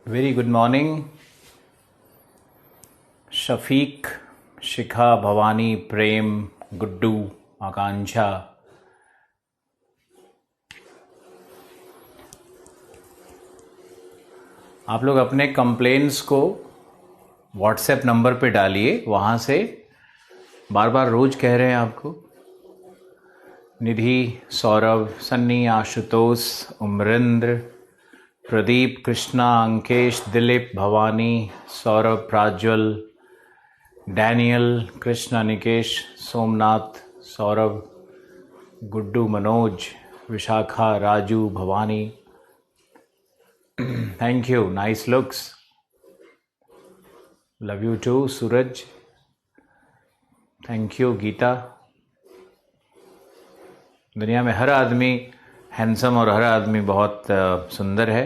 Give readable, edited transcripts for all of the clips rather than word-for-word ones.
Very good morning Shafiq, शिखा, भवानी, प्रेम, गुड्डू, आकांक्षा। आप लोग अपने कंप्लेंट्स को व्हाट्सएप नंबर पे डालिए, वहाँ से बार बार रोज कह रहे हैं आपको। Nidhi, Saurabh, Sunny, Ashutosh, Umrinder, Pradeep, Krishna, Ankesh, Dilip, Bhavani, Saurabh, Prajwal, Daniel, Krishna, Nikesh, Somnath, Saurabh, Guddu, Manoj, Vishakha, Raju, Bhavani. Thank you, nice looks, love you too. Suraj, thank you. Geeta, दुनिया में हर आदमी हैंडसम और हर आदमी बहुत सुंदर है।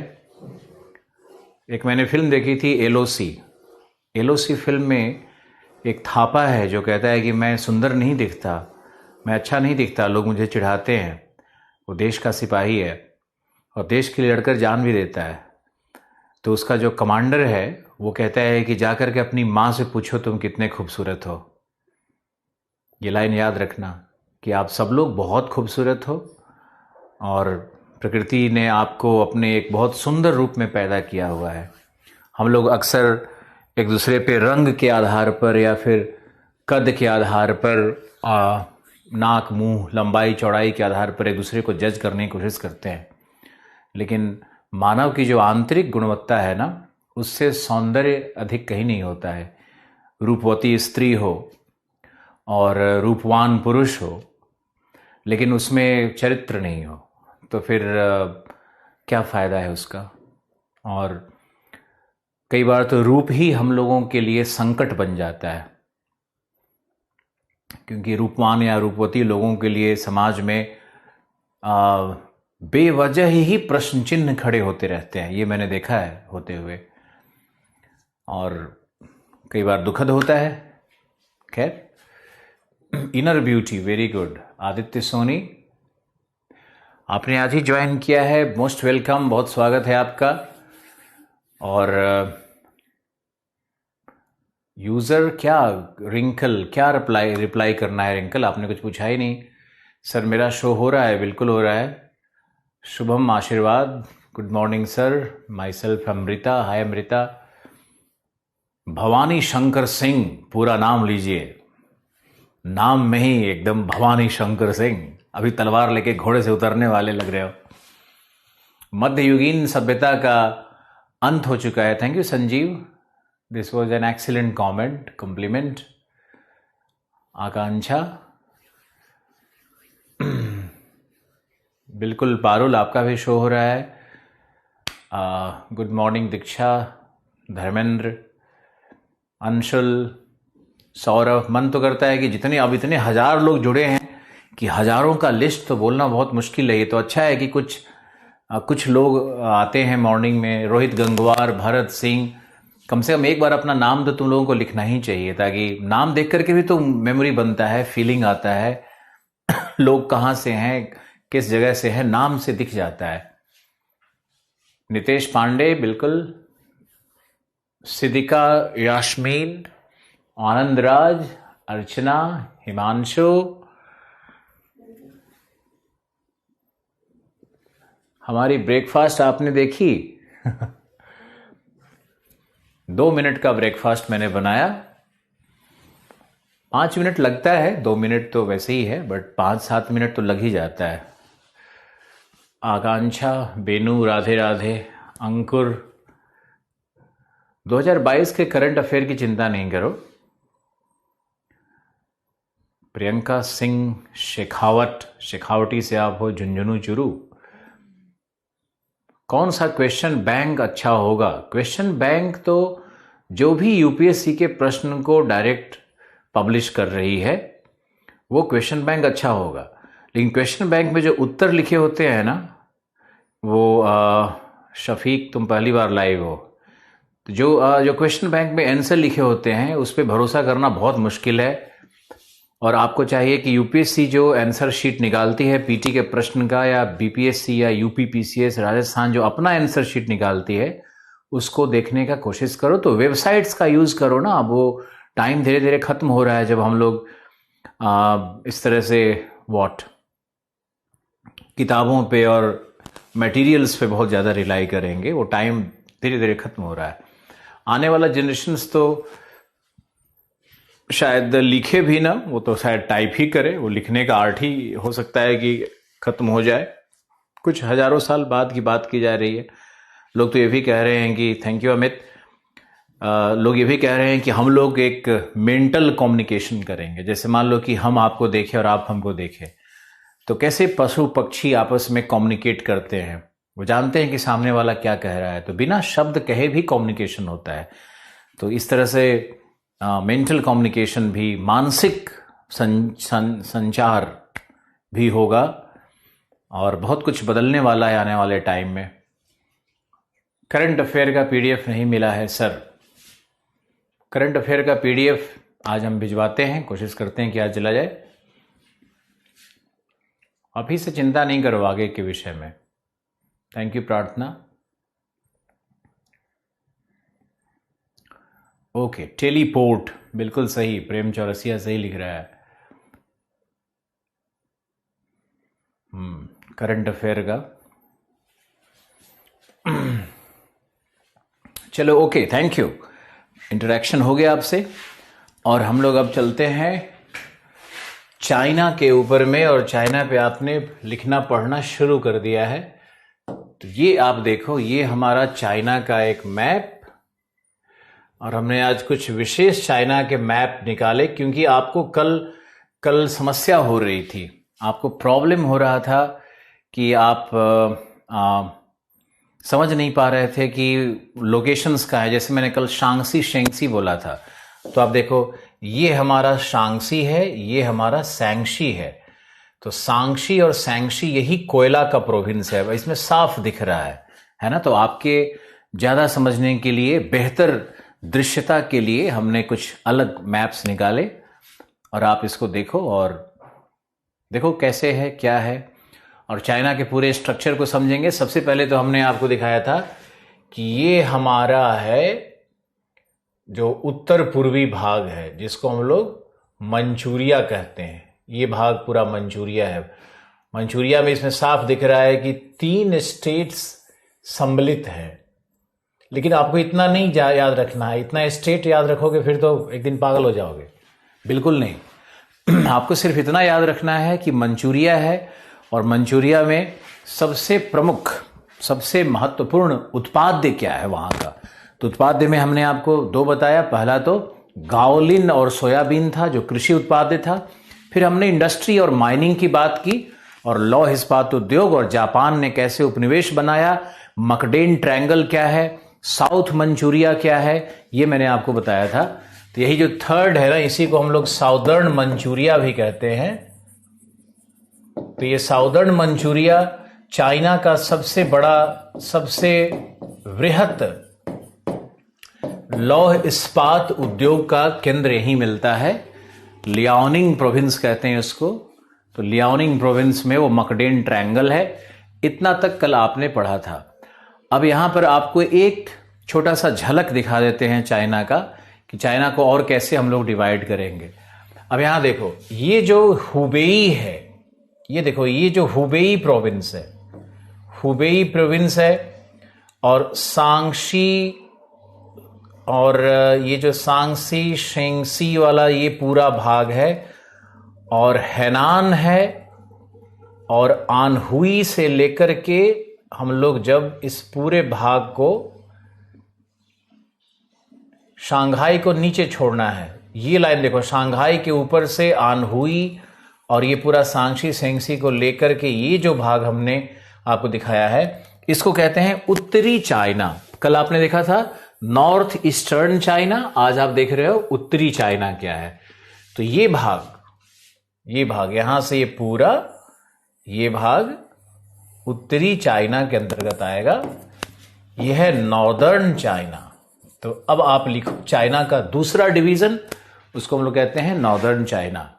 एक मैंने फिल्म देखी थी एलओसी फिल्म में एक थापा है जो कहता है कि मैं सुंदर नहीं दिखता, मैं अच्छा नहीं दिखता, लोग मुझे चिढ़ाते हैं। वो देश का सिपाही है और देश के लिए लड़कर जान भी देता है। तो उसका जो कमांडर है वो कहता है कि जाकर के अपनी माँ से पूछो तुम कितने खूबसूरत हो। ये लाइन याद रखना कि आप सब लोग बहुत खूबसूरत हो और प्रकृति ने आपको अपने एक बहुत सुंदर रूप में पैदा किया हुआ है। हम लोग अक्सर एक दूसरे पे रंग के आधार पर या फिर कद के आधार पर, नाक, मुंह, लंबाई, चौड़ाई के आधार पर एक दूसरे को जज करने की कोशिश करते हैं। लेकिन मानव की जो आंतरिक गुणवत्ता है ना, उससे सौंदर्य अधिक कहीं नहीं होता है। रूपवती स्त्री हो और रूपवान पुरुष हो, लेकिन उसमें चरित्र नहीं हो, तो फिर क्या फ़ायदा है उसका। और कई बार तो रूप ही हम लोगों के लिए संकट बन जाता है, क्योंकि रूपवान या रूपवती लोगों के लिए समाज में बेवजह ही प्रश्न चिन्ह खड़े होते रहते हैं। ये मैंने देखा है होते हुए, और कई बार दुखद होता है। खैर, inner beauty, very good. Aditya Soni, आपने आज ही ज्वाइन किया है, मोस्ट वेलकम, बहुत स्वागत है आपका। और यूज़र क्या रिंकल, क्या रिप्लाई करना है रिंकल? आपने कुछ पूछा ही नहीं। सर मेरा शो हो रहा है, बिल्कुल हो रहा है। शुभम, आशीर्वाद, good morning sir. Myself Amrita, hi Amrita. Bhavani Shankar Singh, पूरा नाम लीजिए, नाम में ही एकदम भवानी शंकर सिंह। अभी तलवार लेके घोड़े से उतरने वाले लग रहे हो। मध्ययुगीन सभ्यता का अंत हो चुका है। Thank you Sanjeev, this was an excellent comment, compliment. Akanksha, बिल्कुल पारुल, आपका भी शो हो रहा है। Good morning Diksha, Dharmendra, Anshul, Saurabh. मन तो करता है कि जितने अब इतने हजार लोग जुड़े हैं कि हजारों का लिस्ट तो बोलना बहुत मुश्किल है। ये तो अच्छा है कि कुछ लोग आते हैं मॉर्निंग में। रोहित गंगवार, भरत सिंह, कम से कम एक बार अपना नाम तो तुम लोगों को लिखना ही चाहिए, ताकि नाम देख करके भी तो मेमोरी बनता है, फीलिंग आता है लोग कहाँ से हैं, किस जगह से हैं, नाम से दिख जाता है। नितेश पांडे, बिल्कुल। सिद्धिका, यास्मीन, आनंद राज, अर्चना, हिमांशु। हमारी ब्रेकफास्ट आपने देखी? 2 मिनट का ब्रेकफास्ट मैंने बनाया। 5 मिनट लगता है, 2 मिनट तो वैसे ही है, बट 5-7 मिनट तो लग ही जाता है। आकांक्षा, बेनू, राधे राधे। अंकुर, 2022 के करंट अफेयर की चिंता नहीं करो। प्रियंका सिंह शेखावट, शेखावटी से आप हो, झुंझुनू चुरू। कौन सा क्वेश्चन बैंक अच्छा होगा? क्वेश्चन बैंक तो जो भी यूपीएससी के प्रश्न को डायरेक्ट पब्लिश कर रही है वो क्वेश्चन बैंक अच्छा होगा। लेकिन क्वेश्चन बैंक में जो उत्तर लिखे होते हैं ना, वो शफीक, तुम पहली बार लाइव हो, तो जो क्वेश्चन बैंक में आंसर लिखे होते हैं उस पर भरोसा करना बहुत मुश्किल है। और आपको चाहिए कि यूपीएससी जो आंसर शीट निकालती है पीटी के प्रश्न का, या बीपीएससी या यूपीपीसीएस राजस्थान जो अपना आंसर शीट निकालती है, उसको देखने का कोशिश करो। तो वेबसाइट्स का यूज़ करो ना। अब वो टाइम धीरे धीरे ख़त्म हो रहा है जब हम लोग इस तरह से किताबों पे और मटेरियल्स पे बहुत ज़्यादा रिलाई करेंगे। वो टाइम धीरे धीरे ख़त्म हो रहा है। आने वाला जनरेशन्स तो शायद लिखे भी ना, वो तो शायद टाइप ही करे। वो लिखने का आर्ट ही हो सकता है कि ख़त्म हो जाए। कुछ हज़ारों साल बाद की बात की जा रही है। लोग तो ये भी कह रहे हैं कि, थैंक यू अमित, लोग ये भी कह रहे हैं कि हम लोग एक मेंटल कम्युनिकेशन करेंगे। जैसे मान लो कि हम आपको देखें और आप हमको देखें, तो कैसे पशु पक्षी आपस में कम्युनिकेट करते हैं। वो जानते हैं कि सामने वाला क्या कह रहा है, तो बिना शब्द कहे भी कम्युनिकेशन होता है। तो इस तरह से मेंटल कम्युनिकेशन भी, मानसिक संचार भी होगा और बहुत कुछ बदलने वाला है आने वाले टाइम में। करंट अफेयर का पीडीएफ नहीं मिला है सर। करंट अफेयर का पीडीएफ आज हम भिजवाते हैं, कोशिश करते हैं कि आज चला जाए। अभी से चिंता नहीं करो आगे के विषय में। थैंक यू प्रार्थना। ओके, टेलीपोर्ट, बिल्कुल सही। प्रेम चौरसिया सही लिख रहा है। करंट अफेयर का चलो, ओके, थैंक यू। इंटरेक्शन हो गया आपसे और हम लोग अब चलते हैं चाइना के ऊपर में। और चाइना पे आपने लिखना पढ़ना शुरू कर दिया है। तो ये आप देखो, ये हमारा चाइना का एक मैप। और हमने आज कुछ विशेष चाइना के मैप निकाले क्योंकि आपको कल समस्या हो रही थी। आपको प्रॉब्लम हो रहा था कि आप समझ नहीं पा रहे थे कि लोकेशंस का है। जैसे मैंने कल शांग्सी शेंगसी बोला था, तो आप देखो, ये हमारा शांग्सी है, ये हमारा सैंगशी है। तो सांगशी और सैंगशी यही कोयला का प्रोविंस है। इसमें साफ दिख रहा है ना। तो आपके ज़्यादा समझने के लिए, बेहतर दृश्यता के लिए हमने कुछ अलग मैप्स निकाले और आप इसको देखो और देखो कैसे है, क्या है। और चाइना के पूरे स्ट्रक्चर को समझेंगे। सबसे पहले तो हमने आपको दिखाया था कि ये हमारा है जो उत्तर पूर्वी भाग है, जिसको हम लोग मंचूरिया कहते हैं। ये भाग पूरा मंचूरिया है। मंचूरिया में इसमें साफ दिख रहा है कि 3 स्टेट्स सम्मिलित है। लेकिन आपको इतना नहीं याद रखना है। इतना स्टेट याद रखोगे फिर तो एक दिन पागल हो जाओगे। बिल्कुल नहीं। आपको सिर्फ इतना याद रखना है कि मंचूरिया है और मंचूरिया में सबसे प्रमुख, सबसे महत्वपूर्ण उत्पाद्य क्या है वहाँ का। तो उत्पाद्य में हमने आपको 2 बताया। पहला तो गाओलिन और सोयाबीन था, जो कृषि उत्पाद्य था। फिर हमने इंडस्ट्री और माइनिंग की बात की और लौह इस्पात उद्योग और जापान ने कैसे उपनिवेश बनाया। मकडेन ट्रायंगल क्या है, साउथ मंचूरिया क्या है, ये मैंने आपको बताया था। तो यही जो थर्ड है ना, इसी को हम लोग साउदर्न मंचूरिया भी कहते हैं। तो ये साउदर्न मंचूरिया चाइना का सबसे बड़ा, सबसे वृहत लौह इस्पात उद्योग का केंद्र यही मिलता है। लियाओनिंग प्रोविंस कहते हैं उसको। तो लियाओनिंग प्रोविंस में वो मकडेन ट्रायंगल है। इतना तक कल आपने पढ़ा था। अब यहां पर आपको एक छोटा सा झलक दिखा देते हैं चाइना का, कि चाइना को और कैसे हम लोग डिवाइड करेंगे। अब यहां देखो, ये जो हुबेई है, ये देखो, ये जो हुबेई प्रोविंस है, हुबेई प्रोविंस है। और सांगशी और ये जो सांगसी शेंगसी वाला ये पूरा भाग है। और हैनान है। और आनहुई से लेकर के हम लोग जब इस पूरे भाग को, शांघाई को नीचे छोड़ना है, ये लाइन देखो, शांघाई के ऊपर से आनहुई और ये पूरा सांगशी शेंगसी को लेकर के ये जो भाग हमने आपको दिखाया है, इसको कहते हैं उत्तरी चाइना। कल आपने देखा था नॉर्थ ईस्टर्न चाइना, आज आप देख रहे हो उत्तरी चाइना क्या है। तो ये भाग यहां से ये पूरा, ये भाग उत्तरी चाइना के अंतर्गत आएगा। यह है नॉर्दर्न चाइना। तो अब आप लिखो चाइना का दूसरा डिवीजन, उसको हम लोग कहते हैं नॉर्दर्न चाइना।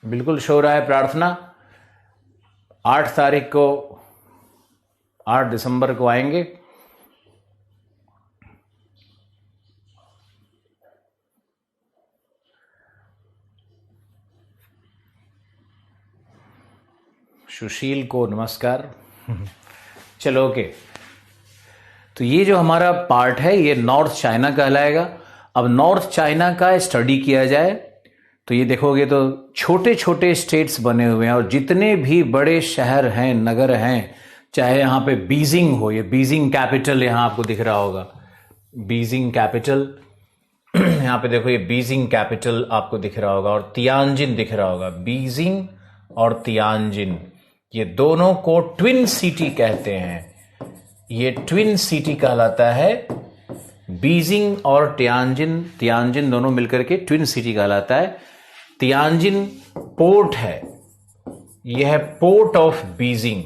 बिल्कुल शो रहा है प्रार्थना। 8 तारीख को 8 दिसंबर को आएंगे। सुशील को नमस्कार। चलो ओके, तो ये जो हमारा पार्ट है ये नॉर्थ चाइना कहलाएगा। अब नॉर्थ चाइना का स्टडी किया जाए तो ये देखोगे तो छोटे छोटे स्टेट्स बने हुए हैं, और जितने भी बड़े शहर हैं, नगर हैं, चाहे यहाँ पे बीजिंग हो, ये बीजिंग कैपिटल यहाँ आपको दिख रहा होगा, बीजिंग कैपिटल यहाँ पे देखो, ये बीजिंग कैपिटल आपको दिख रहा होगा, और तियानजिन दिख रहा होगा। बीजिंग और तियानजिन ये दोनों को ट्विन सिटी कहते हैं। ये ट्विन सिटी कहलाता है। बीजिंग और तियानजिन दोनों मिलकर के ट्विन सिटी कहलाता है। तियानजिन पोर्ट है, यह है पोर्ट ऑफ बीजिंग।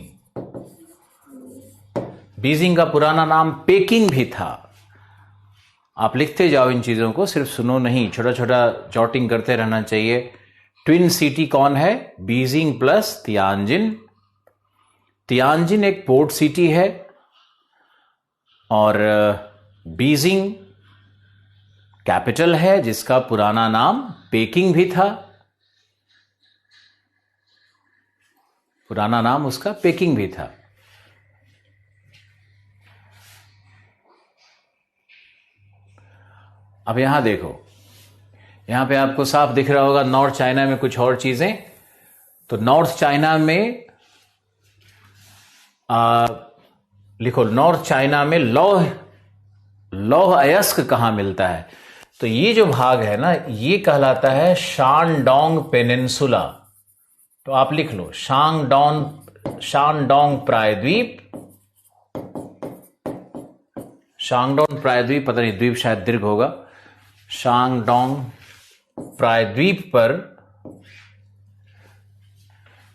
बीजिंग का पुराना नाम पेकिंग भी था। आप लिखते जाओ इन चीजों को, सिर्फ सुनो नहीं, छोटा छोटा जॉटिंग करते रहना चाहिए। ट्विन सिटी कौन है? Beijing plus Tianjin. तियानजिन एक पोर्ट सिटी है, और बीजिंग कैपिटल है जिसका पुराना नाम पेकिंग भी था। पुराना नाम उसका पेकिंग भी था। अब यहां देखो, यहां पे आपको साफ दिख रहा होगा नॉर्थ चाइना में कुछ और चीजें। तो नॉर्थ चाइना में लिखो, नॉर्थ चाइना में लौह अयस्क कहां मिलता है? तो ये जो भाग है ना, ये कहलाता है शानडोंग पेनिनसुला। तो आप लिख लो शानडोंग प्रायद्वीप। शांगडोंग प्रायद्वीप, पता नहीं द्वीप शायद दीर्घ होगा। शांगडोंग प्रायद्वीप पर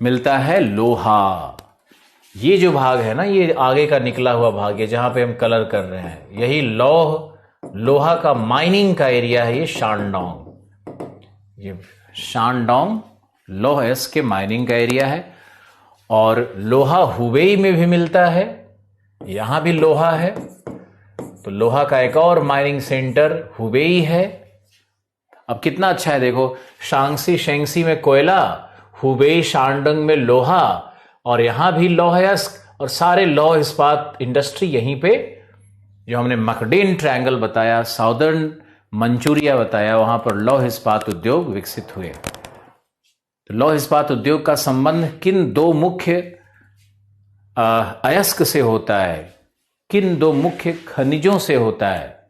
मिलता है लोहा। ये जो भाग है ना, ये आगे का निकला हुआ भाग है जहां पे हम कलर कर रहे हैं, यही लोहा का माइनिंग का एरिया है। ये शानडोंग लौह अयस्क के माइनिंग का एरिया है। और लोहा हुबेई में भी मिलता है, यहां भी लोहा है। तो लोहा का एक और माइनिंग सेंटर हुबेई है। अब कितना अच्छा है देखो, शांगसी शेंगसी में कोयला, हुबेई शानडोंग में लोहा, और यहां भी लौह अयस्क, और सारे लौह इस्पात इंडस्ट्री यहीं पे, जो हमने मकडेन ट्रायंगल बताया, साउदर्न मंचूरिया बताया, वहां पर लौह इस्पात उद्योग विकसित हुए। तो लौह इस्पात उद्योग का संबंध किन दो मुख्य अयस्क से होता है, किन दो मुख्य खनिजों से होता है?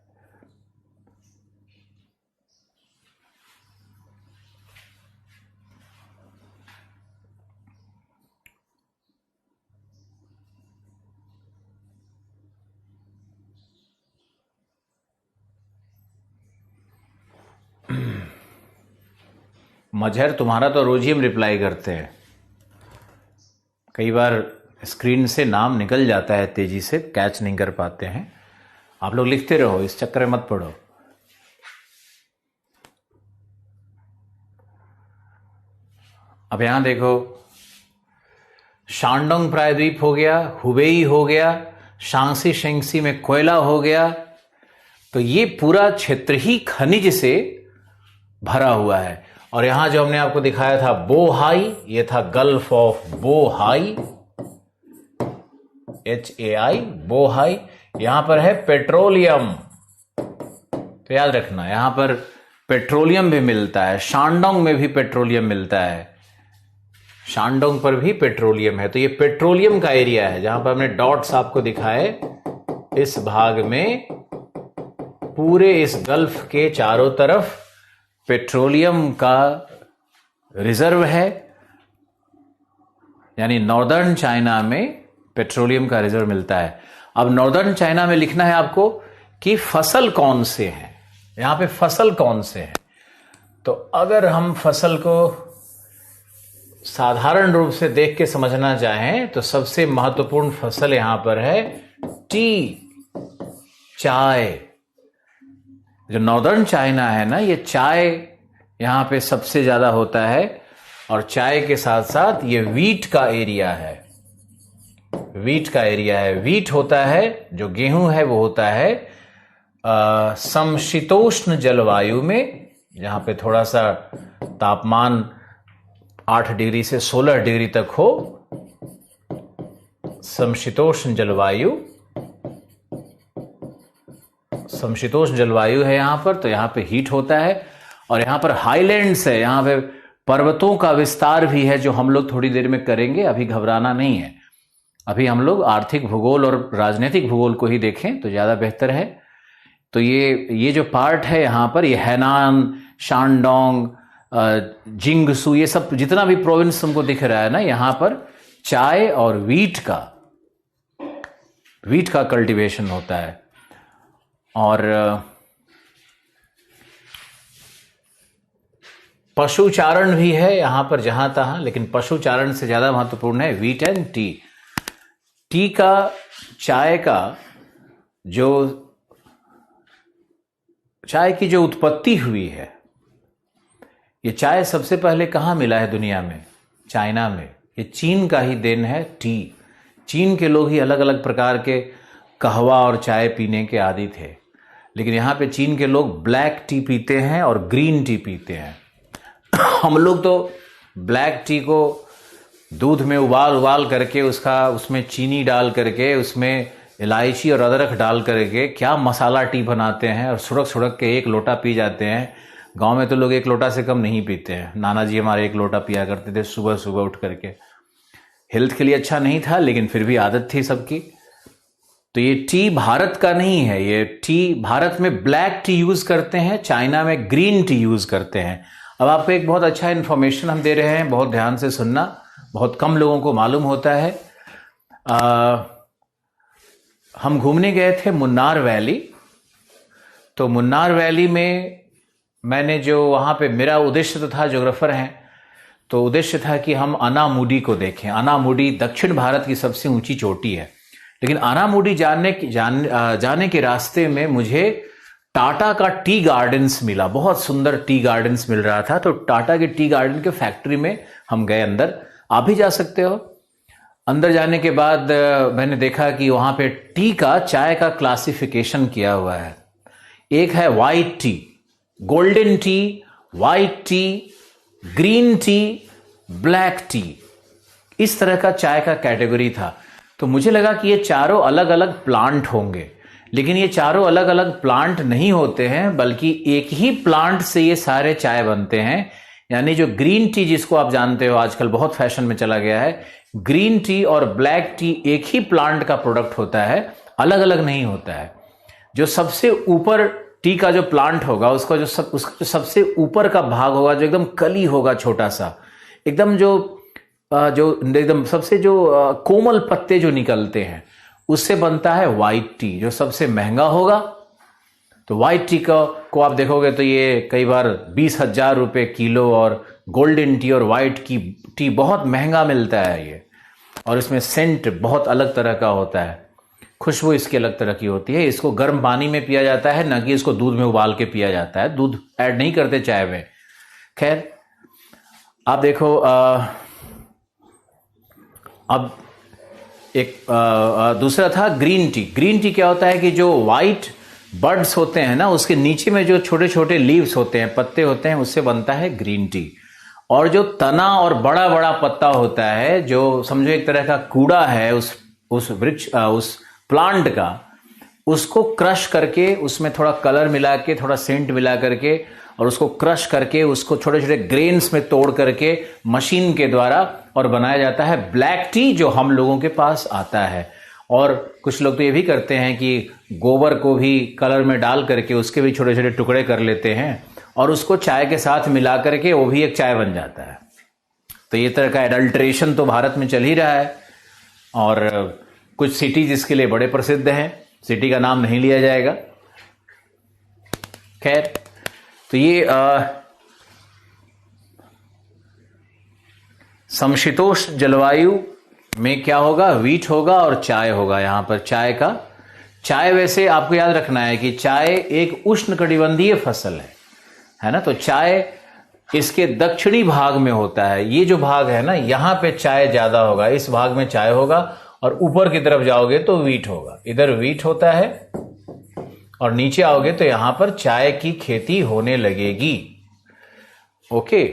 मजहर, तुम्हारा तो रोज ही हम रिप्लाई करते हैं, कई बार स्क्रीन से नाम निकल जाता है, तेजी से कैच नहीं कर पाते हैं। आप लोग लिखते रहो, इस चक्कर में मत पड़ो। अब यहां देखो, शानडोंग प्रायद्वीप हो गया, हुबेई हो गया, शांगसी शेंगसी में कोयला हो गया। तो ये पूरा क्षेत्र ही खनिज से भरा हुआ है। और यहां जो हमने आपको दिखाया था बोहाई, ये था gulf of Bohai, HAI, Bohai. यहां पर है पेट्रोलियम, तो याद रखना यहां पर पेट्रोलियम भी मिलता है। शानडोंग में भी पेट्रोलियम मिलता है, शानडोंग पर भी पेट्रोलियम है। तो ये पेट्रोलियम का एरिया है, जहां पर हमने डॉट्स आपको दिखाए। इस भाग में पूरे इस गल्फ के चारों तरफ पेट्रोलियम का रिजर्व है, यानी नॉर्दर्न चाइना में पेट्रोलियम का रिजर्व मिलता है। अब नॉर्दर्न चाइना में लिखना है आपको कि फसल कौन से हैं, यहां पे फसल कौन से हैं। तो अगर हम फसल को साधारण रूप से देख के समझना चाहें तो सबसे महत्वपूर्ण फसल यहां पर है टी, चाय। जो नॉर्दर्न चाइना है ना, ये चाय यहां पे सबसे ज्यादा होता है, और चाय के साथ साथ ये वीट का एरिया है। वीट का एरिया है। वीट होता है, जो गेहूं है वो होता है समशीतोष्ण जलवायु में, जहां पे थोड़ा सा तापमान 8 डिग्री से 16 डिग्री तक हो। समशीतोष्ण जलवायु, समशीतोष्ण जलवायु है यहां पर, तो यहां पे हीट होता है। और यहां पर हाईलैंड्स है, यहां पे पर्वतों का विस्तार भी है, जो हम लोग थोड़ी देर में करेंगे, अभी घबराना नहीं है। अभी हम लोग आर्थिक भूगोल और राजनीतिक भूगोल को ही देखें तो ज्यादा बेहतर है। तो ये जो पार्ट है यहां पर, ये हैनान, शानडोंग, जिंगसू, ये सब जितना भी प्रोविंस तुमको दिख रहा है ना, यहां पर चाय और वीट का कल्टीवेशन होता है। और पशुचारण भी है यहां पर जहां तहां, लेकिन पशुचारण से ज्यादा महत्वपूर्ण है वीट एंड टी। टी का, चाय की जो उत्पत्ति हुई है, ये चाय सबसे पहले कहां मिला है दुनिया में? चाइना में। ये चीन का ही देन है टी। चीन के लोग ही अलग अलग प्रकार के कहवा और चाय पीने के आदी थे, लेकिन यहां पे चीन के लोग ब्लैक टी पीते हैं और ग्रीन टी पीते हैं। हम लोग तो ब्लैक टी को दूध में उबाल करके उसमें चीनी डाल करके, उसमें इलायची और अदरक डाल करके क्या मसाला टी बनाते हैं और सुड़क के 1 लोटा पी जाते हैं। गांव में तो लोग 1 लोटा से कम नहीं पीते हैं। नाना जी हमारे 1 लोटा पिया करते थे सुबह सुबह उठ करके। हेल्थ के लिए अच्छा नहीं था, लेकिन फिर भी आदत थी सबकी। तो ये टी भारत का नहीं है। ये टी, भारत में ब्लैक टी यूज करते हैं, चाइना में ग्रीन टी यूज करते हैं। अब आपको एक बहुत अच्छा इन्फॉर्मेशन हम दे रहे हैं, बहुत ध्यान से सुनना, बहुत कम लोगों को मालूम होता है। हम घूमने गए थे मुन्नार वैली। तो मुन्नार वैली में मैंने जो वहां पे, मेरा उद्देश्य तो था, ज्योग्राफर हैं तो उद्देश्य था कि हम अनामुडी को देखें। अनामुडी दक्षिण भारत की सबसे ऊंची चोटी है, लेकिन अनामुडी जाने के रास्ते में मुझे टाटा का टी गार्डन्स मिला। बहुत सुंदर टी गार्डन्स मिल रहा था। तो टाटा के टी गार्डन के फैक्ट्री में हम गए अंदर। आप भी जा सकते हो। अंदर जाने के बाद मैंने देखा कि वहां पे टी का, चाय का क्लासिफिकेशन किया हुआ है। एक है white T, golden tea, white T, green tea, black T. इस तरह का चाय का कैटेगरी था। तो मुझे लगा कि ये चारों अलग अलग प्लांट होंगे, लेकिन ये चारों अलग अलग प्लांट नहीं होते हैं, बल्कि एक ही प्लांट से ये सारे चाय बनते हैं। यानी जो ग्रीन टी, जिसको आप जानते हो आजकल बहुत फैशन में चला गया है, ग्रीन टी और ब्लैक टी एक ही प्लांट का प्रोडक्ट होता है, अलग अलग नहीं होता है। जो सबसे ऊपर टी का जो प्लांट होगा, उसका जो सबसे ऊपर का भाग होगा, जो एकदम कली होगा छोटा सा, एकदम जो एकदम सबसे जो कोमल पत्ते जो निकलते हैं, उससे बनता है व्हाइट टी, जो सबसे महंगा होगा। तो व्हाइट टी को आप देखोगे तो ये कई बार 20,000 रुपये किलो, और गोल्डन टी और व्हाइट की टी बहुत महंगा मिलता है ये। और इसमें सेंट बहुत अलग तरह का होता है, खुशबू इसकी अलग तरह की होती है। इसको गर्म पानी में पिया जाता है, ना कि इसको दूध में उबाल के पिया जाता है। दूध ऐड नहीं करते चाय में। खैर, आप देखो, अब एक दूसरा था ग्रीन टी। ग्रीन टी क्या होता है कि जो व्हाइट बर्ड्स होते हैं ना, उसके नीचे में जो छोटे छोटे लीव्स होते हैं, पत्ते होते हैं, उससे बनता है ग्रीन टी। और जो तना और बड़ा बड़ा पत्ता होता है, जो समझो एक तरह का कूड़ा है उस वृक्ष, उस प्लांट का, उसको क्रश करके, उसमें थोड़ा कलर मिला के, थोड़ा सेंट मिला करके, और उसको क्रश करके, उसको छोटे छोटे ग्रेन्स में तोड़ करके मशीन के द्वारा और बनाया जाता है ब्लैक टी, जो हम लोगों के पास आता है। और कुछ लोग तो ये भी करते हैं कि गोबर को भी कलर में डाल करके उसके भी छोटे छोटे टुकड़े कर लेते हैं और उसको चाय के साथ मिला करके वो भी एक चाय बन जाता है। तो ये तरह का एडल्ट्रेशन तो भारत में चल ही रहा है। और कुछ सिटीज इसके लिए बड़े प्रसिद्ध हैं, सिटी का नाम नहीं लिया जाएगा। खैर, तो ये समशीतोष्ण जलवायु में क्या होगा, वीट होगा और चाय होगा। यहां पर चाय वैसे आपको याद रखना है कि चाय एक उष्णकटिबंधीय फसल है ना। तो चाय इसके दक्षिणी भाग में होता है। ये जो भाग है ना, यहां पे चाय ज्यादा होगा, इस भाग में चाय होगा। और ऊपर की तरफ जाओगे तो वीट होगा। इधर वीट होता है और नीचे आओगे तो यहां पर चाय की खेती होने लगेगी। ओके,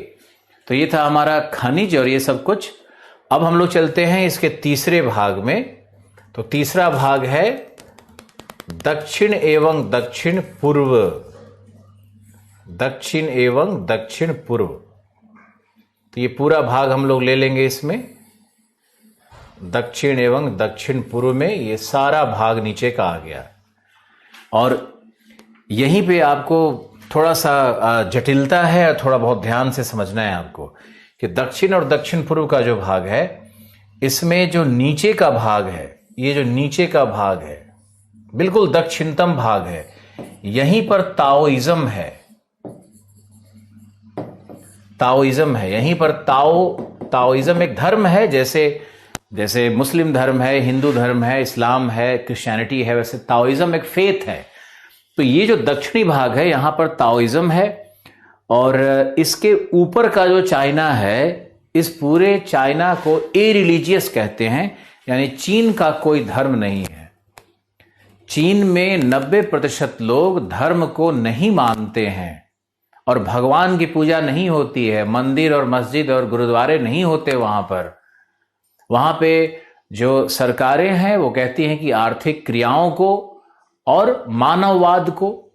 तो ये था हमारा खनिज और ये सब कुछ। अब हम लोग चलते हैं इसके तीसरे भाग में। तो तीसरा भाग है दक्षिण एवं दक्षिण पूर्व। दक्षिण एवं दक्षिण पूर्व, तो ये पूरा भाग हम लोग ले लेंगे इसमें। दक्षिण एवं दक्षिण पूर्व में ये सारा भाग नीचे का आ गया। और यहीं पे आपको थोड़ा सा जटिलता है और थोड़ा बहुत ध्यान से समझना है आपको कि दक्षिण और दक्षिण पूर्व का जो भाग है, इसमें जो नीचे का भाग है, ये जो नीचे का भाग है बिल्कुल दक्षिणतम भाग है, यहीं पर ताओइज्म है। ताओइज्म है यहीं पर। ताओइज्म एक धर्म है, जैसे मुस्लिम धर्म है, हिंदू धर्म है, इस्लाम है, क्रिश्चियनिटी है, वैसे ताओइज्म एक फेथ है। तो ये जो दक्षिणी भाग है यहां पर ताओइज्म है। और इसके ऊपर का जो चाइना है, इस पूरे चाइना को इरिलीजियस कहते हैं, यानी चीन का कोई धर्म नहीं है। चीन में 90% लोग धर्म को नहीं मानते हैं और भगवान की पूजा नहीं होती है। मंदिर और मस्जिद और गुरुद्वारे नहीं होते वहां पर। वहां पे जो सरकारें हैं वो कहती हैं कि आर्थिक क्रियाओं को और मानववाद को,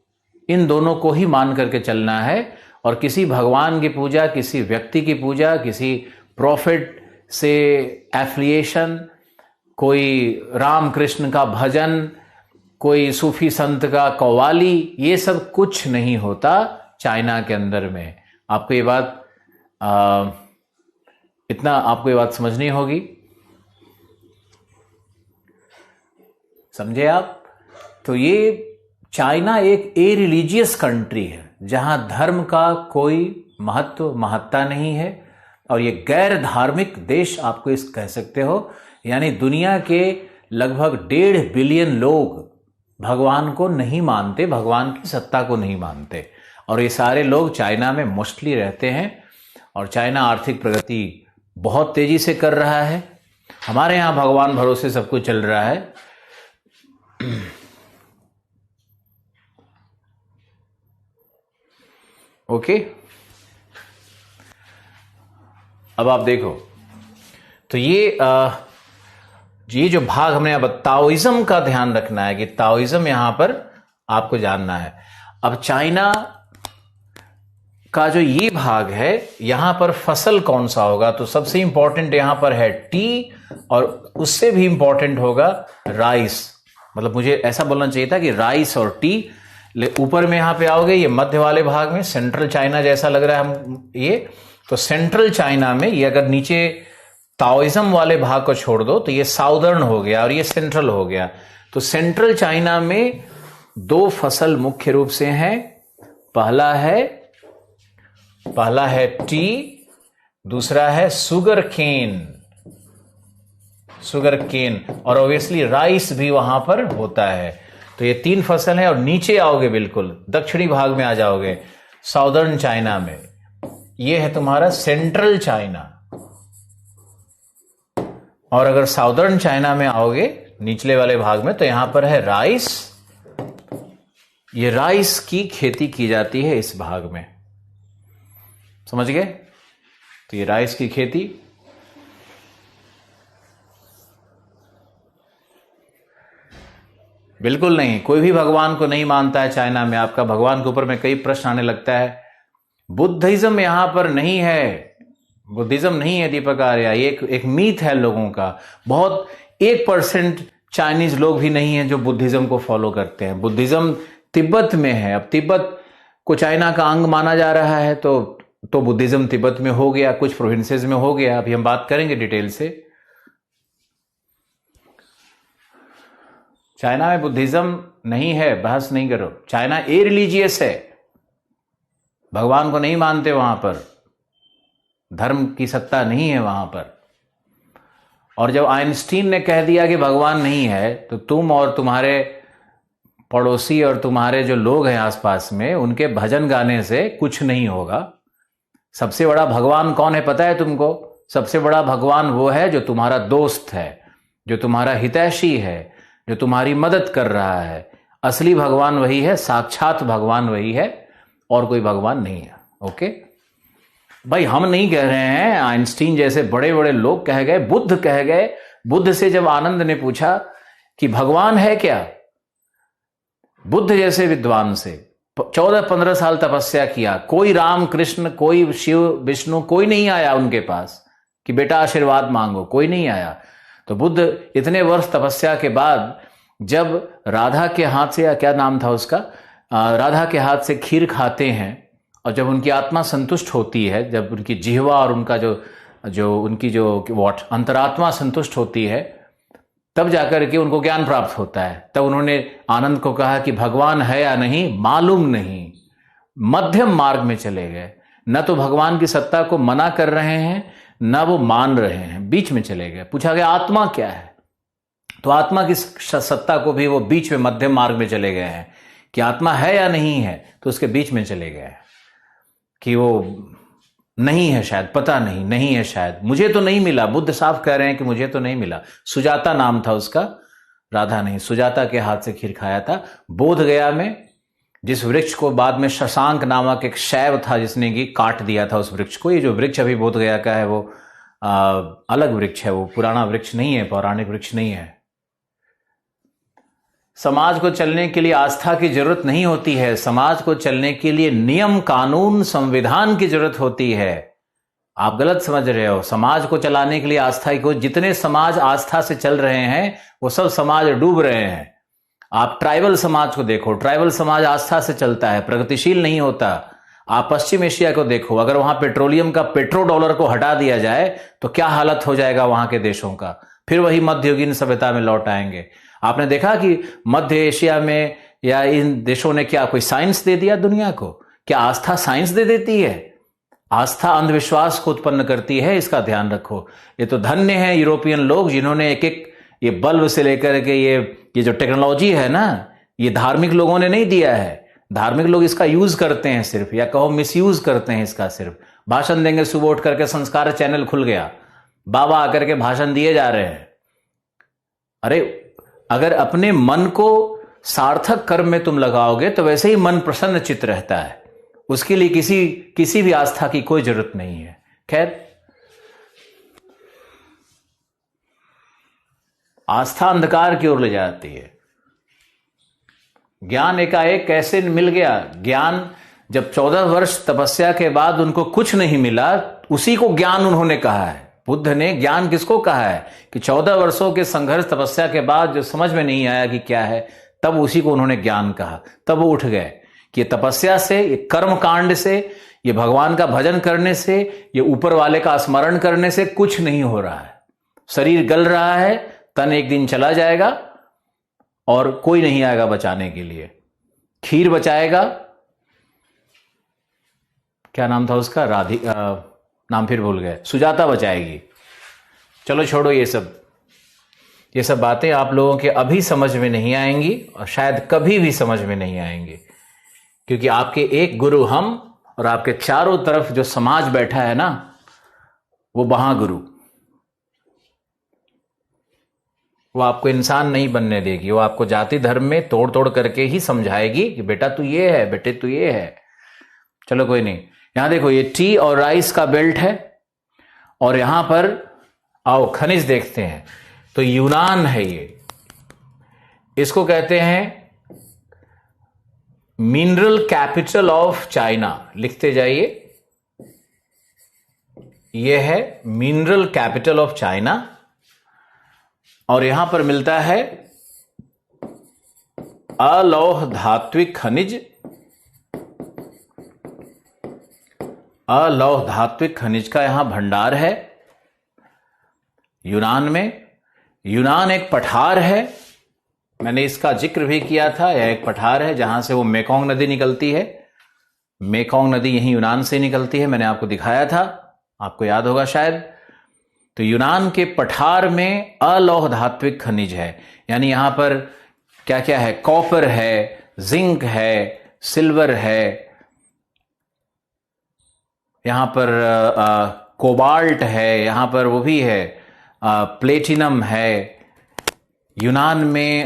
इन दोनों को ही मान करके चलना है। और किसी भगवान की पूजा, किसी व्यक्ति की पूजा, किसी प्रॉफिट से एफिलिएशन, कोई राम कृष्ण का भजन, कोई सूफी संत का कव्वाली, ये सब कुछ नहीं होता चाइना के अंदर में। आपको ये बात आपको ये बात समझनी होगी। समझे आप? तो ये चाइना एक इरिलीजियस कंट्री है जहां धर्म का कोई महत्ता नहीं है। और ये गैर धार्मिक देश आपको इस कह सकते हो। यानी दुनिया के लगभग 1.5 बिलियन लोग भगवान को नहीं मानते, भगवान की सत्ता को नहीं मानते। और ये सारे लोग चाइना में मोस्टली रहते हैं। और चाइना आर्थिक प्रगति बहुत तेजी से कर रहा है। हमारे यहां भगवान भरोसे सब कुछ चल रहा है। ओके, अब आप देखो तो ये जो भाग हमने अब ताओइज्म का ध्यान रखना है कि ताओइज्म यहां पर आपको जानना है। अब चाइना का जो ये भाग है, यहां पर फसल कौन सा होगा? तो सबसे इंपॉर्टेंट यहां पर है टी, और उससे भी इंपॉर्टेंट होगा राइस। मतलब मुझे ऐसा बोलना चाहिए था कि राइस और टी। ऊपर में यहां पे आओगे, ये मध्य वाले भाग में सेंट्रल चाइना जैसा लग रहा है हम ये। तो सेंट्रल चाइना में ये अगर नीचे ताओइज्म वाले भाग को छोड़ दो तो ये साउदर्न हो गया और ये सेंट्रल हो गया। तो सेंट्रल चाइना में 2 फसल मुख्य रूप से हैं। पहला है टी, दूसरा है शुगर केन, और ऑब्वियसली राइस भी वहां पर होता है। तो ये 3 फसल है। और नीचे आओगे, बिल्कुल दक्षिणी भाग में आ जाओगे, साउदर्न चाइना में, ये है तुम्हारा सेंट्रल चाइना। और अगर साउदर्न चाइना में आओगे निचले वाले भाग में, तो यहां पर है राइस। ये राइस की खेती की जाती है इस भाग में। समझ गए? तो ये राइस की खेती। बिल्कुल नहीं, कोई भी भगवान को नहीं मानता है चाइना में। आपका भगवान के ऊपर में कई प्रश्न आने लगता है। बुद्धिज्म यहां पर नहीं है, बुद्धिज्म नहीं है दीपक आर्या। ये एक मीथ है लोगों का। बहुत 1% चाइनीज लोग भी नहीं है जो बुद्धिज्म को फॉलो करते हैं। बुद्धिज्म तिब्बत में है। अब तिब्बत को चाइना का अंग माना जा रहा है, तो बुद्धिज्म तिब्बत में हो गया, कुछ प्रोविंसेस में हो गया। अभी हम बात करेंगे डिटेल से। चाइना में बुद्धिज्म नहीं है, बहस नहीं करो। चाइना इरिलीजियस है, भगवान को नहीं मानते वहां पर, धर्म की सत्ता नहीं है वहां पर। और जब आइंस्टीन ने कह दिया कि भगवान नहीं है, तो तुम और तुम्हारे पड़ोसी और तुम्हारे जो लोग हैं आसपास में, उनके भजन गाने से कुछ नहीं होगा। सबसे बड़ा भगवान कौन है पता है तुमको? सबसे बड़ा भगवान वो है जो तुम्हारा दोस्त है, जो तुम्हारा हितैषी है, जो तुम्हारी मदद कर रहा है, असली भगवान वही है, साक्षात भगवान वही है, और कोई भगवान नहीं है। ओके भाई, हम नहीं कह रहे हैं, आइंस्टीन जैसे बड़े बड़े लोग कह गए, बुद्ध कह गए। बुद्ध से जब आनंद ने पूछा कि भगवान है क्या, बुद्ध जैसे विद्वान से 14-15 साल तपस्या किया, कोई राम कृष्ण, कोई शिव विष्णु, कोई नहीं आया उनके पास कि बेटा आशीर्वाद मांगो, कोई नहीं आया। तो बुद्ध इतने वर्ष तपस्या के बाद जब राधा के हाथ से, या क्या नाम था उसका, राधा के हाथ से खीर खाते हैं, और जब उनकी आत्मा संतुष्ट होती है, जब उनकी जिह्वा और उनका उनकी अंतरात्मा संतुष्ट होती है, तब जाकर के उनको ज्ञान प्राप्त होता है। तब उन्होंने आनंद को कहा कि भगवान है या नहीं मालूम नहीं, मध्यम मार्ग में चले गए। न तो भगवान की सत्ता को मना कर रहे हैं, न वो मान रहे हैं, बीच में चले गए। पूछा गया आत्मा क्या है, तो आत्मा की सत्ता को भी वो बीच में मध्यम मार्ग में चले गए हैं कि आत्मा है या नहीं है, तो उसके बीच में चले गए कि वो नहीं है शायद, पता नहीं, नहीं है शायद, मुझे तो नहीं मिला। बुद्ध साफ कह रहे हैं कि मुझे तो नहीं मिला। सुजाता नाम था उसका, राधा नहीं, सुजाता के हाथ से खीर खाया था। बोध गया में जिस वृक्ष को बाद में शशांक नामक एक शैव था जिसने कि काट दिया था उस वृक्ष को। ये जो वृक्ष अभी बोध गया का है वो अलग वृक्ष है, वो पुराना वृक्ष नहीं है, पौराणिक वृक्ष नहीं है। समाज को चलने के लिए आस्था की जरूरत नहीं होती है, समाज को चलने के लिए नियम कानून संविधान की जरूरत होती है। आप गलत समझ रहे हो। समाज को चलाने के लिए आस्था को, जितने समाज आस्था से चल रहे हैं वो सब समाज डूब रहे हैं। आप ट्राइबल समाज को देखो, ट्राइबल समाज आस्था से चलता है, प्रगतिशील नहीं होता। आप पश्चिम एशिया को देखो, अगर वहां पेट्रोलियम का पेट्रो डॉलर को हटा दिया जाए तो क्या हालत हो जाएगा वहां के देशों का, फिर वही मध्ययुगीन सभ्यता में लौट आएंगे। आपने देखा कि मध्य एशिया में या इन देशों ने क्या कोई साइंस दे दिया दुनिया को? क्या आस्था साइंस दे देती है? आस्था अंधविश्वास को उत्पन्न करती है, इसका ध्यान रखो। ये तो धन्य है यूरोपियन लोग जिन्होंने एक एक ये बल्ब से लेकर के ये जो टेक्नोलॉजी है ना, ये धार्मिक लोगों ने नहीं दिया है। धार्मिक लोग इसका यूज करते हैं सिर्फ, या कहो मिसयूज करते हैं इसका सिर्फ। भाषण देंगे, सुबह उठ करके संस्कार चैनल खुल गया, बाबा आकर के भाषण दिए जा रहे हैं। अरे अगर अपने मन को सार्थक कर्म में तुम लगाओगे तो वैसे ही मन प्रसन्न चित्त रहता है, उसके लिए किसी भी आस्था की कोई जरूरत नहीं है। खैर, आस्था अंधकार की ओर ले जाती है। ज्ञान एकाएक कैसे मिल गया? ज्ञान जब 14 वर्ष तपस्या के बाद उनको कुछ नहीं मिला, उसी को ज्ञान उन्होंने कहा है। बुद्ध ने ज्ञान किसको कहा है कि 14 वर्षों के संघर्ष तपस्या के बाद जो समझ में नहीं आया कि क्या है, तब उसी को उन्होंने ज्ञान कहा। तब वो उठ गए कि ये तपस्या से, ये कर्म कांड से, ये भगवान का भजन करने से, ये ऊपर वाले का स्मरण करने से कुछ नहीं हो रहा है। शरीर गल रहा है, तन एक दिन चला जाएगा और कोई नहीं आएगा बचाने के लिए। खीर बचाएगा, क्या नाम था उसका, नाम फिर भूल गए, सुजाता बचाएगी। चलो छोड़ो ये सब बातें आप लोगों के अभी समझ में नहीं आएंगी और शायद कभी भी समझ में नहीं आएंगी, क्योंकि आपके एक गुरु हम और आपके चारों तरफ जो समाज बैठा है ना, वो महागुरु, वो आपको इंसान नहीं बनने देगी। वो आपको जाति धर्म में तोड़ तोड़ करके ही समझाएगी कि बेटा तू ये है, बेटे तू ये है। चलो कोई नहीं। यहां देखो, ये टी और राइस का बेल्ट है, और यहां पर आओ खनिज देखते हैं। तो यूनान है ये, इसको कहते हैं मिनरल कैपिटल ऑफ चाइना। लिखते जाइए, ये है मिनरल कैपिटल ऑफ चाइना। और यहां पर मिलता है अलौह धात्विक खनिज। अलौह धात्विक खनिज का यहां भंडार है यूनान में। यूनान एक पठार है, मैंने इसका जिक्र भी किया था। यह एक पठार है जहां से वो मेकोंग नदी निकलती है। मेकोंग नदी यहीं यूनान से निकलती है, मैंने आपको दिखाया था, आपको याद होगा शायद। तो यूनान के पठार में अलौह धात्विक खनिज है, यानी यहां पर क्या क्या है, कॉपर है, जिंक है, सिल्वर है, यहां पर कोबाल्ट है, यहां पर वो भी है, प्लेटिनम है, यूनान में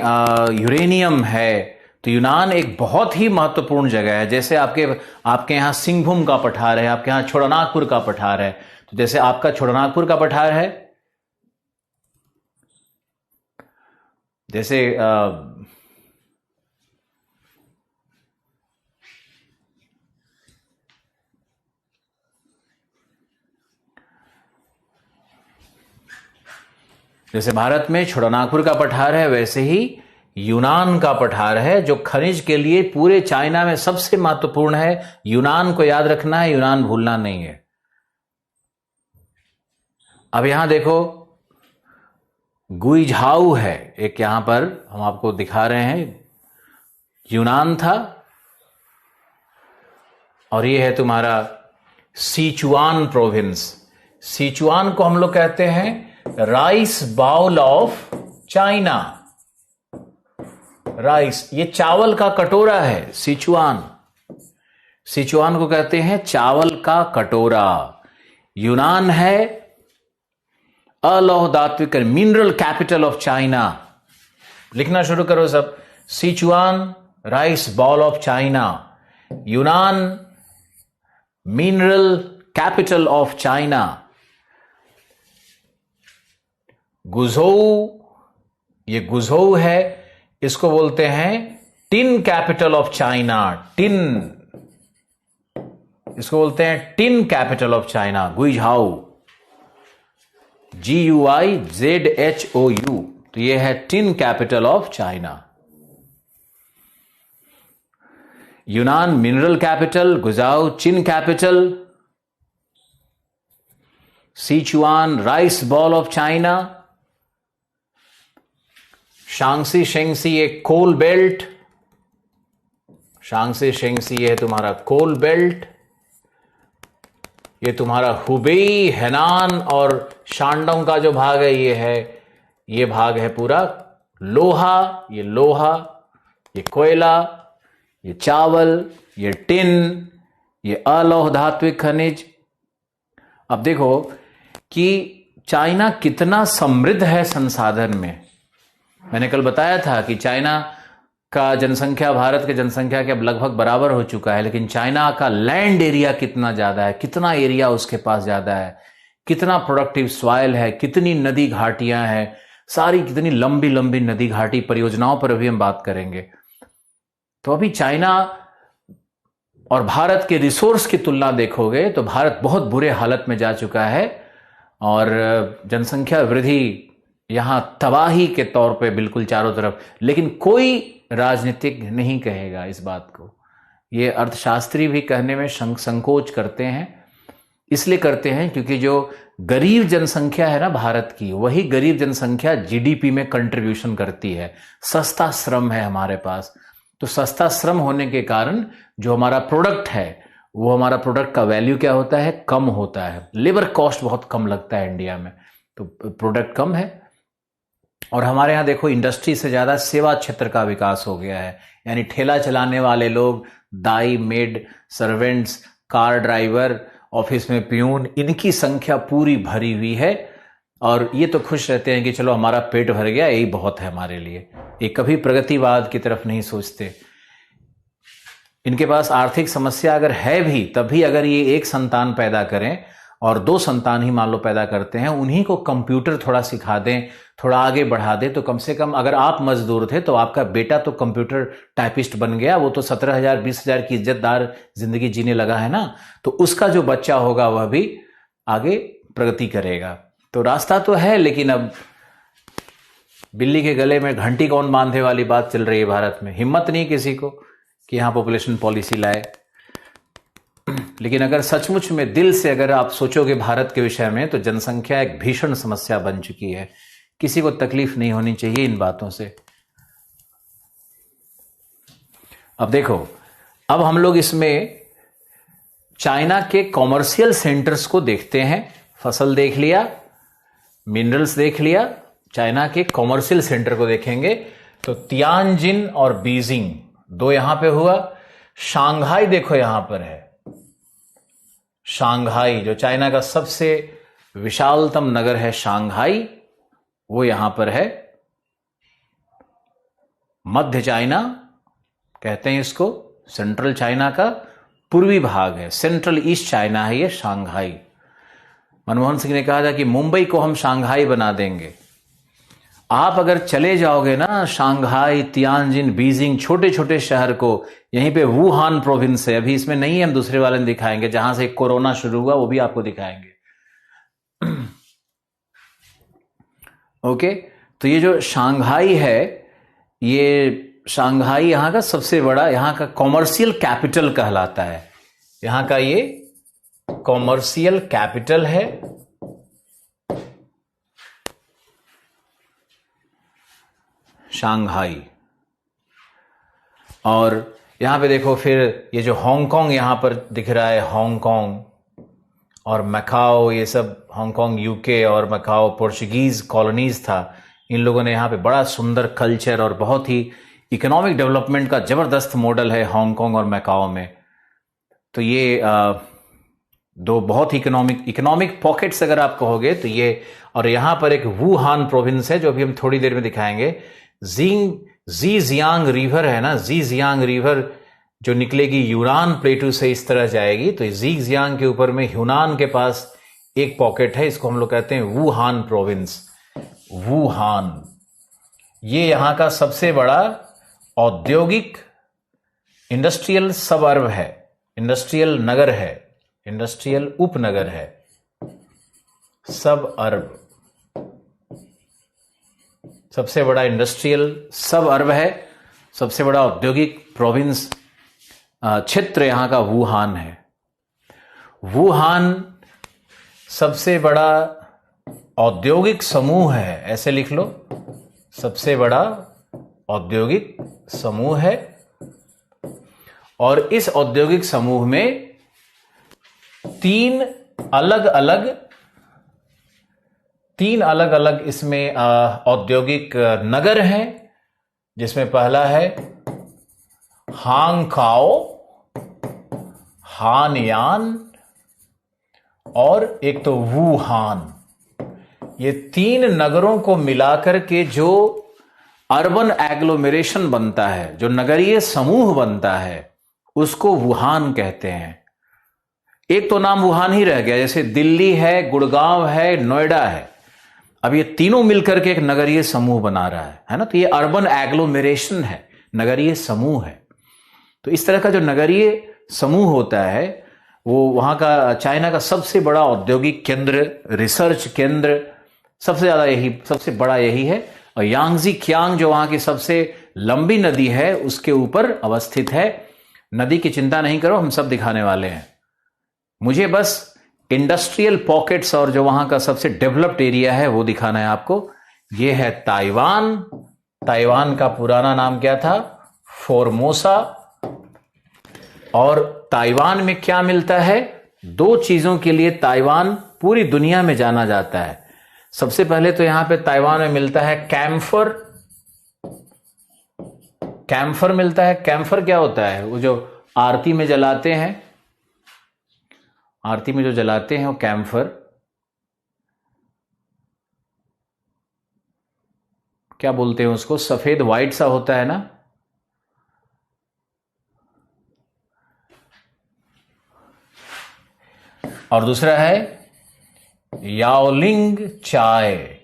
यूरेनियम है। तो यूनान एक बहुत ही महत्वपूर्ण जगह है। जैसे आपके यहाँ सिंहभूम का पठार है, आपके यहाँ छोटानागपुर का पठार है। तो जैसे आपका छोटानागपुर का पठार है, जैसे जैसे भारत में छोटानागपुर का पठार है, वैसे ही यूनान का पठार है, जो खनिज के लिए पूरे चाइना में सबसे महत्वपूर्ण है। यूनान को याद रखना है, यूनान भूलना नहीं है। अब यहां देखो, गुइझाऊ है एक, यहां पर हम आपको दिखा रहे हैं, यूनान था। और ये है तुम्हारा सिचुआन प्रोविंस। सिचुआन को हम लोग कहते हैं rice bowl of China. Rice, ये चावल का कटोरा है। सिचुआन को कहते हैं चावल का कटोरा। यूनान है अलौह धात्विक मिनरल कैपिटल ऑफ चाइना। लिखना शुरू करो सब। Sichuan rice bowl of China, Yunnan mineral capital of China. Guizhou, ये गुझोऊ है, इसको बोलते हैं tin capital of China. Tin, इसको बोलते हैं tin capital of China, Guizhou. GUIZHOU। तो ये है tin capital of China. Yunnan mineral capital, Guizhou tin capital, Sichuan rice ball of China, Shanxi Shaanxi एक कोल बेल्ट। शांगसी शेंगसी ये है तुम्हारा कोल बेल्ट। ये तुम्हारा हुबेई, हेनान और शांडोंग का जो भाग है, ये भाग है पूरा लोहा। ये लोहा, ये कोयला, ये चावल, ये टिन, ये अलौह धात्विक खनिज। अब देखो कि चाइना कितना समृद्ध है संसाधन में। मैंने कल बताया था कि चाइना का जनसंख्या भारत के जनसंख्या के अब लगभग बराबर हो चुका है, लेकिन चाइना का लैंड एरिया कितना ज्यादा है, कितना एरिया उसके पास ज्यादा है, कितना प्रोडक्टिव सॉइल है, कितनी नदी घाटियां हैं, सारी कितनी लंबी लंबी नदी घाटी परियोजनाओं पर अभी हम बात करेंगे। तो अभी चाइना और भारत के रिसोर्स की तुलना देखोगे तो भारत बहुत बुरे हालत में जा चुका है और जनसंख्या वृद्धि यहां तबाही के तौर पे बिल्कुल चारों तरफ। लेकिन कोई राजनीतिक नहीं कहेगा इस बात को। ये अर्थशास्त्री भी कहने में संकोच करते हैं। इसलिए करते हैं क्योंकि जो गरीब जनसंख्या है ना भारत की, वही गरीब जनसंख्या जीडीपी में कंट्रीब्यूशन करती है। सस्ता श्रम है हमारे पास, तो सस्ता श्रम होने के कारण जो हमारा प्रोडक्ट है, वो हमारा प्रोडक्ट का वैल्यू क्या होता है, कम होता है। लेबर कॉस्ट बहुत कम लगता है इंडिया में, तो प्रोडक्ट कम है। और हमारे यहाँ देखो इंडस्ट्री से ज्यादा सेवा क्षेत्र का विकास हो गया है। यानी ठेला चलाने वाले लोग, दाई, maid, servants, car driver, office में प्यून, इनकी संख्या पूरी भरी हुई है। और ये तो खुश रहते हैं कि चलो हमारा पेट भर गया, यही बहुत है हमारे लिए। ये कभी प्रगतिवाद की तरफ नहीं सोचते। इनके पास आर्थिक समस्या अगर है भी, तभी अगर ये एक संतान पैदा करें और 2 संतान ही मान लो पैदा करते हैं, उन्हीं को कंप्यूटर थोड़ा सिखा दें, थोड़ा आगे बढ़ा दें, तो कम से कम अगर आप मजदूर थे तो आपका बेटा तो कंप्यूटर टाइपिस्ट बन गया, वो तो 17,000 20,000 की इज्जतदार जिंदगी जीने लगा है ना, तो उसका जो बच्चा होगा वह भी आगे प्रगति करेगा। तो रास्ता तो है, लेकिन अब बिल्ली के गले में घंटी कौन बांधे वाली बात चल रही है भारत में। हिम्मत नहीं किसी को कि यहां पॉपुलेशन पॉलिसी लाए। लेकिन अगर सचमुच में दिल से अगर आप सोचोगे भारत के विषय में, तो जनसंख्या एक भीषण समस्या बन चुकी है। किसी को तकलीफ नहीं होनी चाहिए इन बातों से। अब देखो, अब हम लोग इसमें चाइना के कॉमर्शियल सेंटर्स को देखते हैं। फसल देख लिया, मिनरल्स देख लिया, चाइना के कॉमर्शियल सेंटर को देखेंगे तो तियानजिन और बीजिंग 2 यहां पे हुआ। शांघाई देखो यहां पर है, शांघाई जो चाइना का सबसे विशालतम नगर है, शांघाई, वो यहां पर है। मध्य चाइना कहते हैं इसको, सेंट्रल चाइना का पूर्वी भाग है, सेंट्रल ईस्ट चाइना है ये शंघाई। मनमोहन सिंह ने कहा था कि मुंबई को हम शंघाई बना देंगे। आप अगर चले जाओगे ना शंघाई, तियानजिन, बीजिंग, छोटे छोटे शहर को, यहीं पे वुहान प्रोविंस है, अभी इसमें नहीं है, हम दूसरे वाले में दिखाएंगे, जहां से कोरोना शुरू हुआ वो भी आपको दिखाएंगे। ओके, तो ये जो शंघाई है, ये शंघाई यहां का सबसे बड़ा, यहां का कॉमर्शियल कैपिटल कहलाता है। यहां का ये कॉमर्शियल कैपिटल है। शंघाई। और यहां पे देखो फिर ये जो हांगकांग यहां पर दिख रहा है, हांगकांग और मैकाओ, ये सब हांगकांग यूके और मैकाओ पोर्चुगीज कॉलोनीज था। इन लोगों ने यहाँ पे बड़ा सुंदर कल्चर और बहुत ही इकोनॉमिक डेवलपमेंट का जबरदस्त मॉडल है हांगकांग और मैकाओ में। तो ये दो बहुत इकोनॉमिक पॉकेट्स अगर आप कहोगे तो ये, और यहां पर एक वुहान प्रोविंस है जो अभी हम थोड़ी देर में दिखाएंगे। ज़ीजियांग रिवर है ना, ज़ीजियांग रिवर जो निकलेगी यूनान प्लेटू से इस तरह जाएगी, तो ज़ीजियांग के ऊपर में यूनान के पास एक पॉकेट है, इसको हम लोग कहते हैं वुहान प्रोविंस। वुहान ये यहां का सबसे बड़ा औद्योगिक इंडस्ट्रियल सब अर्ब है, इंडस्ट्रियल नगर है, इंडस्ट्रियल उपनगर है, सब अर्ब, सबसे बड़ा इंडस्ट्रियल सब अर्ब है, सबसे बड़ा औद्योगिक प्रोविंस क्षेत्र यहां का वुहान है। वुहान सबसे बड़ा औद्योगिक समूह है, ऐसे लिख लो, सबसे बड़ा औद्योगिक समूह है। और इस औद्योगिक समूह में तीन अलग अलग इसमें औद्योगिक नगर हैं, जिसमें पहला है हांगकाओ, हानयान और एक तो वुहान। ये तीन नगरों को मिलाकर के जो अर्बन एग्लोमेरेशन बनता है, जो नगरीय समूह बनता है, उसको वुहान कहते हैं। एक तो नाम वुहान ही रह गया, जैसे दिल्ली है, गुड़गांव है, नोएडा है, अब ये तीनों मिलकर के एक नगरीय समूह बना रहा है ना। तो ये अर्बन एग्लोमेरेशन है, नगरीय समूह है। तो इस तरह का जो नगरीय समूह होता है वो वहां का, चाइना का सबसे बड़ा औद्योगिक केंद्र, रिसर्च केंद्र, सबसे बड़ा यही है। और यांगजी कियांग जो वहां की सबसे लंबी नदी है उसके ऊपर अवस्थित है। नदी की चिंता नहीं करो, हम सब दिखाने वाले हैं। मुझे बस इंडस्ट्रियल पॉकेट्स और जो वहां का सबसे डेवलप्ड एरिया है वो दिखाना है आपको। ये है ताइवान। ताइवान का पुराना नाम क्या था? फोर्मोसा। और ताइवान में क्या मिलता है? दो चीजों के लिए ताइवान पूरी दुनिया में जाना जाता है। सबसे पहले तो यहां पे ताइवान में मिलता है कैम्फर। कैम्फर मिलता है। कैम्फर क्या होता है? वो जो आरती में जलाते हैं, आरती में जो जलाते हैं वो कैम्फर। क्या बोलते हैं उसको? सफेद व्हाइट सा होता है ना। और दूसरा है याओलिंग चाय।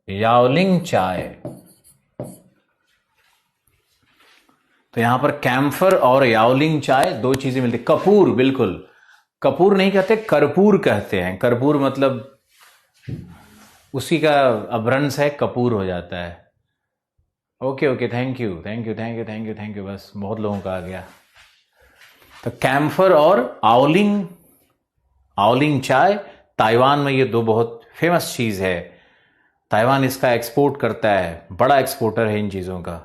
याओलिंग चाय। तो यहां पर कैम्फर और याओलिंग चाय दो चीजें मिलती। कपूर, बिल्कुल कपूर नहीं कहते, कर्पूर कहते हैं। कर्पूर मतलब उसी का अभ्रंश है, कपूर हो जाता है। Okay okay, thank you thank you thank you thank you thank you. बस बहुत लोगों का आ गया। तो कैम्फर और आओलिंग, आओलिंग चाय, ताइवान में ये दो बहुत फेमस चीज है। ताइवान इसका एक्सपोर्ट करता है, बड़ा एक्सपोर्टर है इन चीजों का।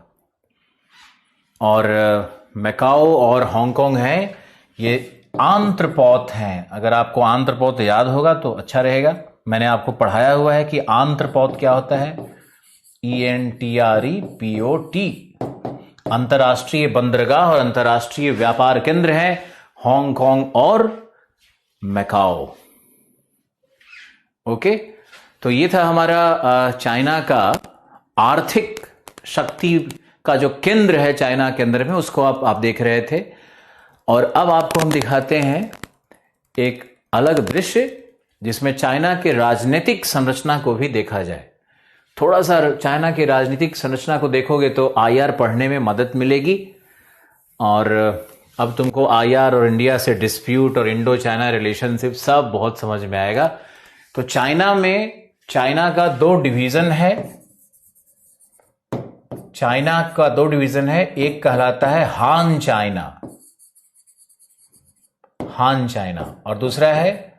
और मैकाओ और हांगकांग है, ये आंत्रपौत हैं। अगर आपको आंत्रपौत याद होगा तो अच्छा रहेगा। मैंने आपको पढ़ाया हुआ है कि आंत्रपौत क्या होता है। ENTREPOT। अंतर्राष्ट्रीय बंदरगाह और अंतर्राष्ट्रीय व्यापार केंद्र है हांगकांग और मैकाओ। ओके, तो ये था हमारा चाइना का आर्थिक शक्ति का जो केंद्र है चाइना के अंदर में, उसको आप देख रहे थे। और अब आपको हम दिखाते हैं एक अलग दृश्य जिसमें चाइना के राजनीतिक संरचना को भी देखा जाए। थोड़ा सा चाइना की राजनीतिक संरचना को देखोगे तो आईआर पढ़ने में मदद मिलेगी, और अब तुमको आईआर और इंडिया से डिस्प्यूट और इंडो चाइना रिलेशनशिप सब बहुत समझ में आएगा। तो चाइना में चाइना का दो डिवीजन है, चाइना का दो डिवीजन है। एक कहलाता है हान चाइना, हान चाइना, और दूसरा है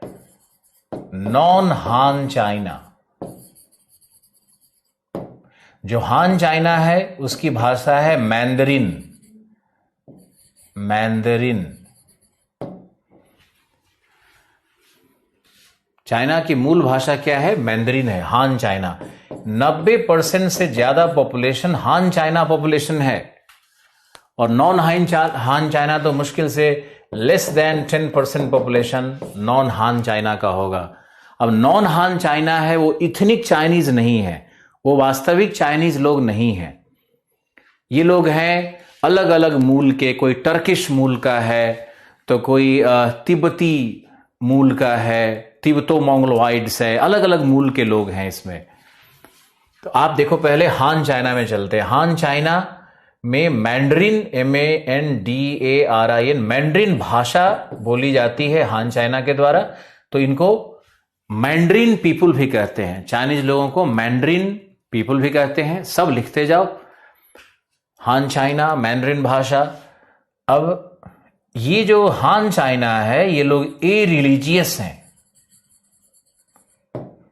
नॉन हान चाइना। जो हान चाइना है उसकी भाषा है मैंडरिन, मैंडरिन। चाइना की मूल भाषा क्या है? मैंडरिन है, हान चाइना। 90% से ज्यादा पॉपुलेशन हान चाइना पॉपुलेशन है, और नॉन हान चाइना तो मुश्किल से लेस देन 10% पॉपुलेशन नॉन हान चाइना का होगा। अब नॉन हान चाइना है वो इथनिक चाइनीज नहीं है, वो वास्तविक चाइनीज लोग नहीं हैं। ये लोग हैं अलग अलग मूल के, कोई टर्किश मूल का है तो कोई तिब्बती मूल का है, तिब्बतो मंगोलॉइड्स है, अलग अलग मूल के लोग हैं इसमें। तो आप देखो पहले हान चाइना में चलते हैं। हान चाइना में मैंडरिन, MANDARIN, मैंडरिन भाषा बोली जाती है हान चाइना के द्वारा। तो इनको मैंडरिन पीपुल भी कहते हैं, चाइनीज लोगों को मैंडरिन पीपुल भी कहते हैं। सब लिखते जाओ, हान चाइना, मैंडरिन भाषा। अब ये जो हान चाइना है ये लोग ए रिलीजियस हैं,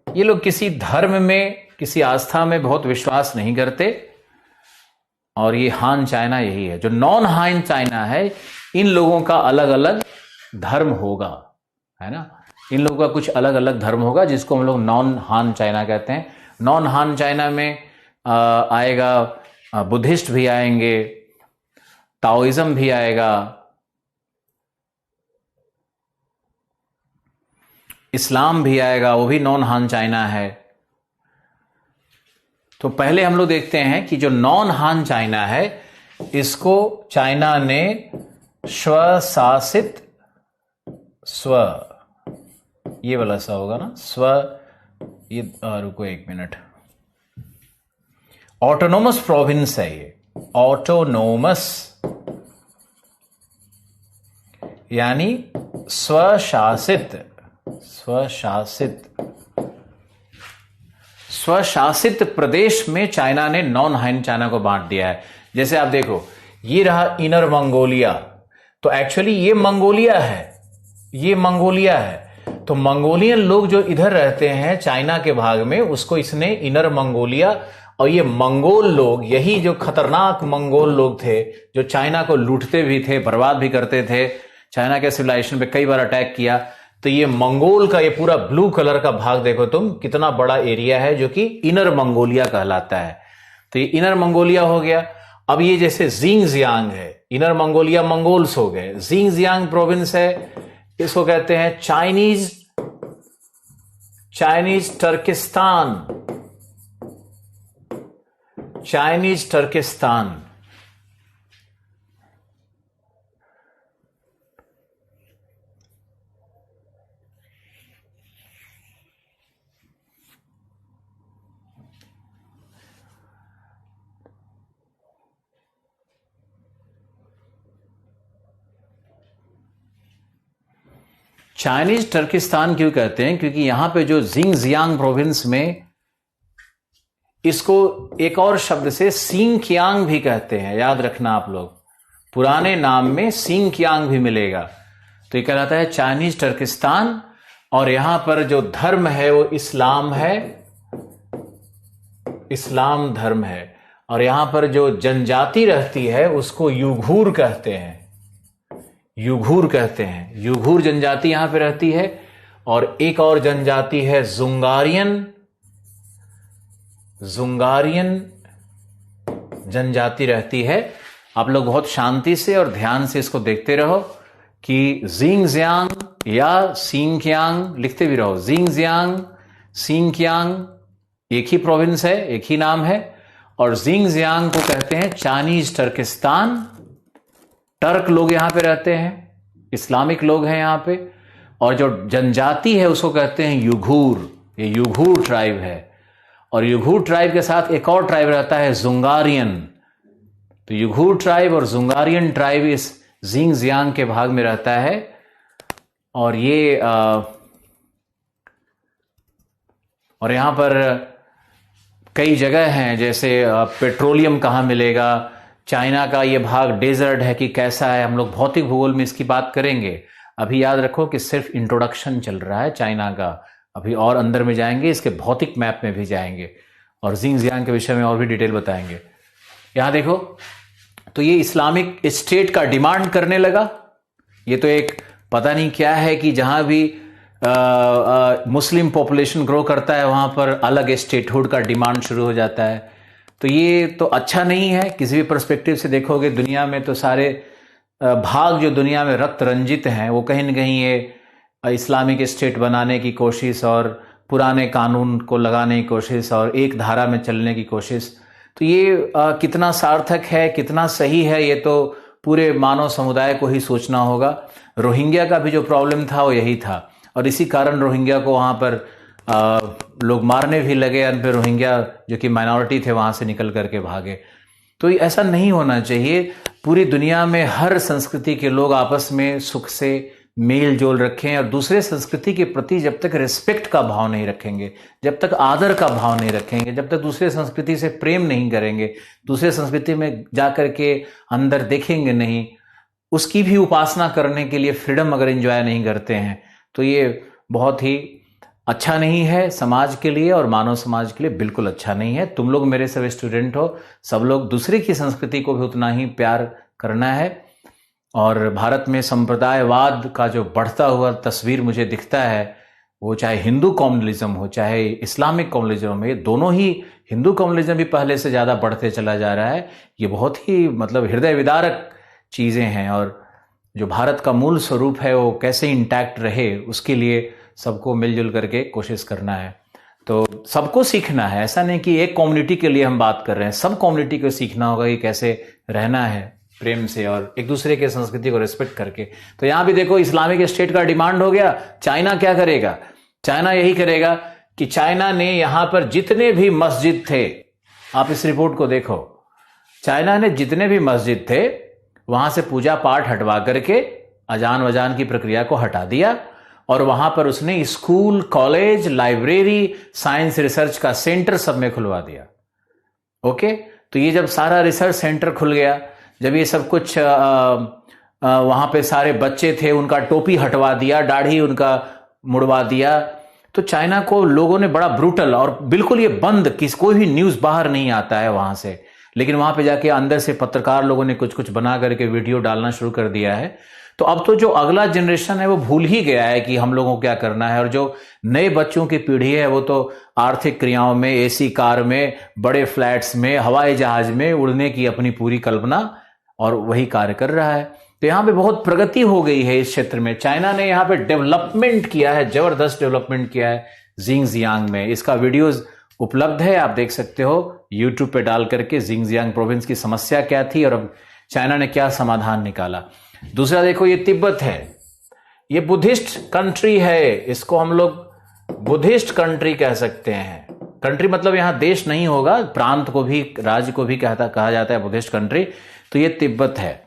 ये लोग किसी धर्म में, किसी आस्था में बहुत विश्वास नहीं करते, और ये हान चाइना यही है। जो नॉन हान चाइना है इन लोगों का अलग अलग धर्म होगा, है ना, इन लोगों का कुछ अलग अलग धर्म होगा जिसको हम लोग नॉन हान चाइना कहते हैं। नॉन हान चाइना में आएगा बुद्धिस्ट भी आएंगे, ताओइज्म भी आएगा, इस्लाम भी आएगा, वो भी नॉन हान चाइना है। तो पहले हम लोग देखते हैं कि जो नॉन हान चाइना है इसको चाइना ने स्वशासित, स्व ये वाला सा होगा ना, स्व, ये रुको एक मिनट, ऑटोनोमस प्रोविंस है ये, ऑटोनोमस यानी स्वशासित, स्वशासित, स्वशासित प्रदेश में चाइना ने नॉन हान चाइना को बांट दिया है। जैसे आप देखो ये रहा इनर मंगोलिया, तो एक्चुअली ये मंगोलिया है, ये मंगोलिया है। तो मंगोलियन लोग जो इधर रहते हैं चाइना के भाग में, उसको इसने इनर मंगोलिया, और ये मंगोल लोग, यही जो खतरनाक मंगोल लोग थे जो चाइना को लूटते भी थे, बर्बाद भी करते थे, चाइना के सिविलाइजेशन पे कई बार अटैक किया। तो ये मंगोल का ये पूरा ब्लू कलर का भाग देखो तुम, कितना बड़ा एरिया है जो कि इनर मंगोलिया कहलाता है। तो ये इनर मंगोलिया हो गया। अब ये जैसे जिंगजियांग है, इनर मंगोलिया मंगोल्स हो गए, जिंगजियांग प्रोविंस है, इसको कहते हैं चाइनीज टर्किस्तान, चाइनीज टर्किस्तान। चाइनीज टर्किस्तान क्यों कहते हैं? क्योंकि यहां पे जो जिंगजियांग प्रोविंस में, इसको एक और शब्द से सिंकियांग भी कहते हैं, याद रखना आप लोग, पुराने नाम में सिंकियांग भी मिलेगा। तो ये कहलाता है चाइनीज टर्किस्तान। और यहां पर जो धर्म है वो इस्लाम है, इस्लाम धर्म है। और यहां पर जो जनजाति रहती है उसको युघूर कहते हैं, युघूर कहते हैं, युघूर जनजाति यहां पे रहती है। और एक और जनजाति है जुंगारियन, जुंगारियन जनजाति रहती है। आप लोग बहुत शांति से और ध्यान से इसको देखते रहो कि जिंगजियांग या सिंकियांग लिखते भी रहो, जिंगजियांग, सिंकियांग एक ही प्रोविंस है, एक ही नाम है। और जिंगजियांग को कहते हैं चाइनीज टर्किस्तान। टर्क लोग यहां पे रहते हैं, इस्लामिक लोग हैं यहां पे। और जो जनजाति है उसको कहते हैं युघूर, ये युघूर ट्राइब है। और युघूर ट्राइब के साथ एक और ट्राइब रहता है जुंगारियन। तो युघूर ट्राइब और जुंगारियन ट्राइब इस जिंगजियांग के भाग में रहता है। और ये और यहां पर कई जगह हैं, जैसे पेट्रोलियम कहाँ मिलेगा, चाइना का ये भाग डेजर्ट है कि कैसा है, हम लोग भौतिक भूगोल में इसकी बात करेंगे। अभी याद रखो कि सिर्फ इंट्रोडक्शन चल रहा है चाइना का, अभी और अंदर में जाएंगे, इसके भौतिक मैप में भी जाएंगे और जिंगजियांग के विषय में और भी डिटेल बताएंगे। यहां देखो, तो ये इस्लामिक स्टेट का डिमांड करने लगा। ये तो एक पता नहीं क्या है कि जहां भी मुस्लिम पॉपुलेशन ग्रो करता है वहां पर अलग स्टेटहुड का डिमांड शुरू हो जाता है। तो ये तो अच्छा नहीं है किसी भी पर्सपेक्टिव से देखोगे। दुनिया में तो सारे भाग जो दुनिया में रक्त रंजित हैं वो कहीं न कहीं ये इस्लामिक स्टेट बनाने की कोशिश और पुराने कानून को लगाने की कोशिश और एक धारा में चलने की कोशिश, तो ये कितना सार्थक है, कितना सही है, ये तो पूरे मानव समुदाय को ही सोचना होगा। रोहिंग्या का भी जो प्रॉब्लम था वो यही था और इसी कारण रोहिंग्या को वहाँ पर लोग मारने भी लगे। और फिर रोहिंग्या जो कि माइनॉरिटी थे वहाँ से निकल करके भागे। तो ऐसा नहीं होना चाहिए। पूरी दुनिया में हर संस्कृति के लोग आपस में सुख से मेल जोल रखें और दूसरे संस्कृति के प्रति जब तक रिस्पेक्ट का भाव नहीं रखेंगे, जब तक आदर का भाव नहीं रखेंगे, जब तक दूसरे संस्कृति से प्रेम नहीं करेंगे, दूसरे संस्कृति में जाकर के अंदर देखेंगे नहीं, उसकी भी उपासना करने के लिए फ्रीडम अगर एंजॉय नहीं करते हैं, तो ये बहुत ही अच्छा नहीं है समाज के लिए और मानव समाज के लिए बिल्कुल अच्छा नहीं है। तुम लोग मेरे सब स्टूडेंट हो, सब लोग दूसरे की संस्कृति को भी उतना ही प्यार करना है। और भारत में संप्रदायवाद का जो बढ़ता हुआ तस्वीर मुझे दिखता है, वो चाहे हिंदू कम्युनलिज्म हो चाहे इस्लामिक कम्युनलिज्म हो, ये दोनों ही, हिंदू कम्युनलिज्म भी पहले से ज़्यादा बढ़ते चला जा रहा है। ये बहुत ही मतलब हृदय विदारक चीज़ें हैं और जो भारत का मूल स्वरूप है वो कैसे इंटैक्ट रहे उसके लिए सबको मिलजुल करके कोशिश करना है। तो सबको सीखना है, ऐसा नहीं कि एक कम्युनिटी के लिए हम बात कर रहे हैं, सब कम्युनिटी को सीखना होगा कि कैसे रहना है प्रेम से और एक दूसरे के संस्कृति को रिस्पेक्ट करके। तो यहां भी देखो इस्लामिक स्टेट का डिमांड हो गया। चाइना क्या करेगा? चाइना यही करेगा कि चाइना ने यहां पर जितने भी मस्जिद थे, आप इस रिपोर्ट को देखो, चाइना ने जितने भी मस्जिद थे वहां से पूजा पाठ हटवा करके अजान वजान की प्रक्रिया को हटा दिया और वहां पर उसने school, college, library, science research का सेंटर सब में खुलवा दिया। ओके, तो ये जब सारा रिसर्च सेंटर खुल गया, जब ये सब कुछ वहां पे सारे बच्चे थे उनका टोपी हटवा दिया, दाढ़ी उनका मुड़वा दिया, तो चाइना को लोगों ने बड़ा ब्रूटल और बिल्कुल ये बंद, किस कोई भी न्यूज बाहर नहीं आता है वहां से, लेकिन वहां पे जाके अंदर से पत्रकार लोगों ने कुछ कुछ बना करके वीडियो डालना शुरू कर दिया है। तो अब तो जो अगला जनरेशन है वो भूल ही गया है कि हम लोगों को क्या करना है, और जो नए बच्चों की पीढ़ी है वो तो आर्थिक क्रियाओं में, एसी कार में, बड़े फ्लैट्स में, हवाई जहाज में उड़ने की अपनी पूरी कल्पना और वही कार्य कर रहा है। तो यहाँ पे बहुत प्रगति हो गई है इस क्षेत्र में। चाइना ने यहाँ पे डेवलपमेंट किया है, जबरदस्त डेवलपमेंट किया है जिंगजियांग में। इसका वीडियोज उपलब्ध है, आप देख सकते हो यूट्यूब पे डाल करके, जिंगजियांग प्रोविंस की समस्या क्या थी और अब चाइना ने क्या समाधान निकाला। दूसरा देखो, ये तिब्बत है, ये बुद्धिस्ट कंट्री है, इसको हम लोग बुद्धिस्ट कंट्री कह सकते हैं। कंट्री मतलब यहां देश नहीं होगा, प्रांत को भी, राज्य को भी कहा जाता है बुद्धिस्ट कंट्री। तो ये तिब्बत है।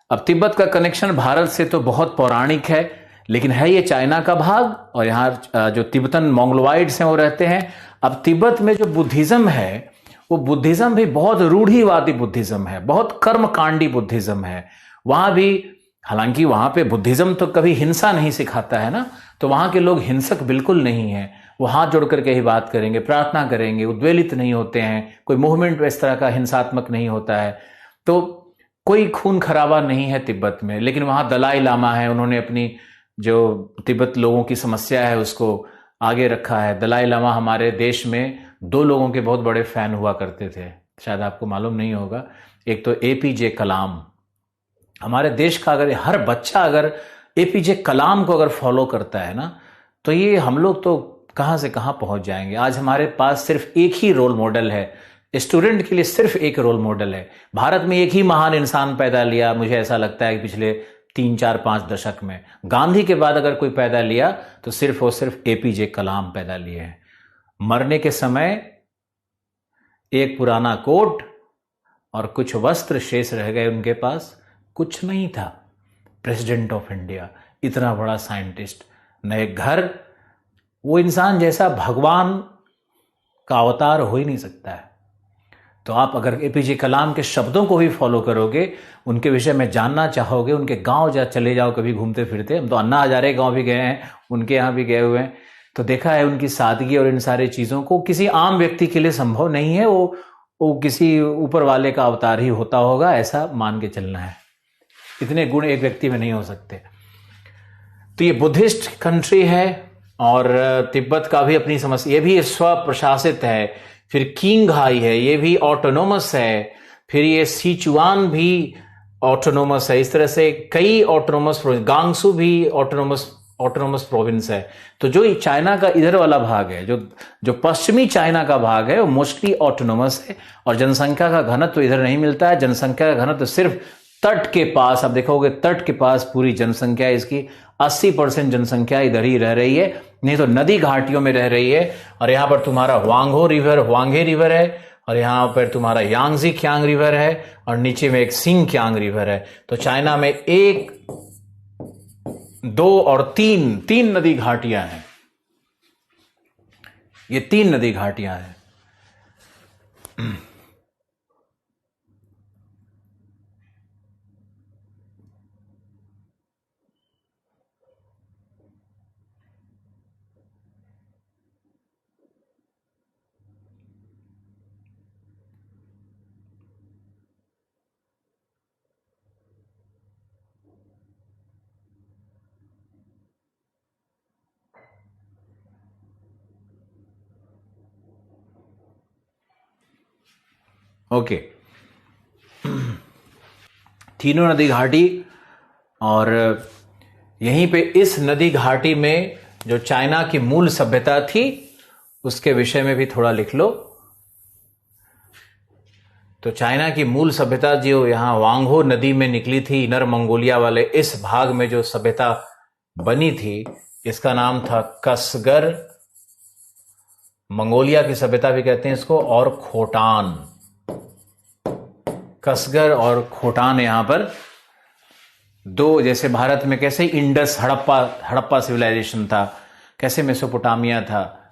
अब तिब्बत का कनेक्शन भारत से तो बहुत पौराणिक है, लेकिन है ये चाइना का भाग और यहाँ जो तिब्बतन मोंगलोइड्स हैं वो रहते हैं। अब तिब्बत में जो बुद्धिज्म है वो बुद्धिज्म भी बहुत रूढ़िवादी बुद्धिज्म है, बहुत कर्मकांडी बुद्धिज्म है। वहां भी, हालांकि वहां पे बुद्धिज्म तो कभी हिंसा नहीं सिखाता है ना, तो वहां के लोग हिंसक बिल्कुल नहीं है। वो हाथ जोड़ करके ही बात करेंगे, प्रार्थना करेंगे, उद्वेलित नहीं होते हैं, कोई मूवमेंट इस तरह का हिंसात्मक नहीं होता है। तो कोई खून खराबा नहीं है तिब्बत में। लेकिन वहां दलाई लामा है, उन्होंने अपनी जो तिब्बत लोगों की समस्या है उसको आगे रखा है। दलाई लामा हमारे देश में 2 लोगों के बहुत बड़े फैन हुआ करते थे, शायद आपको मालूम नहीं होगा। एक तो एपीजे कलाम, हमारे देश का अगर हर बच्चा अगर एपीजे कलाम को अगर फॉलो करता है ना, तो ये हम लोग तो कहां से कहां पहुंच जाएंगे। आज हमारे पास सिर्फ एक ही रोल मॉडल है स्टूडेंट के लिए सिर्फ एक रोल मॉडल है। भारत में एक ही महान इंसान पैदा लिया, मुझे ऐसा लगता है कि पिछले 3 4 5 दशक में, गांधी के बाद अगर कोई पैदा लिया तो सिर्फ और सिर्फ एपीजे कलाम पैदा लिए हैं। मरने के समय एक पुराना कोट और कुछ वस्त्र शेष रह गए उनके पास, कुछ नहीं था। प्रेसिडेंट ऑफ इंडिया, इतना बड़ा साइंटिस्ट, न एक घर, वो इंसान जैसा भगवान का अवतार हो ही नहीं सकता है। तो आप अगर एपीजे कलाम के शब्दों को भी फॉलो करोगे, उनके विषय में जानना चाहोगे, उनके गांव चले जाओ कभी घूमते फिरते, हम तो अन्ना हजारे गांव भी गए हैं, उनके यहाँ भी गए हुए हैं, तो देखा है उनकी सादगी और इन सारी चीज़ों को किसी आम व्यक्ति के लिए संभव नहीं है। वो किसी ऊपर वाले का अवतार ही होता होगा, ऐसा मान के चलना है। इतने गुण एक व्यक्ति में नहीं हो सकते। तो ये बुद्धिस्ट कंट्री है और तिब्बत का भी अपनी समस्या, ये भी स्व प्रशासित है। फिर किंगहाई है, ये भी ऑटोनोमस है। फिर ये सिचुआन भी ऑटोनोमस है। इस तरह से कई ऑटोनोमस, गांगसू भी ऑटोनोमस प्रोविंस है। तो जो चाइना का इधर वाला भाग है, जो पश्चिमी चाइना का भाग है, वो मोस्टली ऑटोनोमस है। और जनसंख्या का घनत्व तो इधर नहीं मिलता है। जनसंख्या का घनत्व तो सिर्फ तट के पास, आप देखोगे तट के पास पूरी जनसंख्या, इसकी 80% जनसंख्या इधर ही रह रही है, नहीं तो नदी घाटियों में रह रही है। और यहां पर तुम्हारा वांगे रिवर है, और यहां पर तुम्हारा यांगजी क्यांग रिवर है, और नीचे में एक सिंग क्यांग रिवर है। तो चाइना में 1 2 और 3 नदी घाटियां हैं। ये 3 नदी घाटियां हैं। ओके, तीनों नदी घाटी, और यहीं पे इस नदी घाटी में जो चाइना की मूल सभ्यता थी उसके विषय में भी थोड़ा लिख लो। तो चाइना की मूल सभ्यता जो यहां वांगहो नदी में निकली थी, इनर मंगोलिया वाले इस भाग में जो सभ्यता बनी थी, इसका नाम था कसगर। मंगोलिया की सभ्यता भी कहते हैं इसको, और खोटान। कसगर और खोटान यहां पर दो, जैसे भारत में कैसे इंडस हड़प्पा सिविलाइजेशन था, कैसे मेसोपोटामिया था,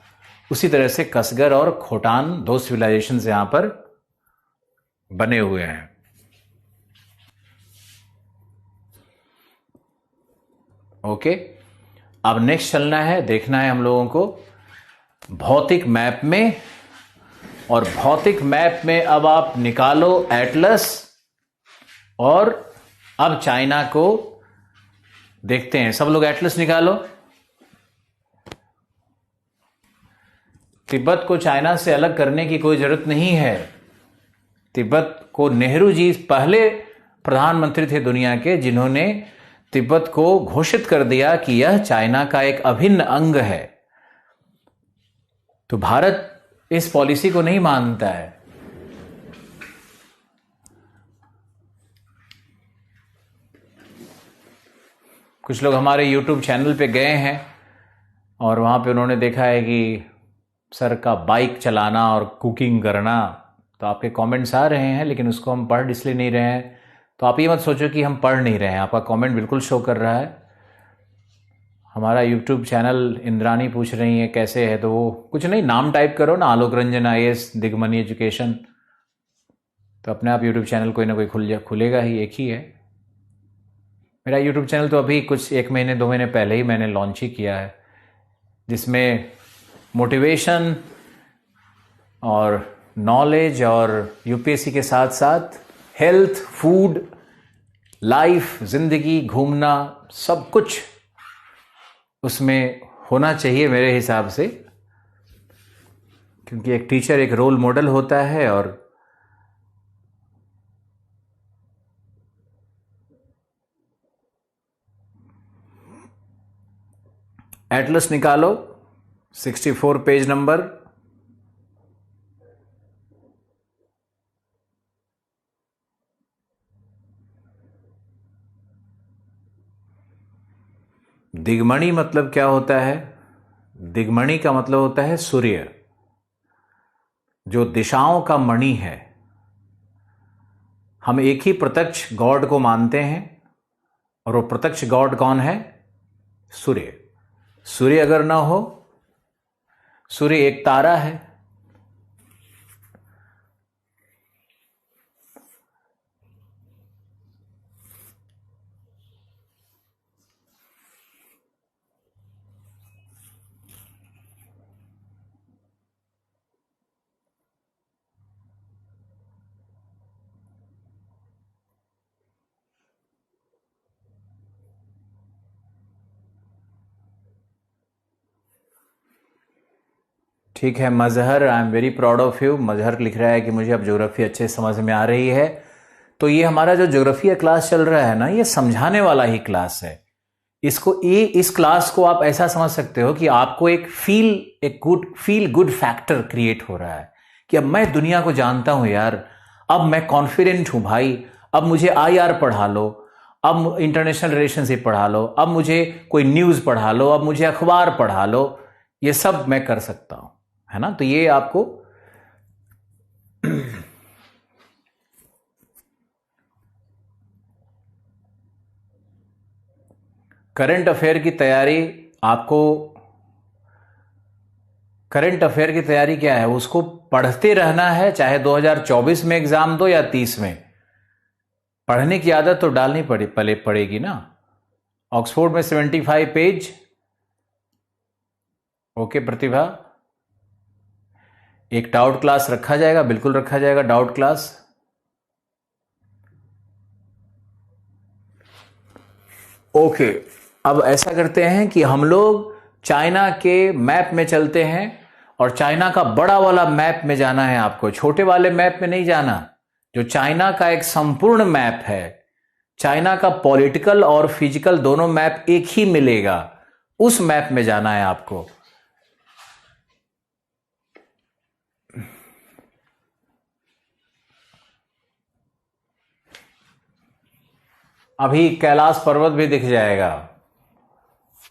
उसी तरह से कसगर और खोटान 2 सिविलाइजेशन यहां पर बने हुए हैं। ओके, अब नेक्स्ट चलना है, देखना है हम लोगों को भौतिक मैप में। और भौतिक मैप में अब आप निकालो एटलस, और अब चाइना को देखते हैं। सब लोग एटलस निकालो। तिब्बत को चाइना से अलग करने की कोई जरूरत नहीं है। तिब्बत को नेहरू जी पहले प्रधानमंत्री थे दुनिया के, जिन्होंने तिब्बत को घोषित कर दिया कि यह चाइना का एक अभिन्न अंग है। तो भारत इस पॉलिसी को नहीं मानता है। कुछ लोग हमारे YouTube चैनल पे गए हैं और वहां पे उन्होंने देखा है कि सर का बाइक चलाना और कुकिंग करना, तो आपके कमेंट्स आ रहे हैं, लेकिन उसको हम पढ़ इसलिए नहीं रहे हैं। तो आप ये मत सोचो कि हम पढ़ नहीं रहे हैं, आपका कमेंट बिल्कुल शो कर रहा है। हमारा यूट्यूब चैनल, इंद्रानी पूछ रही है कैसे है, तो वो कुछ नहीं, नाम टाइप करो ना, आलोक रंजन IAS दिगमनी एजुकेशन, तो अपने आप यूट्यूब चैनल कोई ना कोई खुलेगा ही, एक ही है। मेरा यूट्यूब चैनल तो अभी कुछ 1 महीने 2 महीने पहले ही मैंने लॉन्च ही किया है, जिसमें मोटिवेशन और नॉलेज और UPSC के साथ साथ हेल्थ, फूड, लाइफ, जिंदगी, घूमना, सब कुछ उसमें होना चाहिए मेरे हिसाब से, क्योंकि एक टीचर एक रोल मॉडल होता है। और एटलस निकालो, 64 पेज नंबर। दिग्मणि मतलब क्या होता है? दिग्मणि का मतलब होता है सूर्य, जो दिशाओं का मणि है। हम एक ही प्रत्यक्ष गॉड को मानते हैं, और वो प्रत्यक्ष गॉड कौन है? सूर्य। सूर्य अगर ना हो, सूर्य एक तारा है। ठीक है Mazhar, I am very proud of you. Mazhar लिख रहा है कि मुझे अब ज्योग्राफी अच्छे समझ में आ रही है। तो ये हमारा जो ज्योग्राफी का क्लास चल रहा है ना, ये समझाने वाला ही क्लास है। इस क्लास को आप ऐसा समझ सकते हो कि आपको एक फील गुड फैक्टर क्रिएट हो रहा है कि अब मैं दुनिया को जानता हूं यार, अब मैं कॉन्फिडेंट हूं भाई, अब मुझे आईआर पढ़ा लो, अब इंटरनेशनल रिलेशनशिप पढ़ा लो, अब मुझे कोई न्यूज पढ़ा लो, अब मुझे अखबार पढ़ा लो, ये सब मैं कर सकता हूं, है ना। तो ये आपको करंट अफेयर की तैयारी, आपको करंट अफेयर की तैयारी क्या है, उसको पढ़ते रहना है, चाहे 2024 में एग्जाम दो या 30 में। पढ़ने की आदत तो डालनी पड़ेगी ना। ऑक्सफोर्ड में 75 पेज। ओके प्रतिभा, एक डाउट क्लास रखा जाएगा, बिल्कुल रखा जाएगा डाउट क्लास। ओके, अब ऐसा करते हैं कि हम लोग चाइना के मैप में चलते हैं, और चाइना का बड़ा वाला मैप में जाना है आपको, छोटे वाले मैप में नहीं जाना। जो चाइना का एक संपूर्ण मैप है, चाइना का पॉलिटिकल और फिजिकल दोनों मैप एक ही मिलेगा, उस मैप में जाना है आपको। अभी कैलाश पर्वत भी दिख जाएगा।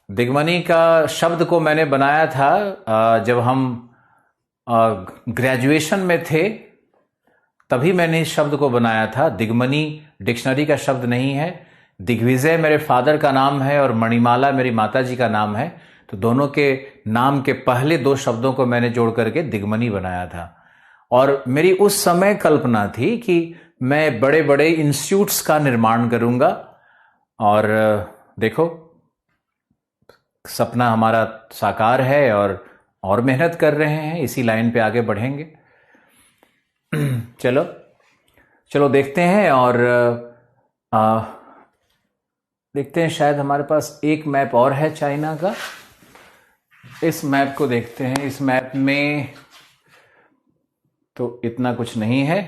दिग्मणि का शब्द को मैंने बनाया था जब हम ग्रेजुएशन में थे, तभी मैंने इस शब्द को बनाया था। दिग्मणि डिक्शनरी का शब्द नहीं है। दिग्विजय मेरे फादर का नाम है और मणिमाला मेरी माताजी का नाम है, तो दोनों के नाम के पहले दो शब्दों को मैंने जोड़ करके दिग्मणि बनाया था। और मेरी उस समय कल्पना थी कि मैं बड़े बड़े इंस्टीट्यूट्स का निर्माण करूंगा, और देखो सपना हमारा साकार है, और मेहनत कर रहे हैं, इसी लाइन पे आगे बढ़ेंगे। चलो चलो देखते हैं, और देखते हैं, शायद हमारे पास एक मैप और है चाइना का। इस मैप को देखते हैं। इस मैप में तो इतना कुछ नहीं है,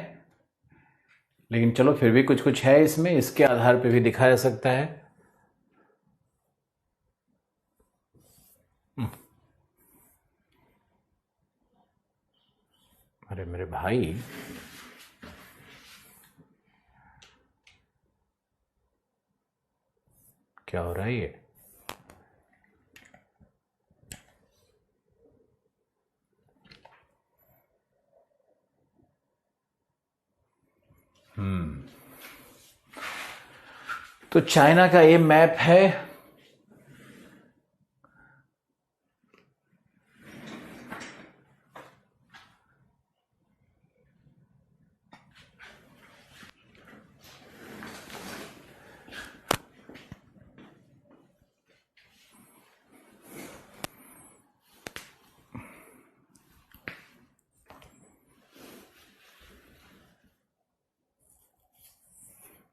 लेकिन चलो फिर भी कुछ कुछ है इसमें, इसके आधार पे भी दिखाया जा सकता है। अरे मेरे भाई, क्या हो रहा है ये? तो चाइना का ये मैप है।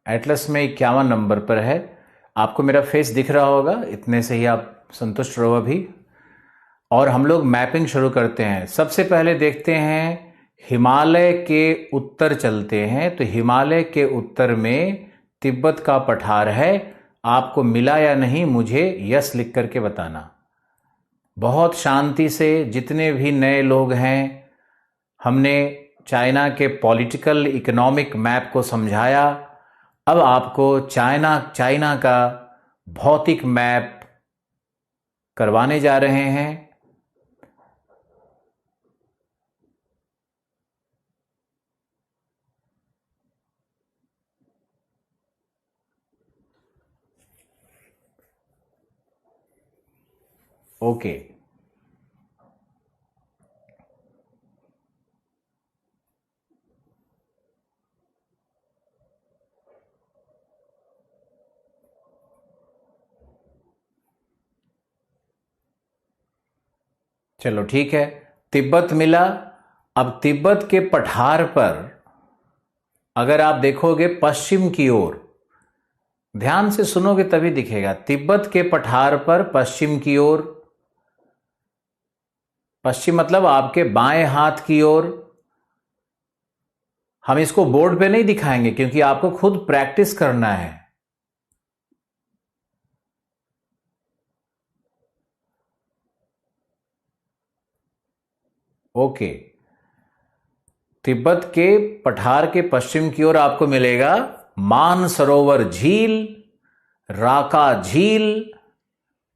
एटलस में 51 नंबर पर है। आपको मेरा फेस दिख रहा होगा, इतने से ही आप संतुष्ट रहो अभी। और हम लोग मैपिंग शुरू करते हैं। सबसे पहले देखते हैं, हिमालय के उत्तर चलते हैं। तो हिमालय के उत्तर में तिब्बत का पठार है। आपको मिला या नहीं मुझे यस लिख करके बताना। बहुत शांति से, जितने भी नए लोग हैं, हमने चाइना के पॉलिटिकल इकोनॉमिक मैप को समझाया। अब आपको चाइना का भौतिक मैप करवाने जा रहे हैं। ओके, चलो ठीक है, तिब्बत मिला। अब तिब्बत के पठार पर अगर आप देखोगे पश्चिम की ओर, ध्यान से सुनोगे तभी दिखेगा, तिब्बत के पठार पर पश्चिम की ओर, पश्चिम मतलब आपके बाएं हाथ की ओर। हम इसको बोर्ड पे नहीं दिखाएंगे क्योंकि आपको खुद प्रैक्टिस करना है। ओके, तिब्बत के पठार के पश्चिम की ओर आपको मिलेगा मानसरोवर झील, राका झील,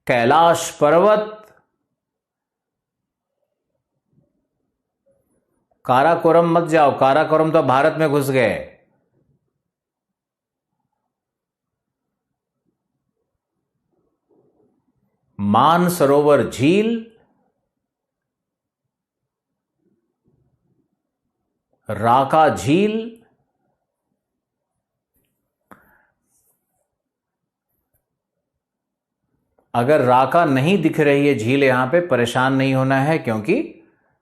कैलाश पर्वत, काराकोरम मत जाओ, काराकोरम तो भारत में घुस गए। मानसरोवर झील, राका झील, अगर राका नहीं दिख रही है झील यहां पे, परेशान नहीं होना है क्योंकि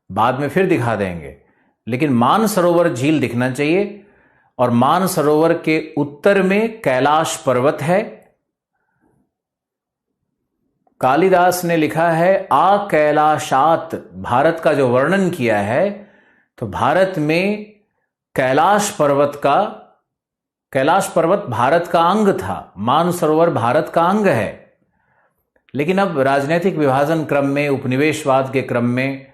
बाद में फिर दिखा देंगे, लेकिन मानसरोवर झील दिखना चाहिए। और मानसरोवर के उत्तर में कैलाश पर्वत है। कालिदास ने लिखा है आ कैलाशात, भारत का जो वर्णन किया है, तो भारत में कैलाश पर्वत भारत का अंग था, मानसरोवर भारत का अंग है। लेकिन अब राजनीतिक विभाजन क्रम में, उपनिवेशवाद के क्रम में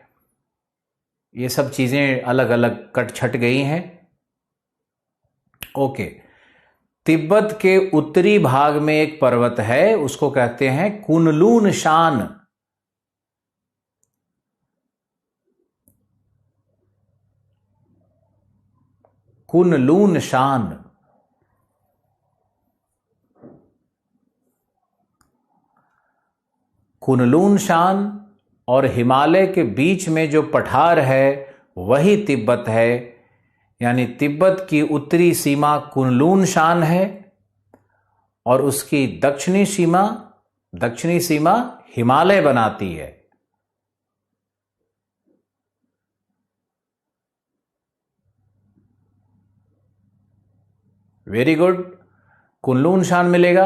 ये सब चीजें अलग अलग कट छट गई हैं। ओके, तिब्बत के उत्तरी भाग में एक पर्वत है, उसको कहते हैं कुनलून शान। कुनलून शान, कुनलून शान और हिमालय के बीच में जो पठार है वही तिब्बत है। यानी तिब्बत की उत्तरी सीमा कुनलून शान है और उसकी दक्षिणी सीमा हिमालय बनाती है। वेरी गुड, कुनलून शान मिलेगा।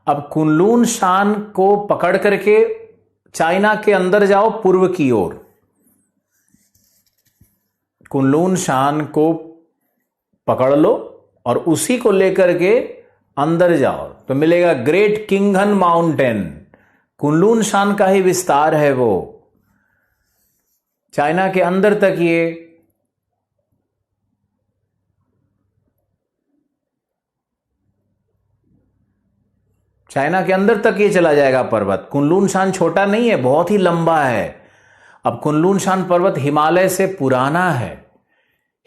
अब कुनलून शान को पकड़ करके चाइना के अंदर जाओ, पूर्व की ओर। कुनलून शान को पकड़ लो और उसी को लेकर के अंदर जाओ तो मिलेगा ग्रेट किंगहन माउंटेन। कुनलून शान का ही विस्तार है वो, चाइना के अंदर तक ये चाइना के अंदर तक ये चला जाएगा पर्वत। कुनलून शान छोटा नहीं है, बहुत ही लंबा है। अब कुनलून शान पर्वत हिमालय से पुराना है।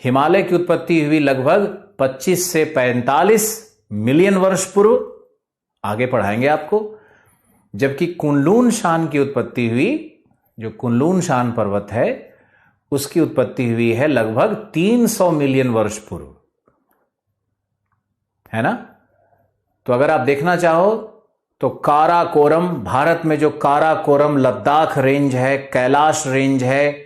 हिमालय की उत्पत्ति हुई लगभग 25 से 45 मिलियन वर्ष पूर्व, आगे पढ़ाएंगे आपको। जबकि कुनलून शान की उत्पत्ति हुई, जो कुनलून शान पर्वत है उसकी उत्पत्ति हुई है लगभग 300 मिलियन वर्ष पूर्व, है ना। तो अगर आप देखना चाहो तो काराकोरम, भारत में जो काराकोरम लद्दाख रेंज है, कैलाश रेंज है,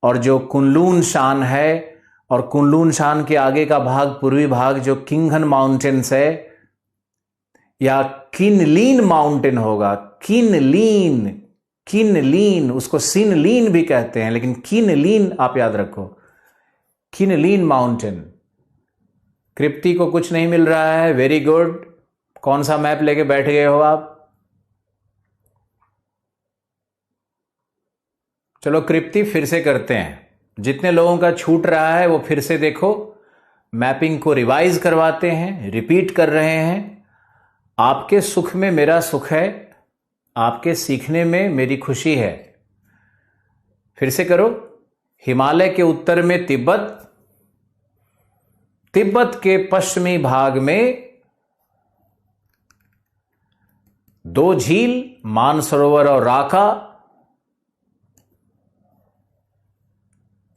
और जो कुनलून शान है, और कुनलून शान के आगे का भाग, पूर्वी भाग जो किंगहन माउंटेन्स है या किनलीन माउंटेन होगा, किनलीन, उसको सिनलीन भी कहते हैं, लेकिन किनलीन आप याद रखो, किनलीन माउंटेन। कृप्ति को कुछ नहीं मिल रहा है, वेरी गुड। कौन सा मैप लेके बैठ गए हो आप? चलो कृप्ति फिर से करते हैं, जितने लोगों का छूट रहा है वो फिर से देखो, मैपिंग को रिवाइज करवाते हैं, रिपीट कर रहे हैं। आपके सुख में मेरा सुख है, आपके सीखने में मेरी खुशी है। फिर से करो। हिमालय के उत्तर में तिब्बत, तिब्बत के पश्चिमी भाग में 2 झील, मानसरोवर और राका।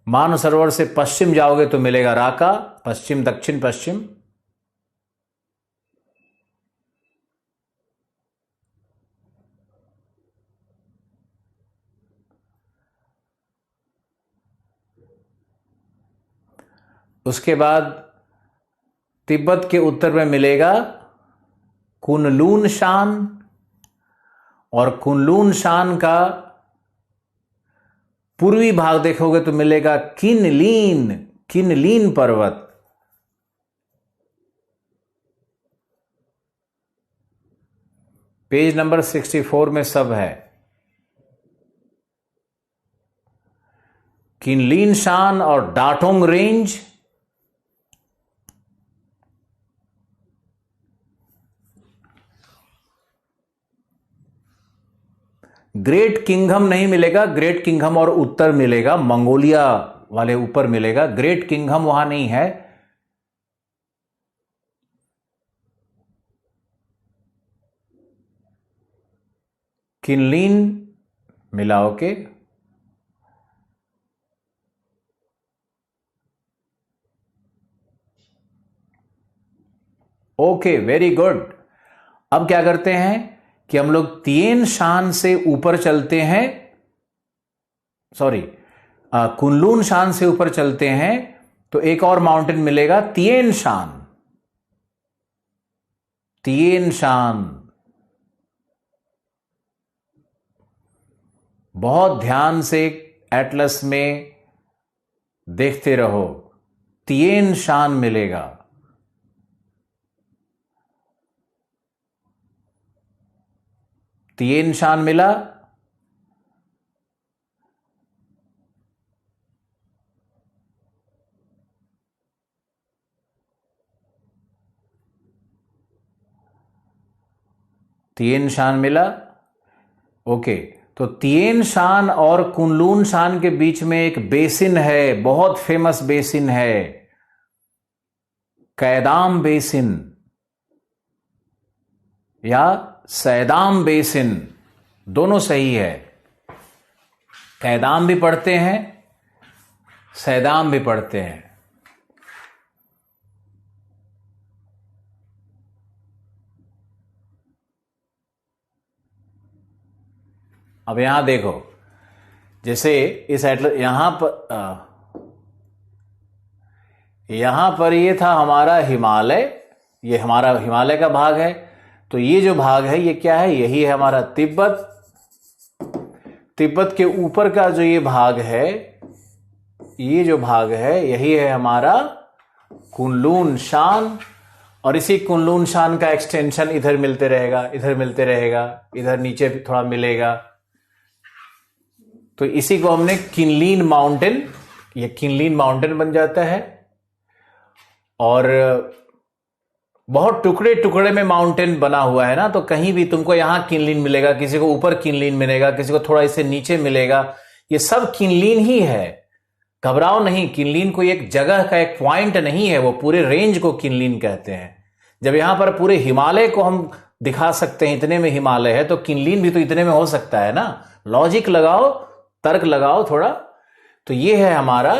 मानसरोवर से पश्चिम जाओगे तो मिलेगा राका, पश्चिम दक्षिण पश्चिम। उसके बाद तिब्बत के उत्तर में मिलेगा कुनलून शान, और कुनलून शान का पूर्वी भाग देखोगे तो मिलेगा किनलीन, किनलीन पर्वत। पेज नंबर 64 में सब है। किनलीन शान और डाटोंग रेंज। ग्रेट किंगडम नहीं मिलेगा, ग्रेट किंगडम और उत्तर मिलेगा, मंगोलिया वाले ऊपर मिलेगा, ग्रेट किंगडम वहां नहीं है। किनलीन मिलाओ के ओके, वेरी गुड। अब क्या करते हैं कि हम लोग तिएन शान से ऊपर चलते हैं, सॉरी कुनलून शान से ऊपर चलते हैं तो एक और माउंटेन मिलेगा तिएन शान, तिएन शान। बहुत ध्यान से एटलस में देखते रहो, तिएन शान मिलेगा। तिएन शान मिला। तिएन शान मिला। ओके, तो तिएन शान और कुनलून शान के बीच में एक बेसिन है, बहुत फेमस बेसिन है, कैदाम बेसिन या सैदाम बेसिन, दोनों सही है। कैदाम भी पढ़ते हैं, सैदाम भी पढ़ते हैं। अब यहां देखो, जैसे इस एटलस यहां पर ये था हमारा हिमालय, ये हमारा हिमालय का भाग है। तो ये जो भाग है ये क्या है, यही है हमारा तिब्बत। तिब्बत के ऊपर का जो ये भाग है, ये जो भाग है यही है हमारा कुनलून शान, और इसी कुनलून शान का एक्सटेंशन इधर मिलते रहेगा, इधर मिलते रहेगा, इधर नीचे भी थोड़ा मिलेगा। तो इसी को हमने किनलीन माउंटेन, ये किनलीन माउंटेन बन जाता है। और बहुत टुकड़े टुकड़े में माउंटेन बना हुआ है ना, तो कहीं भी तुमको यहां किनलीन मिलेगा, किसी को ऊपर किनलीन मिलेगा, किसी को थोड़ा इससे नीचे मिलेगा, ये सब किनलीन ही है। घबराओ नहीं, किनलीन कोई एक जगह का एक पॉइंट नहीं है, वो पूरे रेंज को किनलीन कहते हैं। जब यहां पर पूरे हिमालय को हम दिखा सकते हैं, इतने में हिमालय है, तो किनलीन भी तो इतने में हो सकता है ना। लॉजिक लगाओ, तर्क लगाओ थोड़ा। तो ये है हमारा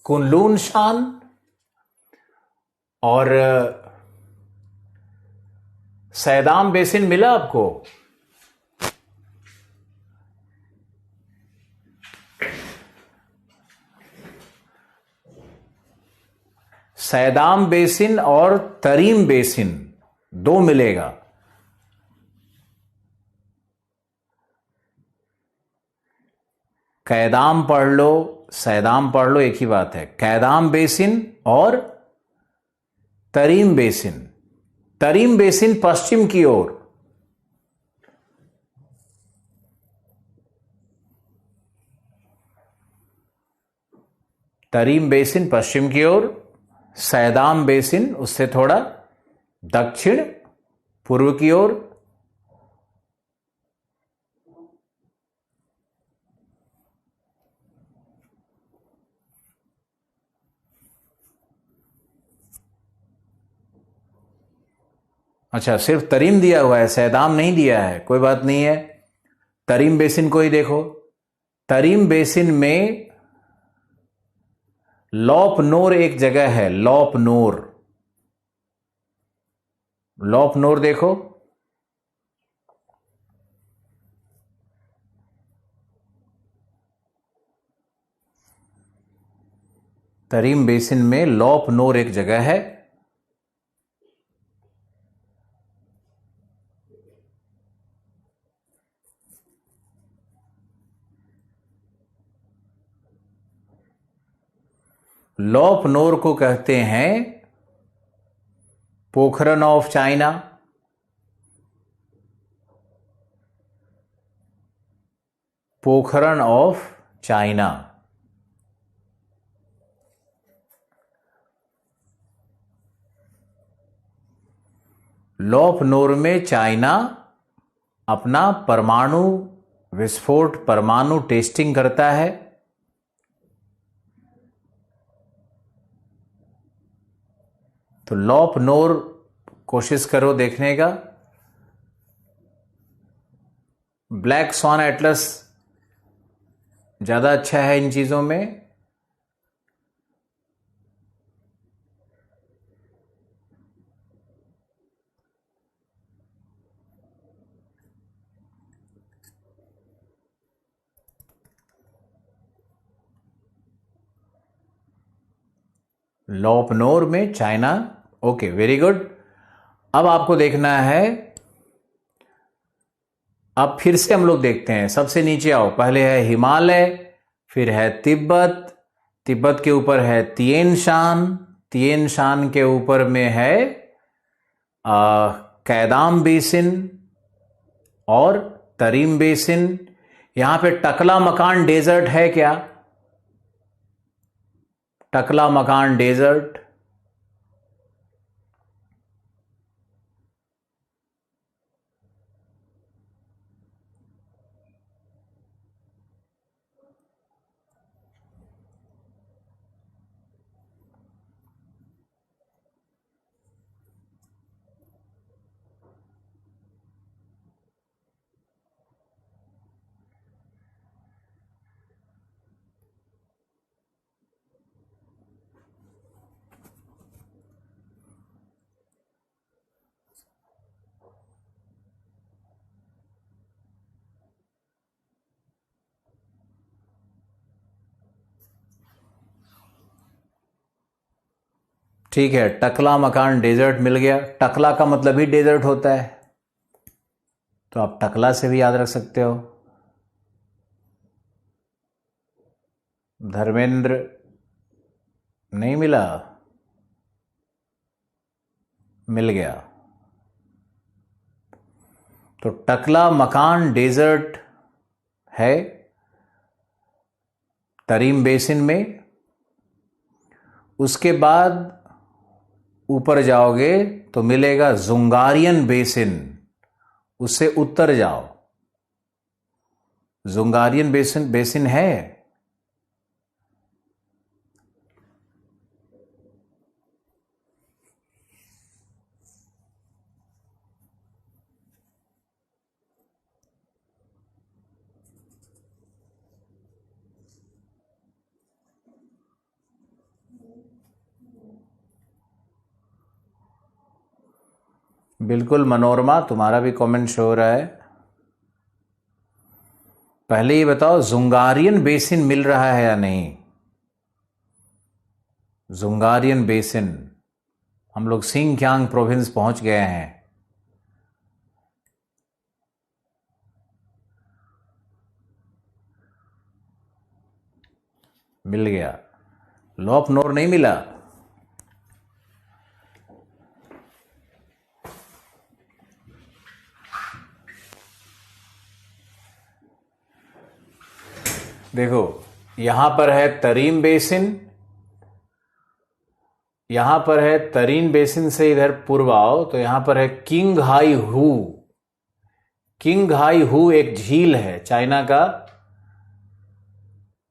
कुनलून शान। और सैदाम बेसिन मिला आपको? सैदाम बेसिन और तरीम बेसिन दो मिलेगा। कैदाम पढ़ लो, सैदाम पढ़ लो, एक ही बात है। कैदाम बेसिन और तरीम बेसिन। तरीम बेसिन पश्चिम की ओर, तरीम बेसिन पश्चिम की ओर, सैदाम बेसिन उससे थोड़ा दक्षिण पूर्व की ओर, अच्छा, सिर्फ तरीम दिया हुआ है, सैदाम नहीं दिया है, कोई बात नहीं है। तरीम बेसिन को ही देखो। तरीम बेसिन में लौपनोर एक जगह है, लौपनोर। लौपनोर देखो। तरीम बेसिन में लौपनोर एक जगह है। लौपनोर को कहते हैं Pokhran of China. Pokhran of China. Lop Nur China अपना परमाणु विस्फोट, परमाणु टेस्टिंग करता है। तो लौपनोर कोशिश करो देखने का। ब्लैक स्वान एटलस ज्यादा अच्छा है इन चीजों में। लौपनोर Nur China. Okay, very good. अब आपको देखना है, अब फिर से हम लोग देखते हैं, सबसे नीचे आओ। पहले है हिमालय, फिर है तिब्बत, तिब्बत के ऊपर है तिएन शान, तिएन शान के ऊपर में है कैदाम बेसिन और तरीम बेसिन। यहां पे टकला मकान डेजर्ट है क्या? टकला मकान डेजर्ट। ठीक है, टकला मकान डेजर्ट मिल गया। टकला का मतलब ही डेजर्ट होता है, तो आप टकला से भी याद रख सकते हो। धर्मेंद्र नहीं मिला? मिल गया। तो टकला मकान डेजर्ट है तरीम बेसिन में। उसके बाद ऊपर जाओगे तो मिलेगा जुंगारियन बेसिन, उससे उत्तर जाओ। जुंगारियन बेसिन बेसिन है। बिल्कुल मनोरमा, तुम्हारा भी कमेंट शो हो रहा है। पहले ये बताओ जुंगारियन बेसिन मिल रहा है या नहीं? जुंगारियन बेसिन, हम लोग सिंकियांग प्रोविंस पहुंच गए हैं। मिल गया। लौपनोर नहीं मिला? देखो, यहां पर है तरीम बेसिन, यहां पर है तरीन बेसिन से इधर पूर्व आओ तो यहां पर है किंग हाई हू। किंग हाई हू एक झील है चाइना का।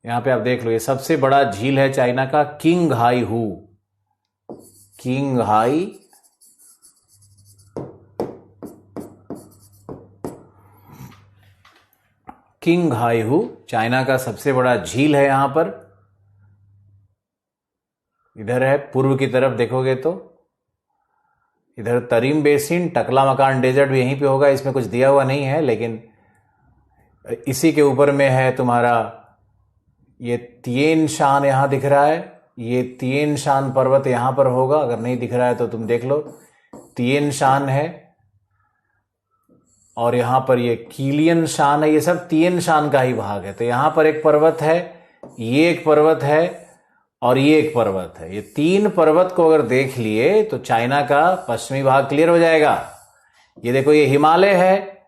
यहां पे आप देख लो, ये सबसे बड़ा झील है चाइना का, किंग हाई हू। किंग हाई किंगहाई चाइना का सबसे बड़ा झील है यहां पर, इधर है पूर्व की तरफ देखोगे तो, इधर तरीम बेसिन, टकलामकान डेजर्ट भी यहीं पे होगा, इसमें कुछ दिया हुआ नहीं है, लेकिन इसी के ऊपर में है तुम्हारा ये तिएन शान, यहां दिख रहा है, ये तिएन शान पर्वत यहां पर होगा, अगर नहीं दिख रहा है तो तुम देख लो, तिएन शान है, और यहां पर ये कीलियन शान है, ये सब तिएन शान का ही भाग है। तो यहां पर एक पर्वत है, ये एक पर्वत है, और ये एक पर्वत है। ये तीन पर्वत को अगर देख लिए तो चाइना का पश्चिमी भाग क्लियर हो जाएगा। ये देखो, ये हिमालय है,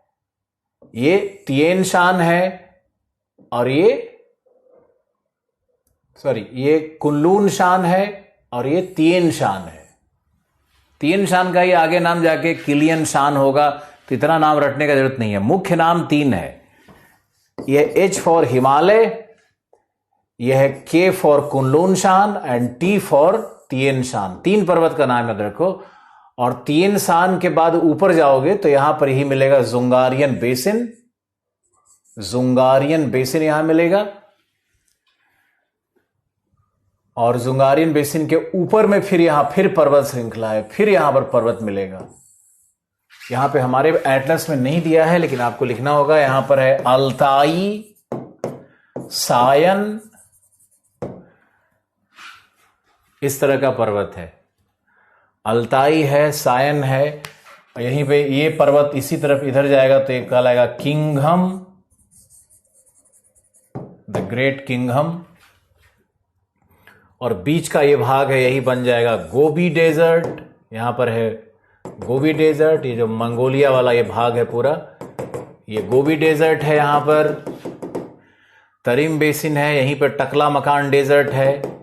ये तिएन शान है, और ये कुनलुन शान है, और ये तिएन शान है। तिएन शान का ही आगे नाम जाके किलियन शान होगा, तो इतना नाम रटने का जरूरत नहीं है। मुख्य नाम तीन है, यह एच फॉर हिमालय, यह है के फॉर कुनलुन शान, एंड टी फॉर तिएन शान। तीन पर्वत का नाम याद रखो। और तिएन शान के बाद ऊपर जाओगे तो यहां पर ही मिलेगा जुंगारियन बेसिन, जुंगारियन बेसिन यहां मिलेगा, और जुंगारियन बेसिन के ऊपर में फिर यहां फिर पर्वत श्रृंखला है, फिर यहां पर पर्वत मिलेगा। यहां पे हमारे एटलस में नहीं दिया है, लेकिन आपको लिखना होगा। यहां पर है अल्ताई, सायन, इस तरह का पर्वत है। अल्ताई है, सायन है, यहीं पे ये पर्वत इसी तरफ इधर जाएगा तो एक कहलाएगा किंघम, द ग्रेट किंघम, और बीच का ये भाग है, यही बन जाएगा गोबी डेजर्ट। यहां पर है गोबी डेजर्ट, ये जो मंगोलिया वाला ये भाग है पूरा, ये गोबी डेजर्ट है। यहां पर तरीम बेसिन है, यहीं पर टकलामकान डेजर्ट है,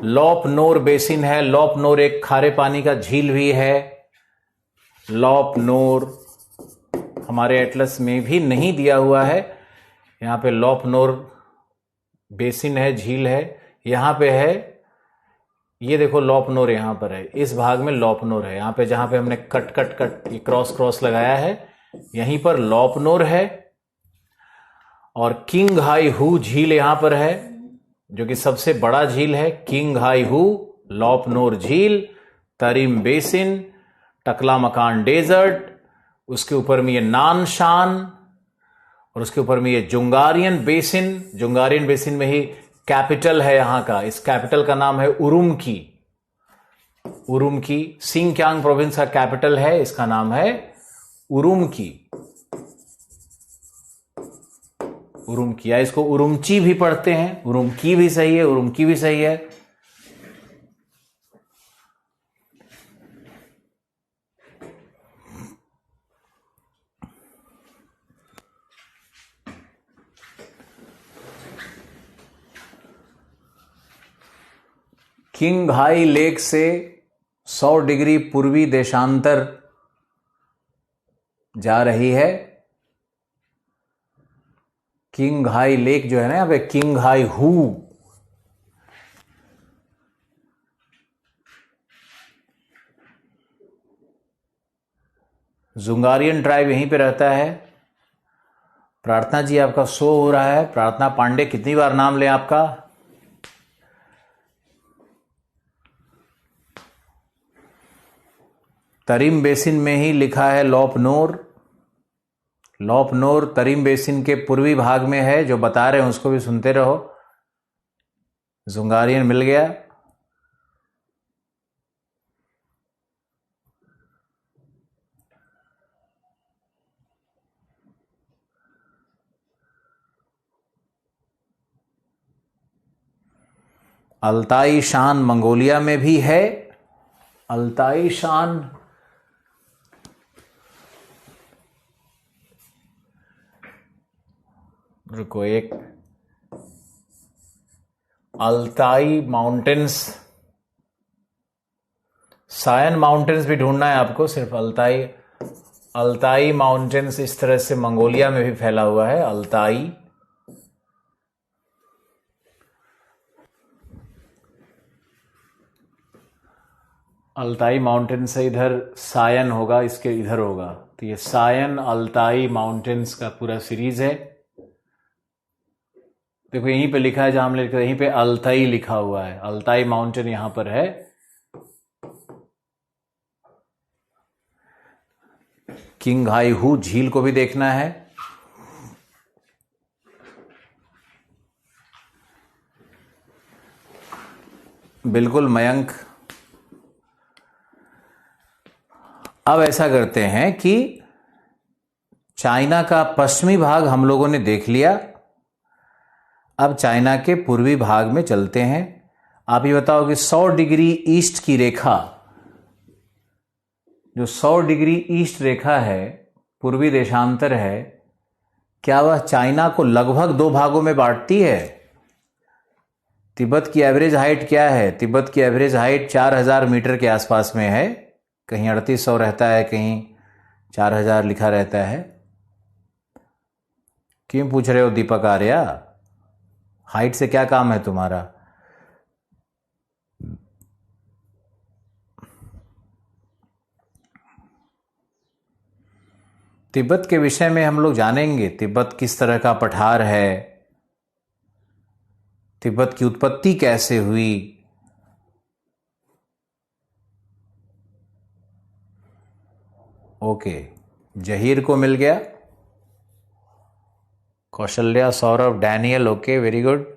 लॉप नोर बेसिन है। लॉप नोर एक खारे पानी का झील भी है। लॉप नोर हमारे एटलस में भी नहीं दिया हुआ है। यहां पे लॉप नोर बेसिन है, झील है, यहां पे है, ये देखो लॉप नोर यहां पर है, इस भाग में लॉप नोर है। यहां पे जहां पे हमने कट कट कट ये क्रॉस क्रॉस लगाया है, यहीं पर लॉप नोर है। और किंगहाई झील यहां पर है, जो कि सबसे बड़ा झील है। किंगहाई, लॉप नोर झील, तरीम बेसिन, टकलामकान डेजर्ट, उसके ऊपर में ये नानशान, और उसके ऊपर में ये जुंगारियन बेसिन। जुंगारियन बेसिन में ही कैपिटल है यहां का, इस कैपिटल का नाम है उरुमकी। उरुमकी सिंकियांग प्रोविंस का कैपिटल है, इसका नाम है उरुमकी। उरुमकी, या इसको उरुमची भी पढ़ते हैं, उरुमकी भी सही है, उरुमकी भी सही है। किंगहाई लेक से 100 डिग्री पूर्वी देशांतर जा रही है। किंगहाई लेक जो है ना, यहां पे किंगहाई जुंगारियन ट्राइब यहीं पे रहता है। प्रार्थना जी आपका शो हो रहा है। प्रार्थना पांडे, कितनी बार नाम लें आपका? तरीम बेसिन में ही लिखा है लॉप नोर। लॉप नोर तरीम बेसिन के पूर्वी भाग में है, जो बता रहे हैं उसको भी सुनते रहो। जुंगारियन मिल गया। अल्ताई शान मंगोलिया में भी है। अल्ताई शान रुको, एक अल्ताई माउंटेन्स, सायन माउंटेन्स भी ढूंढना है आपको, सिर्फ अल्ताई। अल्ताई माउंटेन्स इस तरह से मंगोलिया में भी फैला हुआ है। अल्ताई, अल्ताई माउंटेन से इधर सायन होगा, इसके इधर होगा, तो ये सायन अल्ताई माउंटेन्स का पूरा सीरीज है। देखो यहीं पे लिखा है, जहां हमने लिखा यहीं पे अल्ताई लिखा हुआ है, अल्ताई माउंटेन यहां पर है। किंगहाई हू झील को भी देखना है। बिल्कुल मयंक। अब ऐसा करते हैं कि चाइना का पश्चिमी भाग हम लोगों ने देख लिया, अब चाइना के पूर्वी भाग में चलते हैं। आप ये बताओ कि 100 डिग्री ईस्ट की रेखा, जो 100 डिग्री ईस्ट रेखा है, पूर्वी देशांतर है, क्या वह चाइना को लगभग 2 भागों में बांटती है? तिब्बत की एवरेज हाइट क्या है? तिब्बत की एवरेज हाइट 4000 मीटर के आसपास में है, कहीं 3800 रहता है, कहीं 4000 लिखा रहता है। क्यों पूछ रहे हो दीपक आर्या? हाइट से क्या काम है तुम्हारा? तिब्बत के विषय में हम लोग जानेंगे, तिब्बत किस तरह का पठार है, तिब्बत की उत्पत्ति कैसे हुई। ओके, जहीर को मिल गया, Kaushalya, Saurabh, Daniel, okay very good.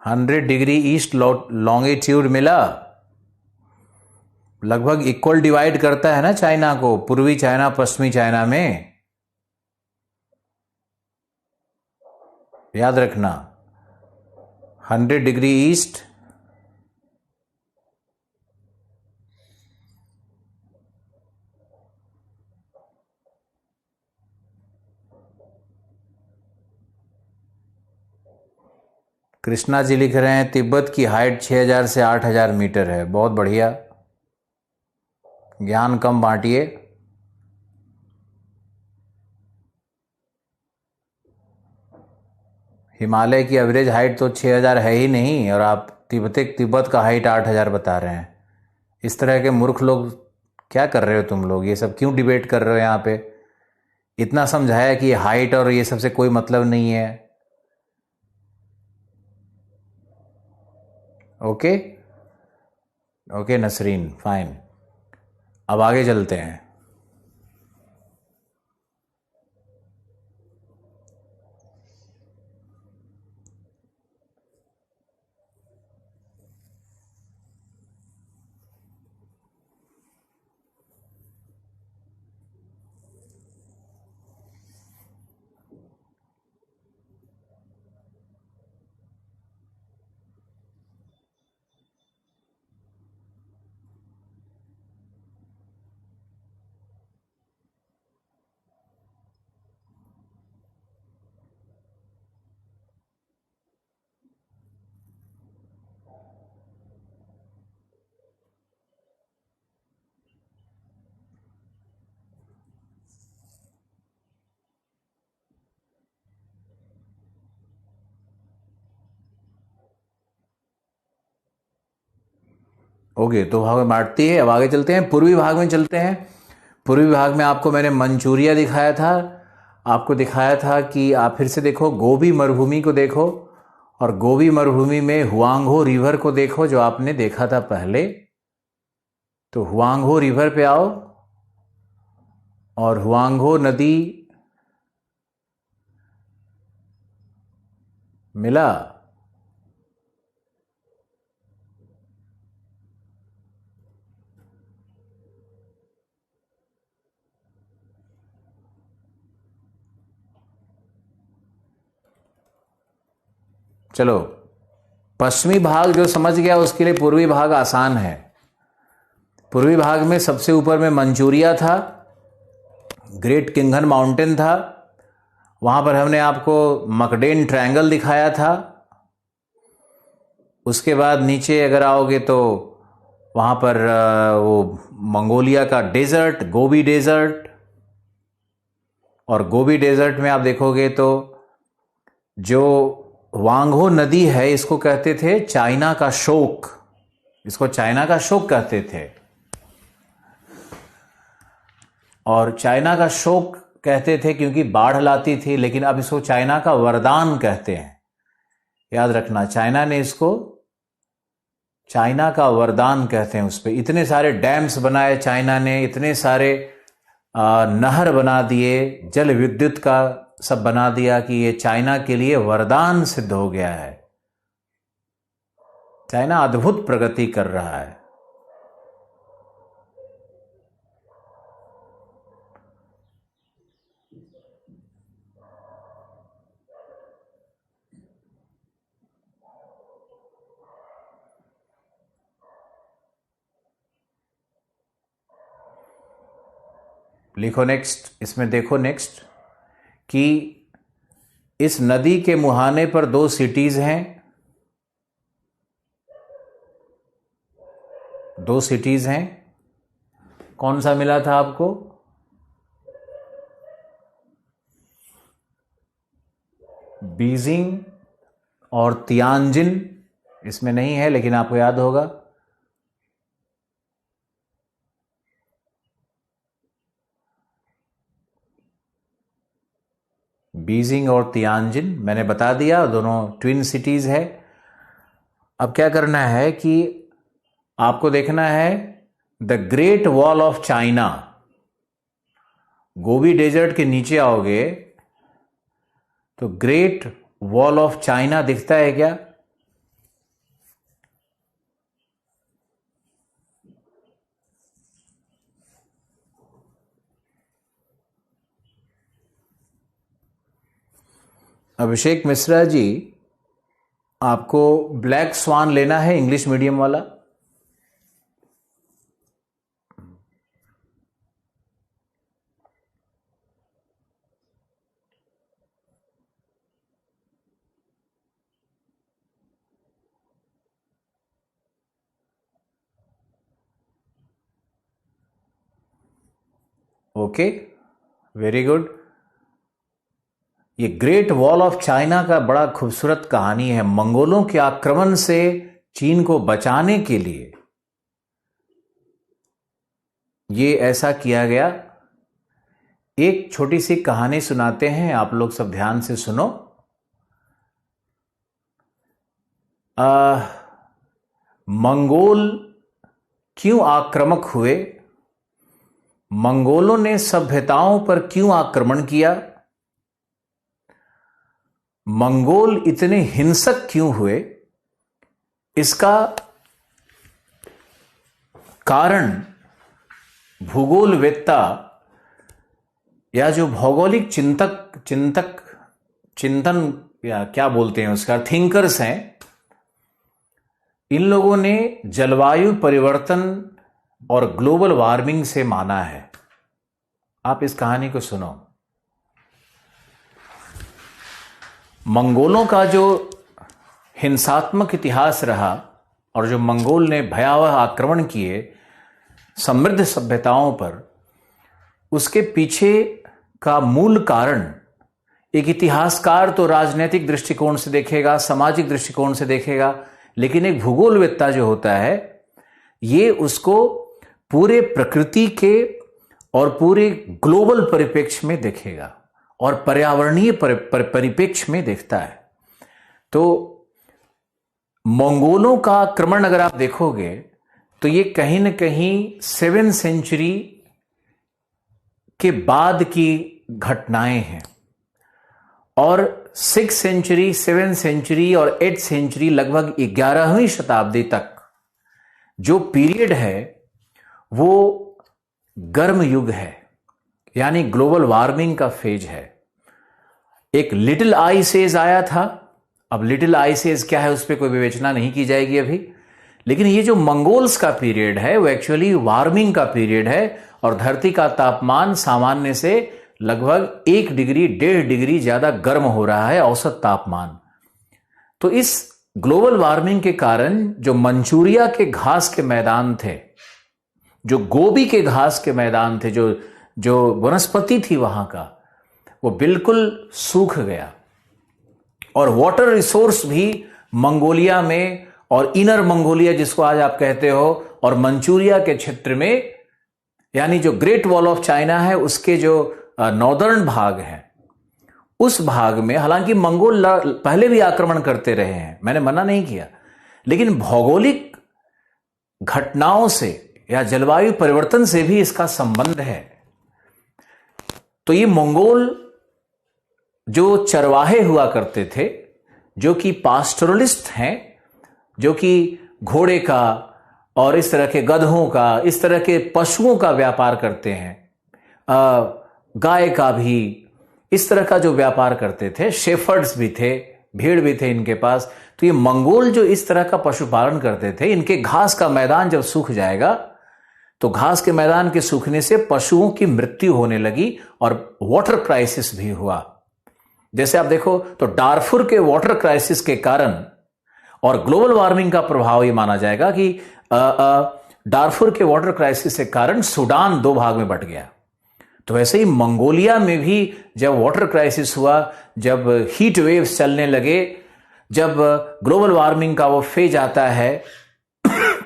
Hundred degree east longitude मिला, लगभग इक्वल डिवाइड करता है ना चाइना को, पूर्वी चाइना पश्चिमी चाइना में, याद रखना। 100 डिग्री ईस्ट कृष्णा जी लिख रहे हैं तिब्बत की हाइट 6000 से 8000 मीटर है, बहुत बढ़िया। ज्ञान कम बांटिए। हिमालय की एवरेज हाइट तो 6000 है ही नहीं, और आप तिब्बत का हाइट 8000 बता रहे हैं। इस तरह के मूर्ख लोग क्या कर रहे हो तुम लोग? ये सब क्यों डिबेट कर रहे हो यहाँ पे? इतना समझाया कि हाइट और ये सबसे कोई मतलब नहीं है। Okay okay Nasreen, fine. अब आगे चलते हैं। ओके, तो भाग में बांटती है। अब आगे चलते हैं, पूर्वी भाग में चलते हैं। पूर्वी भाग में आपको मैंने मंचूरिया दिखाया था, आपको दिखाया था कि आप फिर से देखो, गोबी मरुभूमि को देखो, और गोबी मरुभूमि में हुआंगहो रिवर को देखो, जो आपने देखा था पहले। तो हुआंगहो रिवर पे आओ, और हुआंगहो नदी मिला। चलो पश्चिमी भाग जो समझ गया उसके लिए पूर्वी भाग आसान है। पूर्वी भाग में सबसे ऊपर में मंचूरिया था, ग्रेट किंगन माउंटेन था, वहां पर हमने आपको मकडेन ट्रायंगल दिखाया था। उसके बाद नीचे अगर आओगे तो वहां पर वो मंगोलिया का डेजर्ट, गोबी डेजर्ट, और गोबी डेजर्ट में आप देखोगे तो जो वांगहो नदी है इसको कहते थे चाइना का शोक, इसको चाइना का शोक कहते थे। और चाइना का शोक कहते थे क्योंकि बाढ़ लाती थी, लेकिन अब इसको चाइना का वरदान कहते हैं। याद रखना, चाइना ने इसको चाइना का वरदान कहते हैं। उस पर इतने सारे डैम्स बनाए चाइना ने, इतने सारे नहर बना दिए, जल विद्युत का सब बना दिया कि ये चाइना के लिए वरदान सिद्ध हो गया है। चाइना अद्भुत प्रगति कर रहा है। लिखो नेक्स्ट, इसमें देखो नेक्स्ट कि इस नदी के मुहाने पर 2 सिटीज हैं, 2 सिटीज हैं। कौन सा मिला था आपको? बीजिंग और तियानजिन इसमें नहीं है, लेकिन आपको याद होगा। बीजिंग और तियानजिन मैंने बता दिया, दोनों ट्विन सिटीज है। अब क्या करना है कि आपको देखना है the great wall of China. Gobi desert के नीचे आओगे तो ग्रेट वॉल ऑफ चाइना दिखता है क्या? अभिषेक मिश्रा जी, आपको ब्लैक स्वान लेना है इंग्लिश मीडियम वाला? Okay, very good. ये ग्रेट वॉल ऑफ चाइना का बड़ा खूबसूरत कहानी है। मंगोलों के आक्रमण से चीन को बचाने के लिए ये ऐसा किया गया। एक छोटी सी कहानी सुनाते हैं, आप लोग सब ध्यान से सुनो। मंगोल क्यों आक्रामक हुए? मंगोलों ने सभ्यताओं पर क्यों आक्रमण किया? मंगोल इतने हिंसक क्यों हुए? इसका कारण भूगोलवेत्ता या जो भौगोलिक चिंतन या क्या बोलते हैं उसका, थिंकर्स हैं, इन लोगों ने जलवायु परिवर्तन और ग्लोबल वार्मिंग से माना है। आप इस कहानी को सुनो। मंगोलों का जो हिंसात्मक इतिहास रहा और जो मंगोल ने भयावह आक्रमण किए समृद्ध सभ्यताओं पर, उसके पीछे का मूल कारण एक इतिहासकार तो राजनीतिक दृष्टिकोण से देखेगा, सामाजिक दृष्टिकोण से देखेगा, लेकिन एक भूगोलवेत्ता जो होता है ये उसको पूरे प्रकृति के और पूरे ग्लोबल परिप्रेक्ष्य में देखेगा और पर्यावरणीय परिप्रेक्ष्य में देखता है। तो मंगोलों का आक्रमण अगर आप देखोगे तो ये कहीं न कहीं 7th सेंचुरी के बाद की घटनाएं हैं, और 6th सेंचुरी, 7th सेंचुरी और 8th सेंचुरी, लगभग 11वीं शताब्दी तक जो पीरियड है वो गर्म युग है, यानी ग्लोबल वार्मिंग का फेज है। एक लिटिल आइस एज आया था अब लिटिल आइस एज क्या है उस पर कोई विवेचना नहीं की जाएगी अभी, लेकिन ये जो मंगोल्स का पीरियड है वो एक्चुअली वार्मिंग का पीरियड है और धरती का तापमान सामान्य से लगभग 1 डिग्री 1.5 डिग्री ज्यादा गर्म हो रहा है औसत तापमान। तो इस ग्लोबल वार्मिंग के कारण जो मंचूरिया के घास के मैदान थे, जो गोबी के घास के मैदान थे, जो वनस्पति थी वहां का, वो बिल्कुल सूख गया। और वाटर रिसोर्स भी मंगोलिया में और इनर मंगोलिया जिसको आज आप कहते हो और मंचूरिया के क्षेत्र में, यानी जो ग्रेट वॉल ऑफ चाइना है उसके जो नॉर्दर्न भाग है उस भाग में, हालांकि मंगोल पहले भी आक्रमण करते रहे हैं, मैंने मना नहीं किया, लेकिन भौगोलिक घटनाओं से या जलवायु परिवर्तन से भी इसका संबंध है। तो ये मंगोल जो चरवाहे हुआ करते थे, जो कि पास्टोरलिस्ट हैं, जो कि घोड़े का और इस तरह के गधों का, इस तरह के पशुओं का व्यापार करते हैं, गाय का भी इस तरह का जो व्यापार करते थे, शेफर्ड्स भी थे, भेड़ भी थे इनके पास। तो ये मंगोल जो इस तरह का पशुपालन करते थे, इनके घास का मैदान जब सूख जाएगा तो घास के मैदान के सूखने से पशुओं की मृत्यु होने लगी और वाटर क्राइसिस भी हुआ। जैसे आप देखो तो डार्फुर के वाटर क्राइसिस के कारण और ग्लोबल वार्मिंग का प्रभाव ये माना जाएगा कि डार्फुर के वाटर क्राइसिस के कारण सूडान 2 भाग में बंट गया। तो वैसे ही मंगोलिया में भी जब वाटर क्राइसिस हुआ, जब हीट वेव्स चलने लगे, जब ग्लोबल वार्मिंग का वो फेज आता है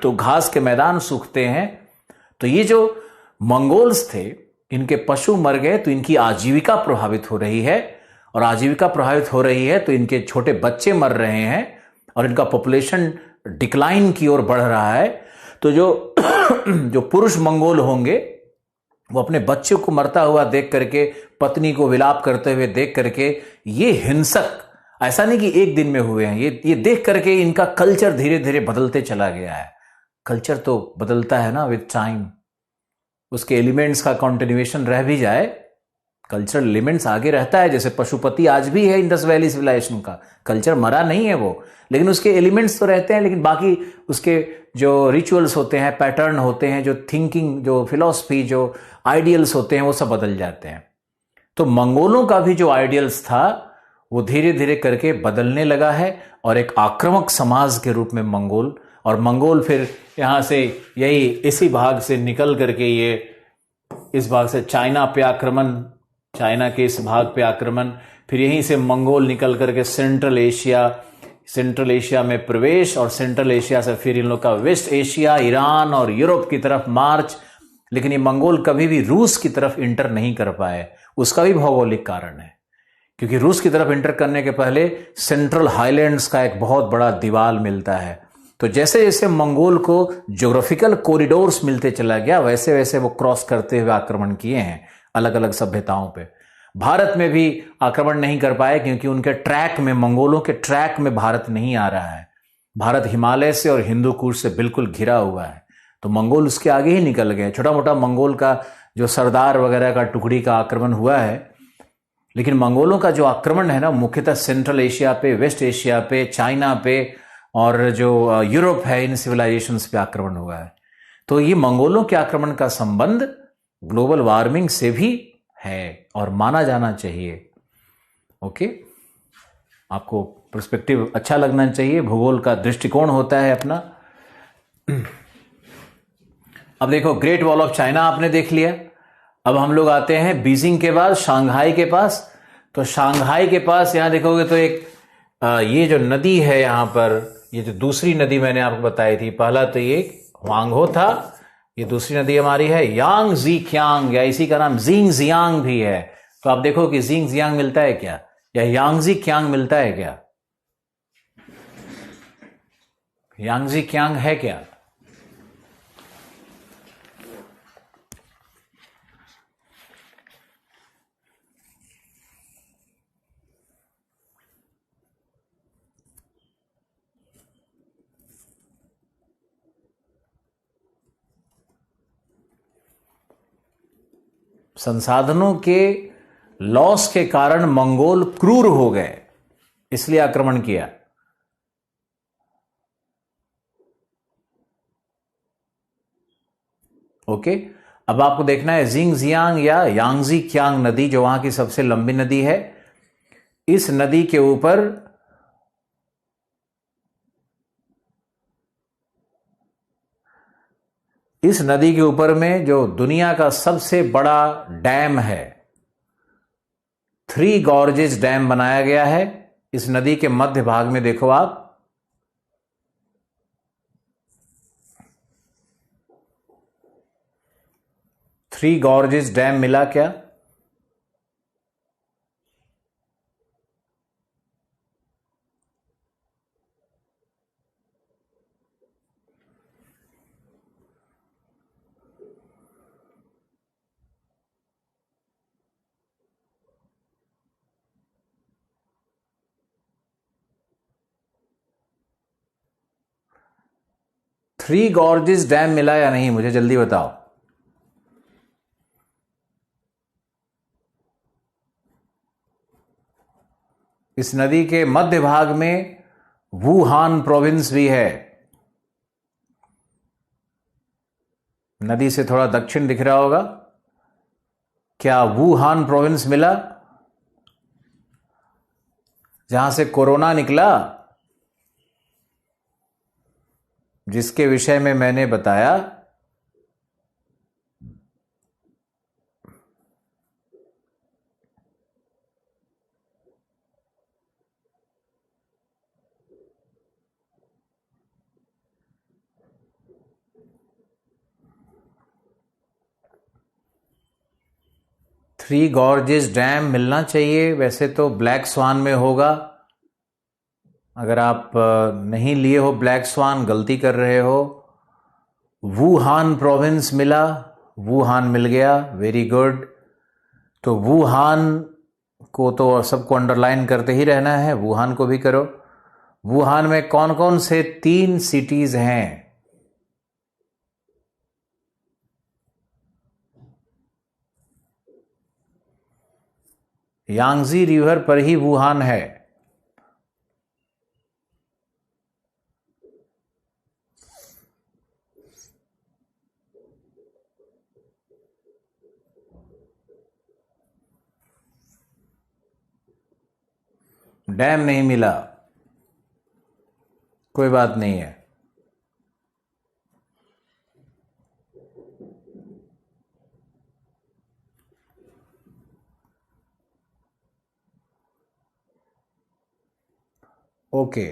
तो घास के मैदान सूखते हैं। तो ये जो मंगोल्स थे, इनके पशु मर गए तो इनकी आजीविका प्रभावित हो रही है, और आजीविका प्रभावित हो रही है तो इनके छोटे बच्चे मर रहे हैं और इनका पॉपुलेशन डिक्लाइन की ओर बढ़ रहा है। तो जो पुरुष मंगोल होंगे वो अपने बच्चे को मरता हुआ देख करके, पत्नी को विलाप करते हुए देख करके, ये हिंसक, ऐसा नहीं कि एक दिन में हुए हैं, ये देख करके इनका कल्चर धीरे धीरे बदलते चला गया है। कल्चर तो बदलता है ना विद टाइम, उसके एलिमेंट्स का कंटिन्यूएशन रह भी जाए, कल्चरल एलिमेंट्स आगे रहता है। जैसे पशुपति आज भी है इंडस वैली सिविलाइजेशन का, कल्चर मरा नहीं है वो, लेकिन उसके एलिमेंट्स तो रहते हैं, लेकिन बाकी उसके जो रिचुअल्स होते हैं, पैटर्न होते हैं, जो थिंकिंग, जो फिलॉसफी, जो आइडियल्स होते हैं, वो सब बदल जाते हैं। तो मंगोलों का भी जो आइडियल्स था वो धीरे धीरे करके बदलने लगा है और एक आक्रामक समाज के रूप में मंगोल फिर यहां से यही इसी भाग से निकल करके ये इस भाग से चाइना पे आक्रमण, चाइना के इस भाग पे आक्रमण, फिर यहीं से मंगोल निकल करके सेंट्रल एशिया में प्रवेश, और सेंट्रल एशिया से फिर इन लोग का वेस्ट एशिया, ईरान और यूरोप की तरफ मार्च। लेकिन ये मंगोल कभी भी रूस की तरफ इंटर नहीं कर पाए। उसका भी भौगोलिक कारण है, क्योंकि रूस की तरफ इंटर करने के पहले सेंट्रल हाईलैंड्स का एक बहुत बड़ा दीवार मिलता है। तो जैसे जैसे मंगोल को ज्योग्राफिकल कॉरिडोर्स मिलते चला गया, वैसे वैसे वो क्रॉस करते हुए आक्रमण किए हैं अलग अलग सभ्यताओं पे। भारत में भी आक्रमण नहीं कर पाए क्योंकि उनके ट्रैक में, मंगोलों के ट्रैक में भारत नहीं आ रहा है। भारत हिमालय से और हिंदू कुश से बिल्कुल घिरा हुआ है, तो मंगोल उसके आगे ही निकल गए। छोटा मोटा मंगोल का जो सरदार वगैरह का टुकड़ी का आक्रमण हुआ है, लेकिन मंगोलों का जो आक्रमण है ना, मुख्यतः सेंट्रल एशिया पे, वेस्ट एशिया पे, चाइना पे और जो यूरोप है, इन सिविलाइजेशंस पे आक्रमण हुआ है। तो ये मंगोलों के आक्रमण का संबंध ग्लोबल वार्मिंग से भी है और माना जाना चाहिए। ओके, आपको पर्सपेक्टिव अच्छा लगना चाहिए, भूगोल का दृष्टिकोण होता है अपना। अब देखो, ग्रेट वॉल ऑफ चाइना आपने देख लिया। अब हम लोग आते हैं बीजिंग के बाद शंघाई के पास। तो शंघाई के पास यहां देखोगे तो एक ये जो नदी है यहां पर, ये जो दूसरी नदी मैंने आपको बताई थी, पहला तो ये वांगहो था, ये दूसरी नदी हमारी है यांगजी क्यांग, या इसी का नाम जिंग जियांग भी है। तो आप देखो कि जिंग जियांग मिलता है क्या, या यांगजी क्यांग मिलता है क्या? यांगजी क्यांग है क्या? संसाधनों के लॉस के कारण मंगोल क्रूर हो गए, इसलिए आक्रमण किया। ओके, अब आपको देखना है जिंगजियांग या यांगजी क्यांग नदी, जो वहां की सबसे लंबी नदी है, इस नदी के ऊपर में जो दुनिया का सबसे बड़ा डैम है, थ्री गॉर्जेस डैम बनाया गया है। इस नदी के मध्य भाग में देखो आप, थ्री गॉर्जेस डैम मिला क्या? थ्री गॉर्जेस डैम मिला या नहीं, मुझे जल्दी बताओ। इस नदी के मध्य भाग में वुहान प्रोविंस भी है। नदी से थोड़ा दक्षिण दिख रहा होगा, क्या वुहान प्रोविंस मिला, जहां से कोरोना निकला, जिसके विषय में मैंने बताया। थ्री गॉर्जेस डैम मिलना चाहिए, वैसे तो ब्लैक स्वान में होगा। अगर आप नहीं लिए हो ब्लैक स्वान, गलती कर रहे हो। वुहान प्रोविंस मिला, वुहान मिल गया, वेरी गुड। तो वुहान को तो सबको अंडरलाइन करते ही रहना है, वुहान को भी करो। वुहान में कौन कौन से 3 सिटीज हैं? यांगजी रिवर पर ही वुहान है। डैम नहीं मिला, कोई बात नहीं है। Okay,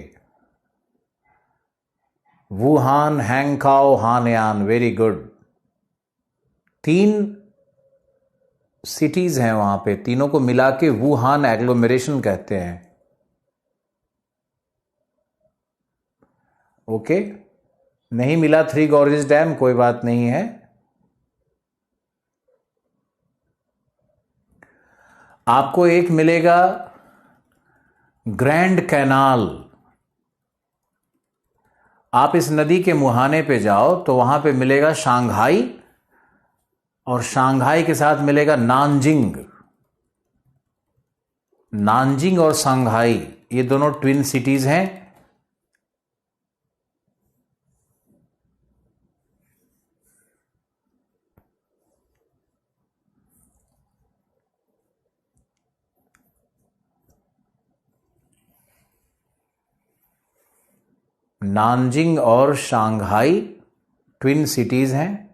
Wuhan, Hankou, Hanyang, very good. 3 cities हैं वहां पे, तीनों को मिला के वुहान एग्लोमेरेशन कहते हैं। ओके, नहीं मिला थ्री गॉर्जेस डैम, कोई बात नहीं है। आपको एक मिलेगा ग्रैंड कैनाल। आप इस नदी के मुहाने पे जाओ तो वहां पे मिलेगा शंघाई, और शंघाई के साथ मिलेगा नानजिंग। नानजिंग और शंघाई, ये दोनों ट्विन सिटीज हैं। नानजिंग और शंघाई ट्विन सिटीज हैं।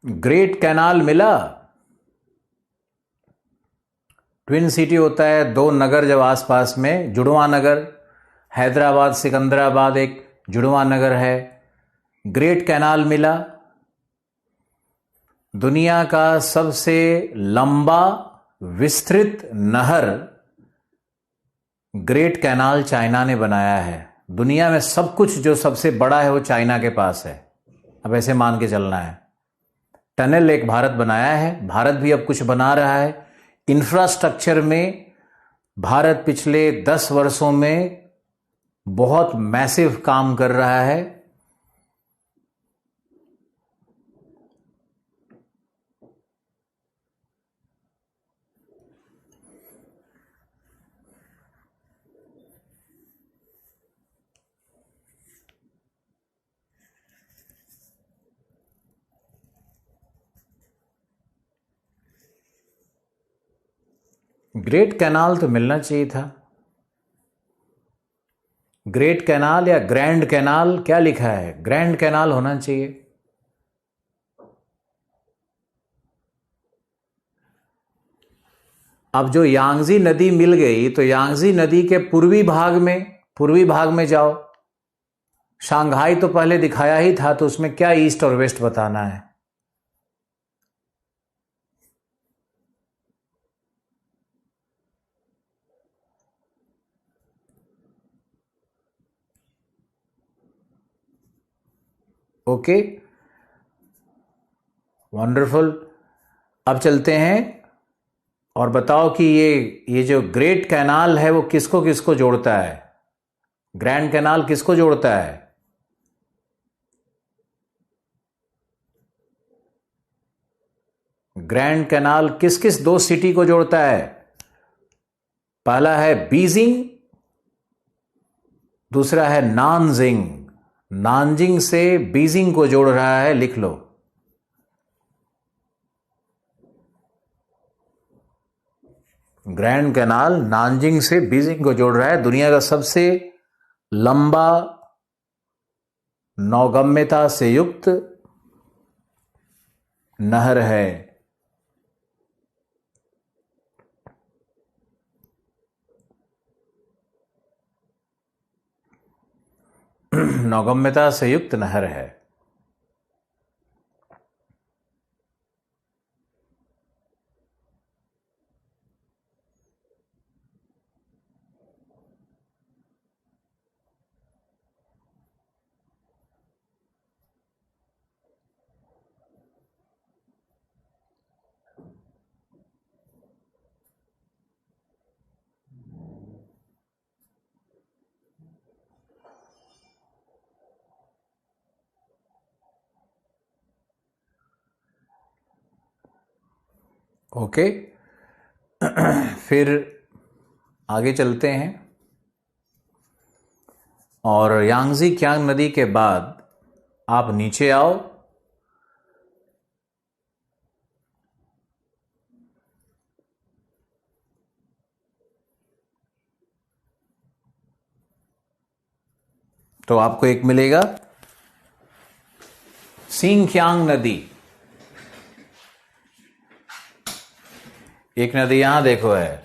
ग्रेट कैनाल मिला। ट्विन सिटी होता है 2 नगर जब आसपास में, जुड़वा नगर, हैदराबाद सिकंदराबाद एक जुड़वा नगर है। ग्रेट कैनाल मिला। दुनिया का सबसे लंबा विस्तृत नहर ग्रेट कैनाल चाइना ने बनाया है। दुनिया में सब कुछ जो सबसे बड़ा है वो चाइना के पास है, अब ऐसे मान के चलना है। टनल एक भारत बनाया है, भारत भी अब कुछ बना रहा है। इंफ्रास्ट्रक्चर में भारत पिछले 10 वर्षों में बहुत मैसिव काम कर रहा है। ग्रेट कैनाल तो मिलना चाहिए था। ग्रेट कैनाल या ग्रैंड कैनाल, क्या लिखा है? ग्रैंड कैनाल होना चाहिए। अब जो यांगजी नदी मिल गई तो यांगजी नदी के पूर्वी भाग में जाओ। शंघाई तो पहले दिखाया ही था, तो उसमें क्या ईस्ट और वेस्ट बताना है? Okay, wonderful. अब चलते हैं और बताओ कि ये जो ग्रेट कैनाल है वो किसको किसको जोड़ता है? ग्रैंड कैनाल किसको जोड़ता है? ग्रैंड कैनाल किस किस 2 सिटी को जोड़ता है? पहला है बीजिंग, दूसरा है नानजिंग। नानजिंग से बीजिंग को जोड़ रहा है, लिख लो। ग्रैंड कैनाल नानजिंग से बीजिंग को जोड़ रहा है। दुनिया का सबसे लंबा नौगम्यता से युक्त नहर है। नौगम्यता से युक्त नहर है। ओके, फिर आगे चलते हैं और यांगजी क्यांग नदी के बाद आप नीचे आओ। तो आपको एक मिलेगा सिंगक्यांग नदी। एक नदी यहां देखो है,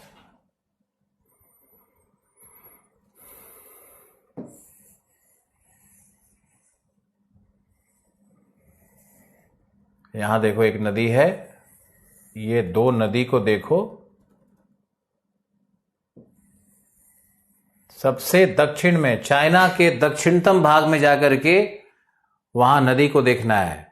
यहां देखो एक नदी है। ये 2 नदी को देखो, सबसे दक्षिण में, चाइना के दक्षिणतम भाग में जाकर के वहां नदी को देखना है।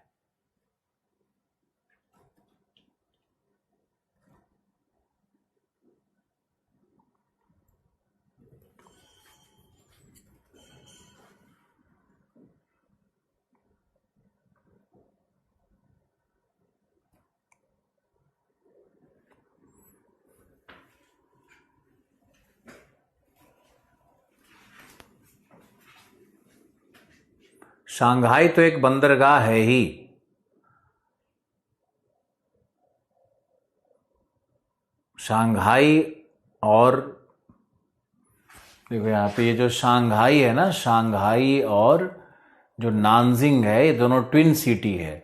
शंघाई तो एक बंदरगाह है ही। शंघाई और देखो यहां पे ये जो शंघाई है ना, शंघाई और जो नानजिंग है, ये दोनों ट्विन सिटी है।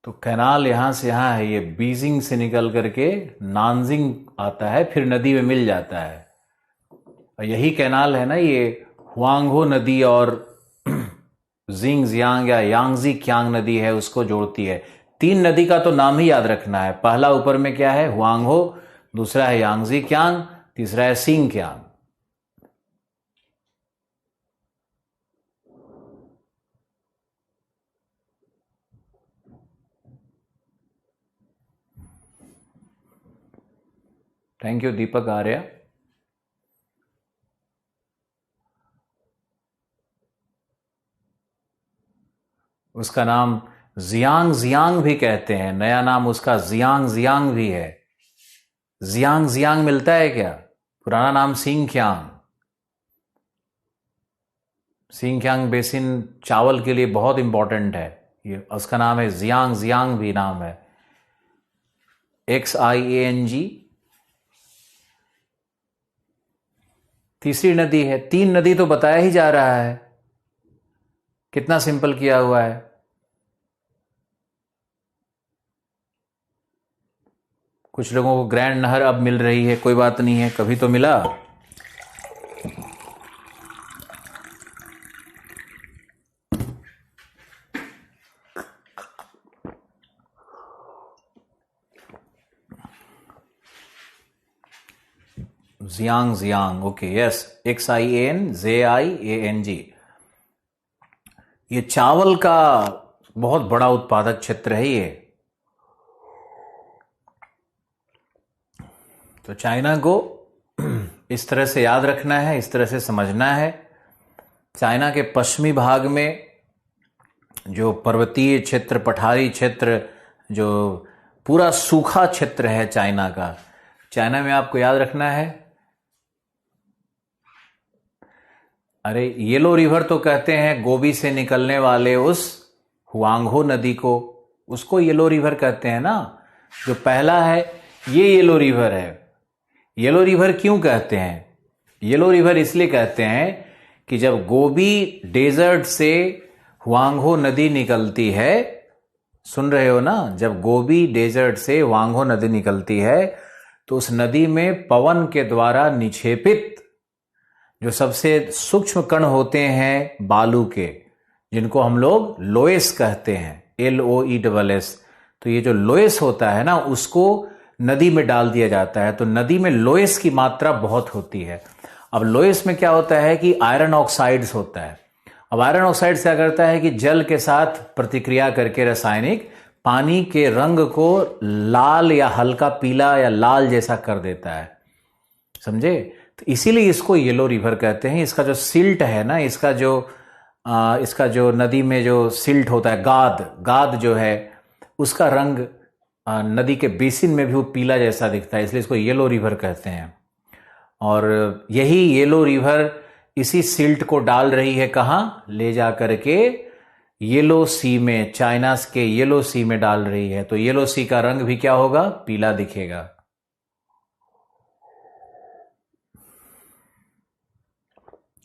तो कैनाल यहां से यहां है, ये बीजिंग से निकल करके नानजिंग आता है, फिर नदी में मिल जाता है। और यही कैनाल है ना, ये हुआंगहो नदी और जिंगजियांग या यांगजी क्यांग नदी है, उसको जोड़ती है। 3 नदी का तो नाम ही याद रखना है। पहला ऊपर में क्या है? हुआंगहो, दूसरा है यांगजी क्यांग, तीसरा है सिंकियांग। थैंक यू दीपक आर्या। उसका नाम जियांग जियांग भी कहते हैं, नया नाम उसका जियांग जियांग भी है। जियांग जियांग मिलता है क्या? पुराना नाम सिंकियांग। सिंकियांग बेसिन चावल के लिए बहुत इंपॉर्टेंट है, ये उसका नाम है जियांग जियांग भी नाम है, XIANG। तीसरी नदी है, 3 नदी तो बताया ही जा रहा है, कितना सिंपल किया हुआ है। कुछ लोगों को ग्रैंड नहर अब मिल रही है, कोई बात नहीं है, कभी तो मिला। Jiang Jiang, okay, yes, XIANG। ये चावल का बहुत बड़ा उत्पादक क्षेत्र है ये। तो चाइना को इस तरह से याद रखना है, इस तरह से समझना है। चाइना के पश्चिमी भाग में जो पर्वतीय क्षेत्र, पठारी क्षेत्र, जो पूरा सूखा क्षेत्र है चाइना का, चाइना में आपको याद रखना है। अरे येलो रिवर तो कहते हैं गोबी से निकलने वाले उस हुआंगहो नदी को, उसको येलो रिवर कहते हैं ना। जो पहला है ये येलो रिवर है। येलो रिवर क्यों कहते हैं? येलो रिवर इसलिए कहते हैं कि जब गोबी डेजर्ट से हुआंगहो नदी निकलती है, सुन रहे हो ना, जब गोबी डेजर्ट से हुआंगहो नदी निकलती है तो उस नदी में पवन के द्वारा निक्षेपित जो सबसे सूक्ष्म कण होते हैं बालू के, जिनको हम लोग लोएस कहते हैं, LOESS, तो ये जो लोएस होता है ना, उसको नदी में डाल दिया जाता है। तो नदी में लोएस की मात्रा बहुत होती है। अब लोएस में क्या होता है कि आयरन ऑक्साइड्स होता है। अब आयरन ऑक्साइड क्या करता है कि जल के साथ प्रतिक्रिया करके रासायनिक पानी के रंग को लाल या हल्का पीला या लाल जैसा कर देता है, समझे? तो इसीलिए इसको येलो रिवर कहते हैं। इसका जो सिल्ट है ना, इसका जो नदी में जो सिल्ट होता है, गाद जो है, उसका रंग नदी के बेसिन में भी वो पीला जैसा दिखता है, इसलिए इसको येलो रिवर कहते हैं। और यही येलो रिवर इसी सिल्ट को डाल रही है कहाँ? ले जा करके येलो सी में, चाइना के येलो सी में डाल रही है। तो येलो सी का रंग भी क्या होगा? पीला दिखेगा।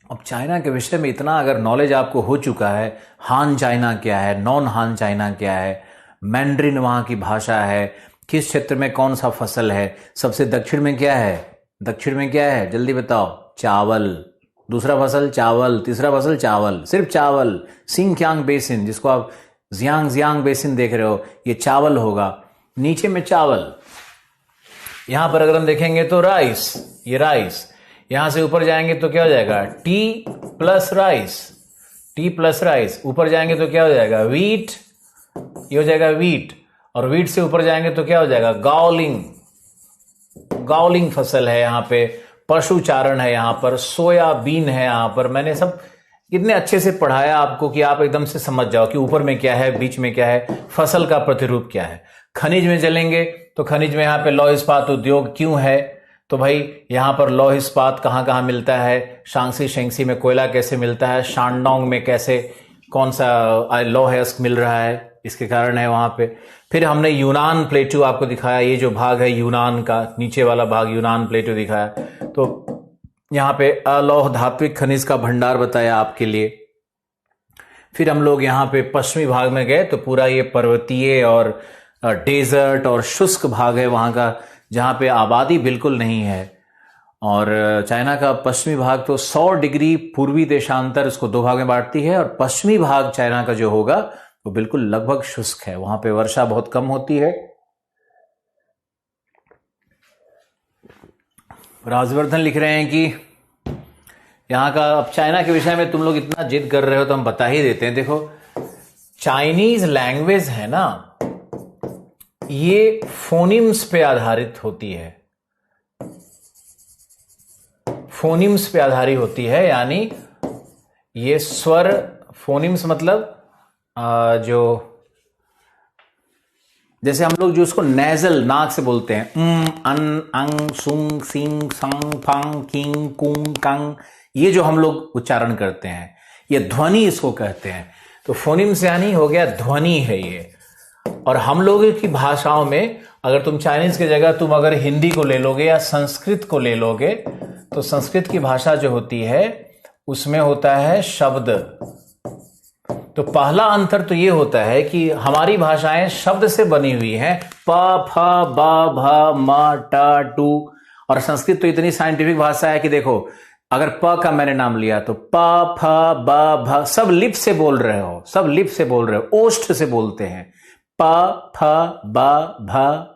अब चाइना के विषय में इतना अगर नॉलेज आपको हो चुका है, हान चाइना क्या है, नॉन हान चाइना क्या है, मैंड्रिन वहां की भाषा है, किस क्षेत्र में कौन सा फसल है, सबसे दक्षिण में क्या है, दक्षिण में क्या है, जल्दी बताओ? चावल। दूसरा फसल चावल, तीसरा फसल चावल, सिर्फ चावल। सिंकियांग बेसिन, जिसको आप जियांग बेसिन देख रहे हो, ये चावल होगा। नीचे में चावल, यहां पर अगर हम देखेंगे तो राइस, ये राइस। यहां से ऊपर जाएंगे तो क्या हो जाएगा? T plus rice. ऊपर जाएंगे तो क्या हो जाएगा? वीट, ये हो जाएगा वीट। और वीट से ऊपर जाएंगे तो क्या हो जाएगा? गाओलिंग फसल है यहां पे, पशु चारण है यहां पर, सोयाबीन है यहां पर। मैंने सब कितने अच्छे से पढ़ाया आपको कि आप एकदम से समझ जाओ कि ऊपर में क्या है, बीच में क्या है, फसल का प्रतिरूप क्या है। खनिज में चलेंगे तो खनिज में यहां पे लौह इस्पात उद्योग क्यों है? तो भाई यहां पर लौह इस्पात कहां मिलता है? शांक्सी शेंगसी में कोयला कैसे मिलता है? शानडोंग में कैसे, कौन सा लौह अयस्क मिल रहा है, इसके कारण है वहां पे। फिर हमने यूनान प्लेटू आपको दिखाया, ये जो भाग है यूनान का, नीचे वाला भाग यूनान प्लेटू दिखाया। तो यहां पे अलौह धात्विक खनिज का भंडार बताया आपके लिए। फिर हम लोग यहां पे पश्चिमी भाग में गए तो पूरा ये पर्वतीय और डेजर्ट और शुष्क भाग है वहां का, जहां पे आबादी बिल्कुल नहीं है। और चाइना का पश्चिमी भाग तो 100 डिग्री पूर्वी देशांतर उसको 2 भाग में बांटती है, और पश्चिमी भाग चाइना का जो होगा वो बिल्कुल लगभग शुष्क है, वहां पे वर्षा बहुत कम होती है। राजवर्धन लिख रहे हैं कि यहाँ का, अब चाइना के विषय में तुम लोग इतना जिद कर रहे हो तो हम बता ही देते हैं। देखो, चाइनीज लैंग्वेज है ना, ये फोनिम्स पे आधारित होती है। फोनिम्स पे आधारित होती है, यानी ये स्वर, फोनिम्स मतलब जो, जैसे हम लोग जो उसको नेजल नाक से बोलते हैं, अन, अंग, सुंग, सिंग, संग, फंग, किंग, कुंग, कंग, ये जो हम लोग उच्चारण करते हैं, ये ध्वनि इसको कहते हैं। तो फोनिम्स यानी हो गया ध्वनि है ये। और हम लोगों की भाषाओं में, अगर तुम चाइनीज की जगह तुम अगर हिंदी को ले लोगे या संस्कृत को ले लोगे, तो संस्कृत की भाषा जो होती है उसमें होता है शब्द। तो पहला अंतर तो ये होता है कि हमारी भाषाएं शब्द से बनी हुई हैं, प, फ, ब, भ, म, ट, टू। और संस्कृत तो इतनी साइंटिफिक भाषा है कि देखो, अगर प का मैंने नाम लिया तो प, फ, ब, भ, सब लिप से बोल रहे हो, सब लिप से बोल रहे हो, ओष्ठ से बोलते हैं, प, फ, ब, भ।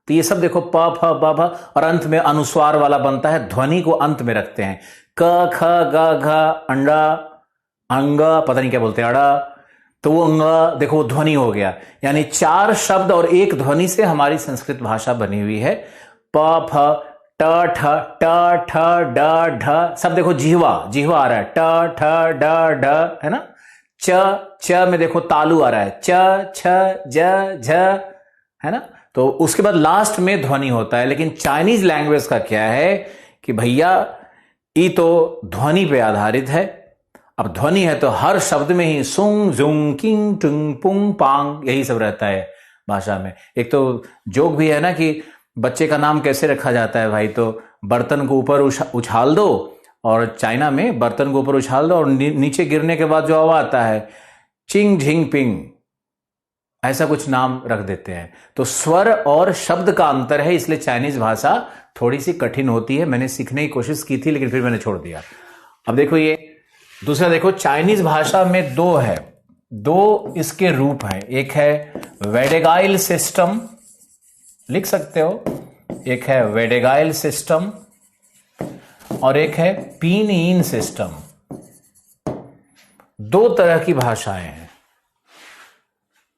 तो ये सब देखो, प, फ, ब, भ, और अंत में अनुस्वार वाला बनता है, ध्वनि को अंत में रखते हैं। क, ख, ग, घ, अंडा, अंग, पता नहीं क्या बोलते हैं, अड़ा, तो वो अंग देखो, वो ध्वनि हो गया। यानी 4 शब्द और एक ध्वनि से हमारी संस्कृत भाषा बनी हुई है। प, फ, ट, ठ, ट, ठ, ड, ढ, सब देखो जिह्वा, जिह्वा आ रहा है, ट, ठ, ड, ढ, है ना। च में देखो तालु आ रहा है, च, छ, ज, झ, है ना। तो उसके बाद लास्ट में ध्वनि होता है। लेकिन चाइनीज लैंग्वेज का क्या है कि भैया, ई तो ध्वनि पे आधारित है। अब ध्वनि है तो हर शब्द में ही सुंग, जुंग, किंग, टुंग, पुंग, पांग, यही सब रहता है भाषा में। एक तो जोक भी है ना कि बच्चे का नाम कैसे रखा जाता है भाई, तो बर्तन को ऊपर उछाल दो, और चाइना में बर्तन को ऊपर उछाल दो और नीचे गिरने के बाद जो आवाज आता है, चिंग, झिंग, पिंग, ऐसा कुछ नाम रख देते हैं। तो स्वर और शब्द का अंतर है, इसलिए चाइनीज भाषा थोड़ी सी कठिन होती है। मैंने सीखने की कोशिश की थी लेकिन फिर मैंने छोड़ दिया। अब देखो, ये दूसरा देखो, चाइनीज भाषा में 2 है, 2 इसके रूप हैं। एक है वेडेगाइल सिस्टम, लिख सकते हो, एक है वेडेगाइल सिस्टम और एक है पिनयिन सिस्टम। 2 तरह की भाषाएं हैं।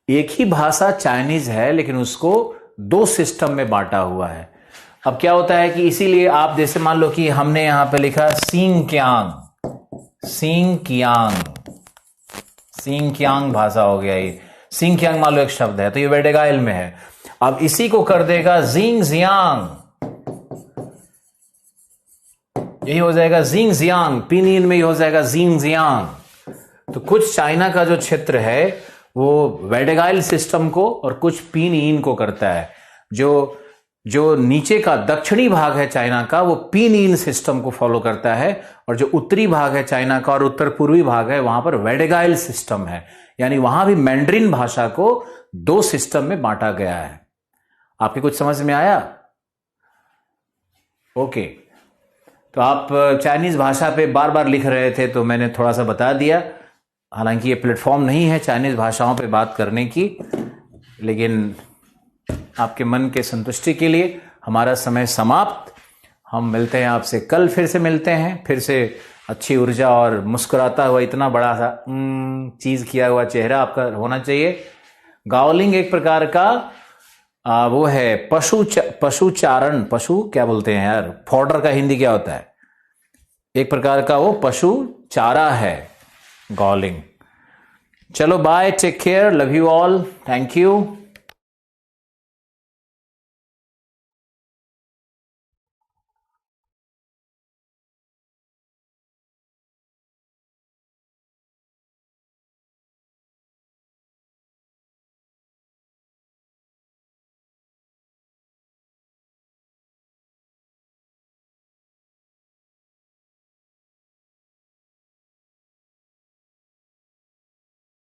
एक ही भाषा चाइनीज है लेकिन उसको 2 सिस्टम में बांटा हुआ है। अब क्या होता है कि इसीलिए आप जैसे मान लो कि हमने यहां पे लिखा सिंगक्यांग, सिंगक्यांग, सिंगक्यांग भाषा हो गया ये। सिंगक्यांग मान लो एक शब्द है, तो ये वेडेगाइल में है। अब इसी को कर देगा जिंग जियांग, यही हो जाएगा जिंग जियांग। पिनयिन में ही हो जाएगा जिंग जियांग। तो कुछ चाइना का जो क्षेत्र है वो वेडेगाइल सिस्टम को और कुछ पिनयिन को करता है। जो नीचे का दक्षिणी भाग है चाइना का, वो पिनयिन सिस्टम को फॉलो करता है, और जो उत्तरी भाग है चाइना का और उत्तर पूर्वी भाग है, वहां पर वेडेगाइल सिस्टम है। यानी वहां भी मैंड्रिन भाषा को 2 सिस्टम में बांटा गया है। आपके कुछ समझ में आया? ओके। तो आप चाइनीज भाषा पे बार बार लिख रहे थे तो मैंने थोड़ा सा बता दिया। हालांकि ये प्लेटफॉर्म नहीं है चाइनीज भाषाओं पे बात करने की, लेकिन आपके मन के संतुष्टि के लिए हमारा समय समाप्त। हम मिलते हैं आपसे कल, फिर से मिलते हैं, फिर से अच्छी ऊर्जा और मुस्कुराता हुआ इतना बड़ा सा चीज किया हुआ चेहरा आपका होना चाहिए। गाओलिंग एक प्रकार का वो है पशुचारण, पशु क्या बोलते हैं यार, फॉडर का हिंदी क्या होता है? एक प्रकार का वो पशु चारा है गाओलिंग। चलो bye, take care, love you all, thank you.